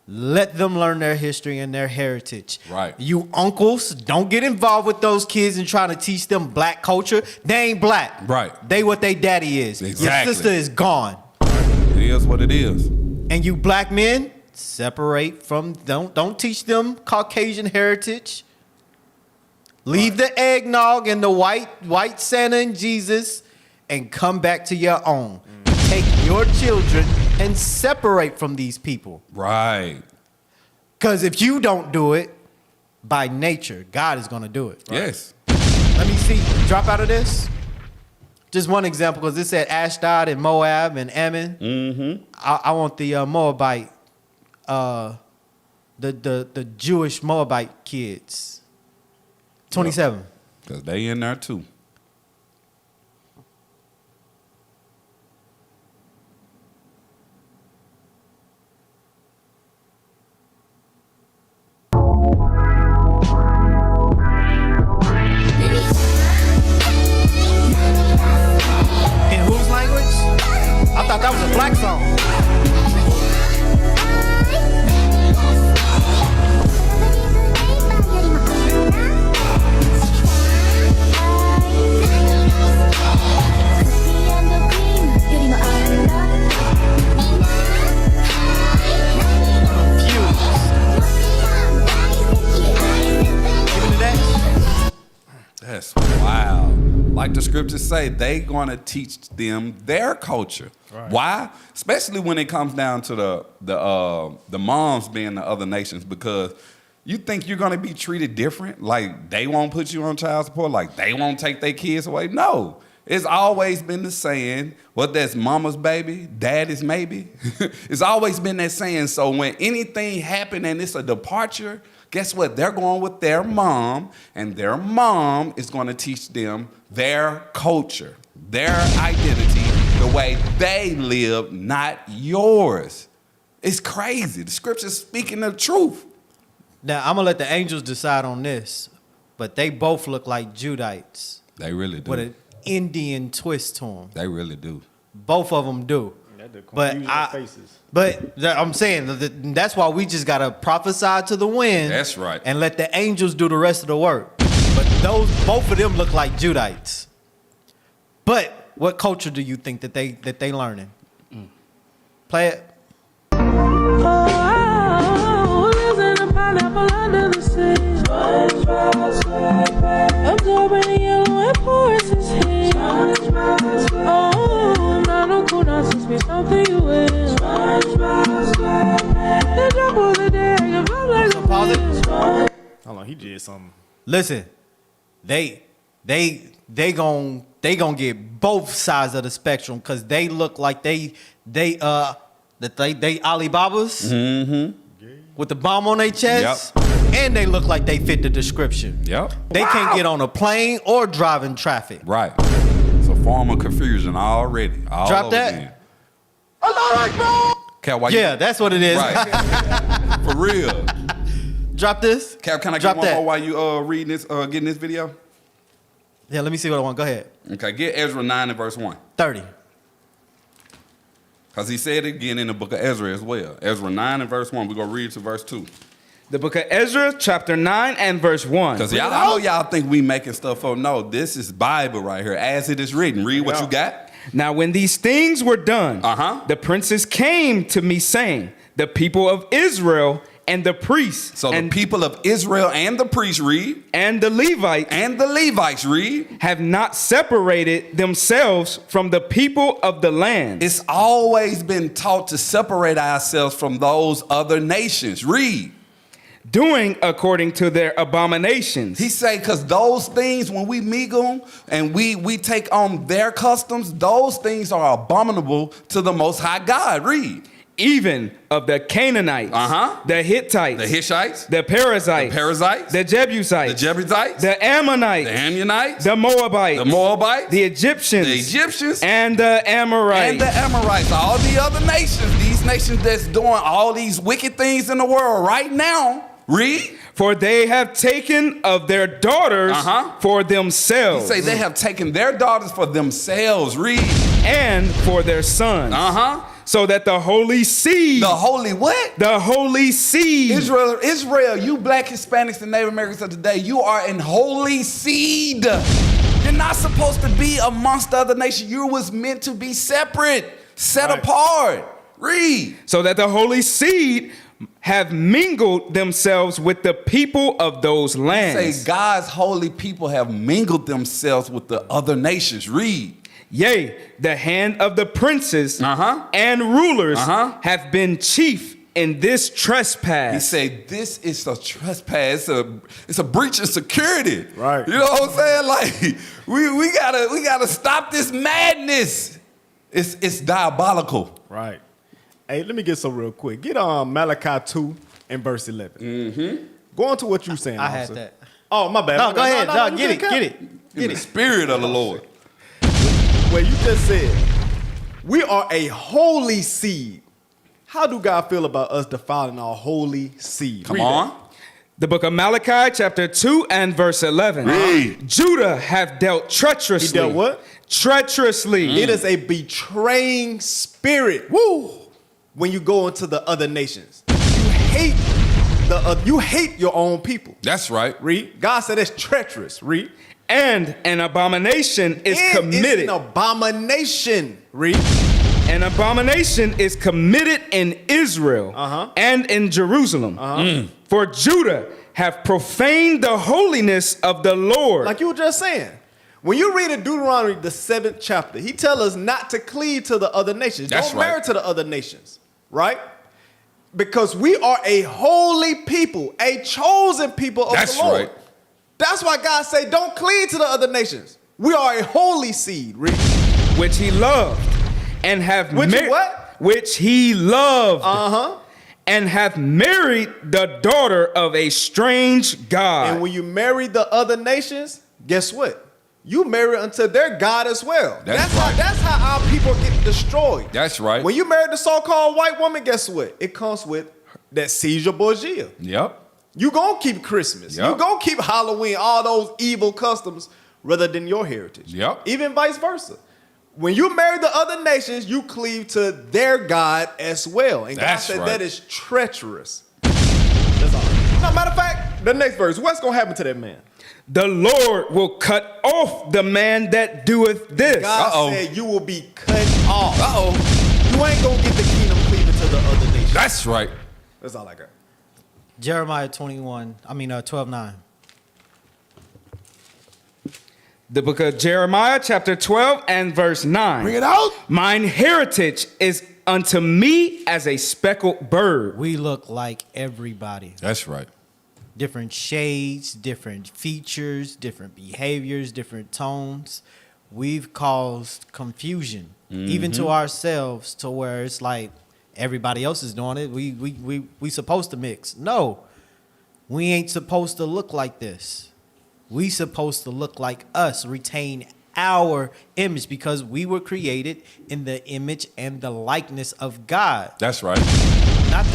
Let them learn their history and their heritage. Right. You uncles, don't get involved with those kids and try to teach them black culture. They ain't black. Right. They what they daddy is. Exactly. Your sister is gone. It is what it is. And you black men, separate from, don't teach them Caucasian heritage. Leave the eggnog and the white Santa and Jesus and come back to your own. Take your children and separate from these people. Right. Because if you don't do it, by nature, God is going to do it. Yes. Let me see. Drop out of this. Just one example, because this said Ashdod and Moab and Ammon. Mm-hmm. I want the Moabite, the Jewish Moabite kids. 27. Because they in there too. In whose language? I thought that was a black song. That's wild. Like the scriptures say, they gonna teach them their culture. Right. Why? Especially when it comes down to the moms being the other nations, because you think you're gonna be treated different. Like they won't put you on child support. Like they won't take their kids away. No. It's always been the saying, what that's mama's baby, daddy's maybe. It's always been that saying. So when anything happen and it's a departure, guess what? They're going with their mom, and their mom is going to teach them their culture, their identity, the way they live, not yours. It's crazy. The scripture's speaking the truth. Now, I'm going to let the angels decide on this, but they both look like Judites. They really do. With an Indian twist to them. They really do. Both of them do. But I'm saying that's why we just gotta prophesy to the wind. That's right. And let the angels do the rest of the work. But both of them look like Judites. But what culture do you think that they learning? Play it. Hold on, he did something. Listen, they gon' get both sides of the spectrum because they look like they Alibabas with the bomb on their chest, and they look like they fit the description. Yep. They can't get on a plane or drive in traffic. Right. It's a form of confusion already. All Drop over that. again. Cal, why Yeah, that's what it is. Right. For real. Drop this. Cal, can I Drop get one that. more while you reading this, getting this video? Yeah, let me see what I want. Go ahead. Okay, get Ezra 9 and verse 1. 30. Because he said it again in the book of Ezra as well. Ezra 9 and verse 1. We're going to read to verse 2. The book of Ezra, chapter 9 and verse 1. Because I know y'all think we making stuff up. No, this is Bible right here, as it is written. Read what you got. Now, when these things were done, the princes came to me saying, the people of Israel and the priests. So the people of Israel and the priests, read. And the Levites. Read. Have not separated themselves from the people of the land. It's always been taught to separate ourselves from those other nations. Read. Doing according to their abominations. He say, because those things, when we mingle and we take on their customs, those things are abominable to the Most High God. Read. Even of the Canaanites, the Hittites, the Perizzites, the Jebusites, the Ammonites, the Moabites, the Egyptians, and the Amorites, all the other nations, these nations that's doing all these wicked things in the world right now. Read. For they have taken of their daughters for themselves. He say they have taken their daughters for themselves. Read. And for their sons. So that the holy seed. The holy what? The holy seed. Israel, you black Hispanics and Native Americans of today, you are in holy seed. You're not supposed to be amongst the other nations. You was meant to be separate, set apart. Read. So that the holy seed have mingled themselves with the people of those lands. Say God's holy people have mingled themselves with the other nations. Read. Yea, the hand of the princes and rulers have been chief in this trespass. He said, this is a trespass. It's a breach of security. Right. You know what I'm saying? Like we gotta stop this madness. It's diabolical. Right. Hey, let me get some real quick. Get Malachi 2 and verse 11. Go on to what you saying. I had officer. that. Oh, my bad. No, go ahead. No, get it. In the spirit of the Lord. Well, you just said, we are a holy seed. How do God feel about us defiling our holy seed? Come on. The book of Malachi, chapter 2 and verse 11. Read. Judah have dealt treacherously. He dealt what? Treacherously. It is a betraying spirit. Woo! When you go into the other nations, you hate your own people. That's right. Read. God said it's treacherous. Read. And an abomination is committed. It's an abomination. Read. An abomination is committed in Israel and in Jerusalem. For Judah have profaned the holiness of the Lord. Like you were just saying. When you read in Deuteronomy, the 7th chapter, he tells us not to cleave to the other nations. Don't marry to the other nations. Right? Because we are a holy people, a chosen people of the Lord. Right. That's why God say, don't cleave to the other nations. We are a holy seed. Read. Which he loved and have Which he loved and have married the daughter of a strange God. And when you marry the other nations, guess what? You marry unto their God as well. That's how our people get destroyed. That's right. When you marry the so-called white woman, guess what? It comes with that Caesar Borgia. Yep. You gonna keep Christmas. Yep. You gonna keep Halloween, all those evil customs rather than your heritage. Yep. Even vice versa. When you marry the other nations, you cleave to their God as well. And God said that is treacherous. That's all. Now, matter of fact, the next verse, what's gonna happen to that man? The Lord will cut off the man that doeth this. God said you will be cut off. You ain't gonna get the kingdom cleaving to the other nations. That's right. That's all I got. Jeremiah 12:9. The book of Jeremiah, chapter 12 and verse 9. Bring it out. Mine heritage is unto me as a speckled bird. We look like everybody. That's right. Different shades, different features, different behaviors, different tones. We've caused confusion, even to ourselves, to where it's like everybody else is doing it. We supposed to mix. No, we ain't supposed to look like this. We supposed to look like us, retain our image, because we were created in the image and the likeness of God. That's right. Not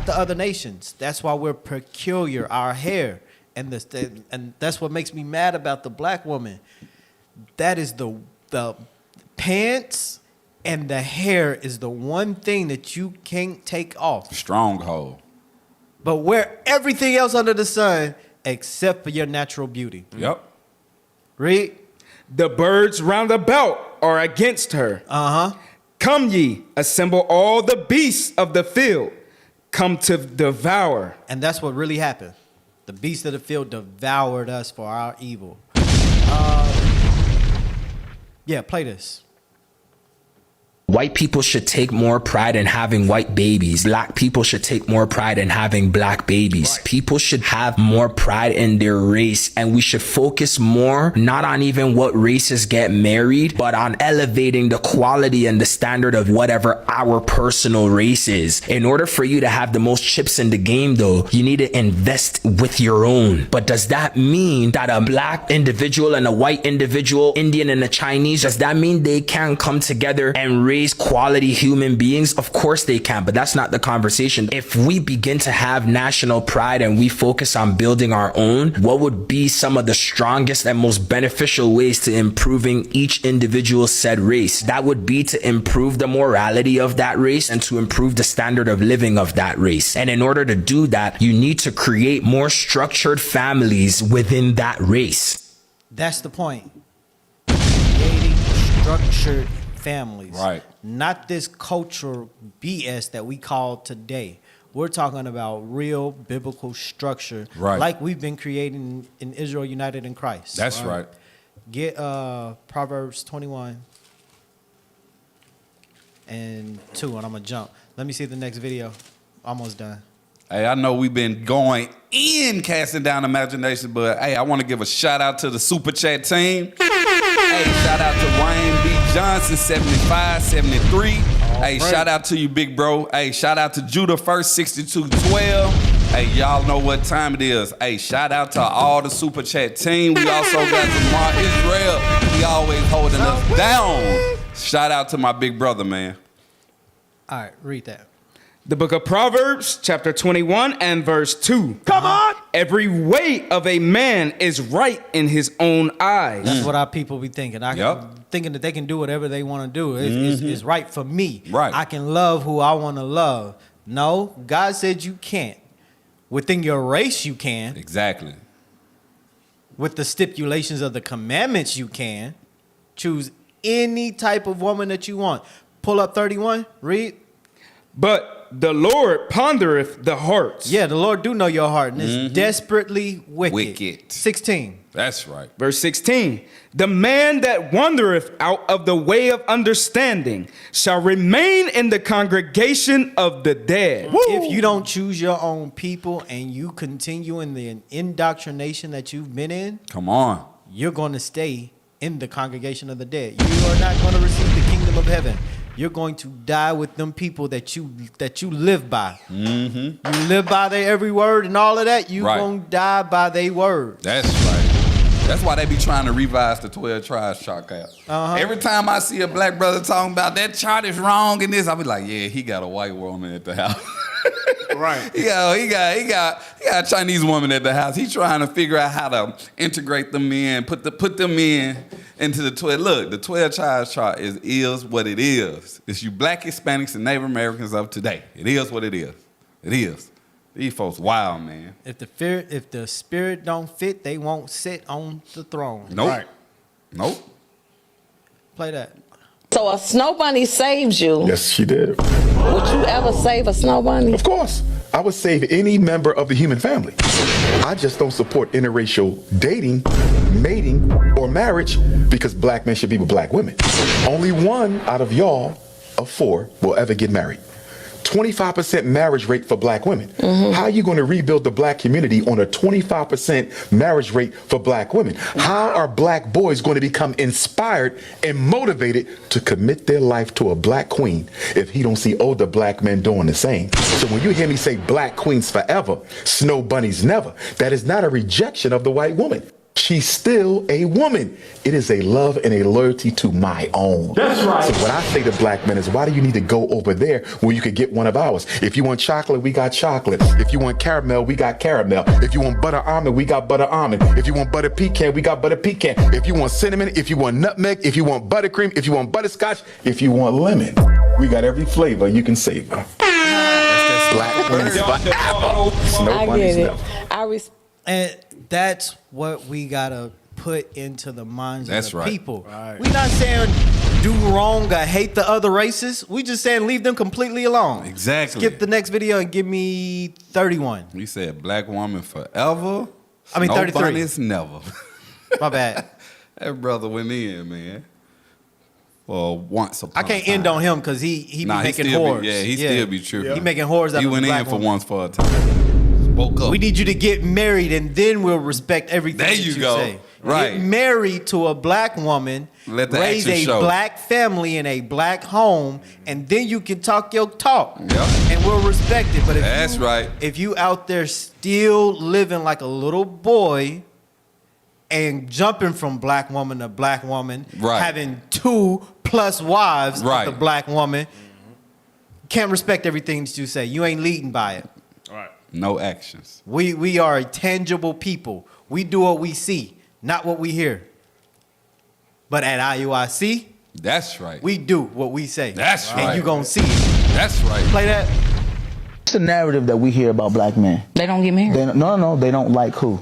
the other nations. That's why we're peculiar. Our hair and that's what makes me mad about the black woman. That is the pants and the hair is the one thing that you can't take off. Stronghold. But wear everything else under the sun except for your natural beauty. Yep. Read. The birds round about are against her. Come ye, assemble all the beasts of the field, come to devour. And that's what really happened. The beasts of the field devoured us for our evil. Yeah, play this. White people should take more pride in having white babies. Black people should take more pride in having black babies. Right. People should have more pride in their race, and we should focus more, not on even what races get married, but on elevating the quality and the standard of whatever our personal race is. In order for you to have the most chips in the game, though, you need to invest with your own. But does that mean that a black individual and a white individual, Indian and a Chinese, does that mean they can come together and raise quality human beings? Of course they can, but that's not the conversation. If we begin to have national pride and we focus on building our own, what would be some of the strongest and most beneficial ways to improving each individual said race? That would be to improve the morality of that race and to improve the standard of living of that race. And in order to do that, you need to create more structured families within that race. That's the point. Creating structured families. Right. Not this cultural BS that we call today. We're talking about real biblical structure, right, like we've been creating in Israel United in Christ. That's right. Get Proverbs 21 and 2, and I'm going to jump. Let me see the next video. Almost done. Hey, I know we've been going in casting down imagination, but hey, I want to give a shout out to the Super Chat team. Hey, shout out to Wayne B. Johnson, 75, 73. Hey, shout out to you, big bro. Hey, shout out to Judah First, 6212. Hey, y'all know what time it is. Hey, shout out to all the Super Chat team. We also got Jamar Israel. He always holding us down. Shout out to my big brother, man. All right, read that. The book of Proverbs, chapter 21 and verse 2. Come on! Every way of a man is right in his own eyes. That's what our people be thinking. Thinking that they can do whatever they want to do. It's right for me. Right. I can love who I want to love. No, God said you can't. Within your race, you can. Exactly. With the stipulations of the commandments, you can. Choose any type of woman that you want. Pull up 31, read. But the Lord pondereth the hearts. Yeah, the Lord do know your heart, and it's desperately wicked. 16. That's right. Verse 16. The man that wandereth out of the way of understanding shall remain in the congregation of the dead. Woo! If you don't choose your own people and you continue in the indoctrination that you've been in, come on, you're going to stay in the congregation of the dead. You are not going to receive the kingdom of heaven. You're going to die with them people that you live by. Mm-hmm. You live by their every word and all of that. You're going to die by their word. That's right. That's why they be trying to revise the 12 tribes chart out. Every time I see a black brother talking about that chart is wrong in this, I'll be like, yeah, he got a white woman at the house. Right. He got a Chinese woman at the house. He's trying to figure out how to integrate them in, put them in into the 12. Look, the 12 tribes chart is what it is. It's you black Hispanics and Native Americans of today. It is what it is. It is. These folks wild, man. If the spirit don't fit, they won't sit on the throne. Nope. Right. Nope. Play that. So a snow bunny saves you. Yes, she did. Would you ever save a snow bunny? Of course. I would save any member of the human family. I just don't support interracial dating, mating, or marriage because black men should be with black women. Only one out of y'all of 4 will ever get married. 25% marriage rate for black women. Mm-hmm. How are you going to rebuild the black community on a 25% marriage rate for black women? How are black boys going to become inspired and motivated to commit their life to a black queen if he don't see older black men doing the same? So when you hear me say black queens forever, snow bunnies never, that is not a rejection of the white woman. She's still a woman. It is a love and a loyalty to my own. That's right. So what I say to black men is, why do you need to go over there where you could get one of ours? If you want chocolate, we got chocolate. If you want caramel, we got caramel. If you want butter almond, we got butter almond. If you want butter pecan, we got butter pecan. If you want cinnamon, if you want nutmeg, if you want buttercream, if you want butterscotch, if you want lemon, we got every flavor you can savor. Black queens forever. Snow bunnies never. And that's what we gotta put into the minds of the right. people. Right. We're not saying do wrong or hate the other races. We just saying leave them completely alone. Exactly. Skip the next video and give me 31. We said black woman forever. I mean, 33. Bunnies never. My bad. That brother went in, man. For once upon I can't a time. end on him because he be making whores. He still be tripping. He making whores out He of went black in for woman. once for a time. Spoke up. We need you to get married and then we'll respect everything There that you you go. say. Right. Get married to a black woman, Let the raise action a show. black family in a black home, and then you can talk your talk. Yep. And we'll respect it. But if That's right. If you out there still living like a little boy and jumping from black woman to black woman, Right. having 2+ wives Right. of the black woman, can't respect everything that you say. You ain't leading by it. No actions. We are a tangible people. We do what we see, not what we hear. But at IUIC, that's right. We do what we say. That's right. And you gonna see it. That's right. Play that. What's the narrative that we hear about black men? They don't get married. No, they don't like who?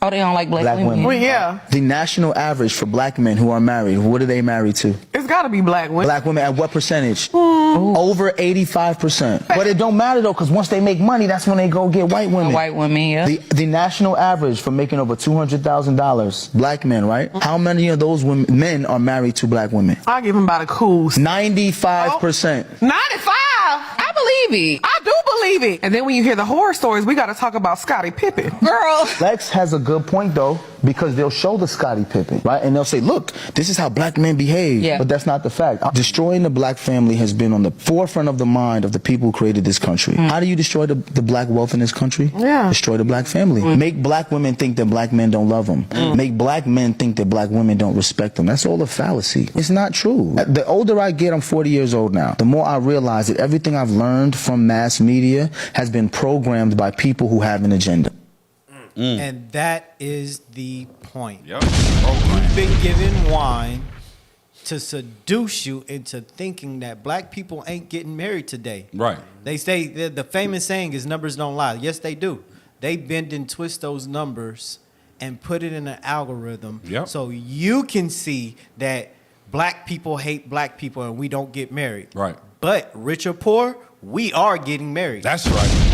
Oh, they don't like black women. women. Well, yeah. The national average for black men who are married, what are they married to? It's got to be black women. Black women at what percentage? Over 85%. But it don't matter though, because once they make money, that's when they go get white women. White women, yeah. The national average for making over $200,000, black men, right? How many of those men are married to black women? I'll give him about a cool 95%. 95. I believe it. I do believe it. And then when you hear the horror stories, we got to talk about Scottie Pippen. Girl. Lex has a good point though, because they'll show the Scottie Pippen, right? And they'll say, look, this is how black men behave. Yeah. But that's not the fact. Destroying the black family has been on the forefront of the mind of the people who created this country. How do you destroy the black wealth in this country? Yeah. Destroy the black family. Make black women think that black men don't love them. Make black men think that black women don't respect them. That's all a fallacy. It's not true. The older I get, I'm 40 years old now, the more I realize that everything I've learned from mass media has been programmed by people who have an agenda. And that is the point. You've been given wine to seduce you into thinking that black people ain't getting married today. Right. They say the famous saying is numbers don't lie. Yes, they do. They bend and twist those numbers and put it in an algorithm so you can see that black people hate black people and we don't get married. Right. But rich or poor, we are getting married. That's right.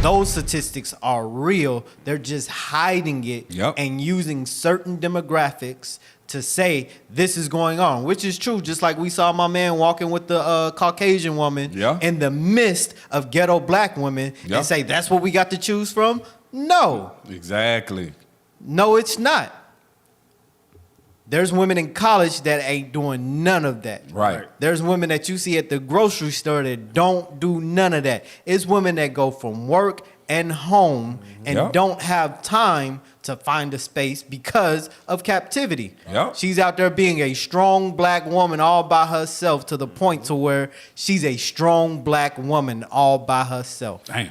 Those statistics are real. They're just hiding it and using certain demographics to say this is going on, which is true. Just like we saw my man walking with the Caucasian woman in the midst of ghetto black women and say that's what we got to choose from. No. Exactly. No, it's not. There's women in college that ain't doing none of that. Right. There's women that you see at the grocery store that don't do none of that. It's women that go from work and home and don't have time to find a space because of captivity. She's out there being a strong black woman all by herself to the point to where she's a strong black woman all by herself. Damn.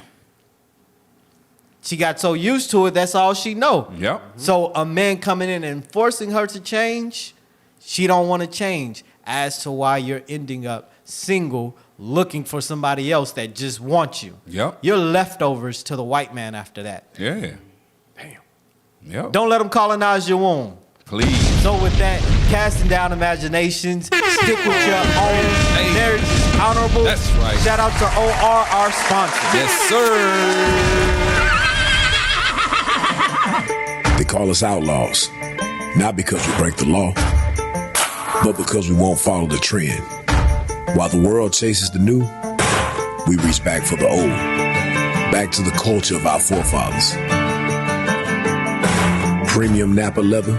She got so used to it, that's all she know. Yep. So a man coming in and forcing her to change, she don't want to change. As to why you're ending up single, looking for somebody else that just wants you. Yep. You're leftovers to the white man after that. Yeah. Damn. Yep. Don't let them colonize your womb. Please. So with that, casting down imaginations, stick with your own. Marriage is honorable. That's right. Shout out to OR, our sponsor. Yes, sir. They call us outlaws, not because we break the law, but because we won't follow the trend. While the world chases the new, we reach back for the old, back to the culture of our forefathers. Premium Napa leather,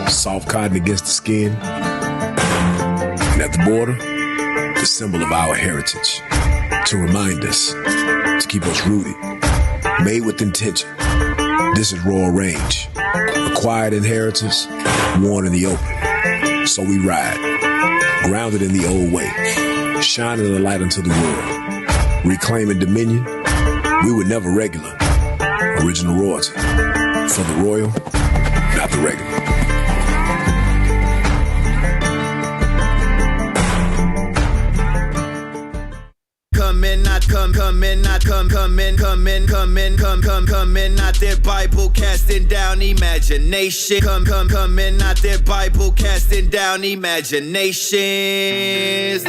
soft cotton against the skin, and at the border, the symbol of our heritage, to remind us, to keep us rooted, made with intention. This is Royal Range, acquired inheritance, worn in the open. So we ride, grounded in the old way, shining the light into the world, reclaiming dominion. We were never regular, original royalty, for the royal, not the regular. Come out their Bible, casting down imagination. Come in out their Bible, casting down imaginations.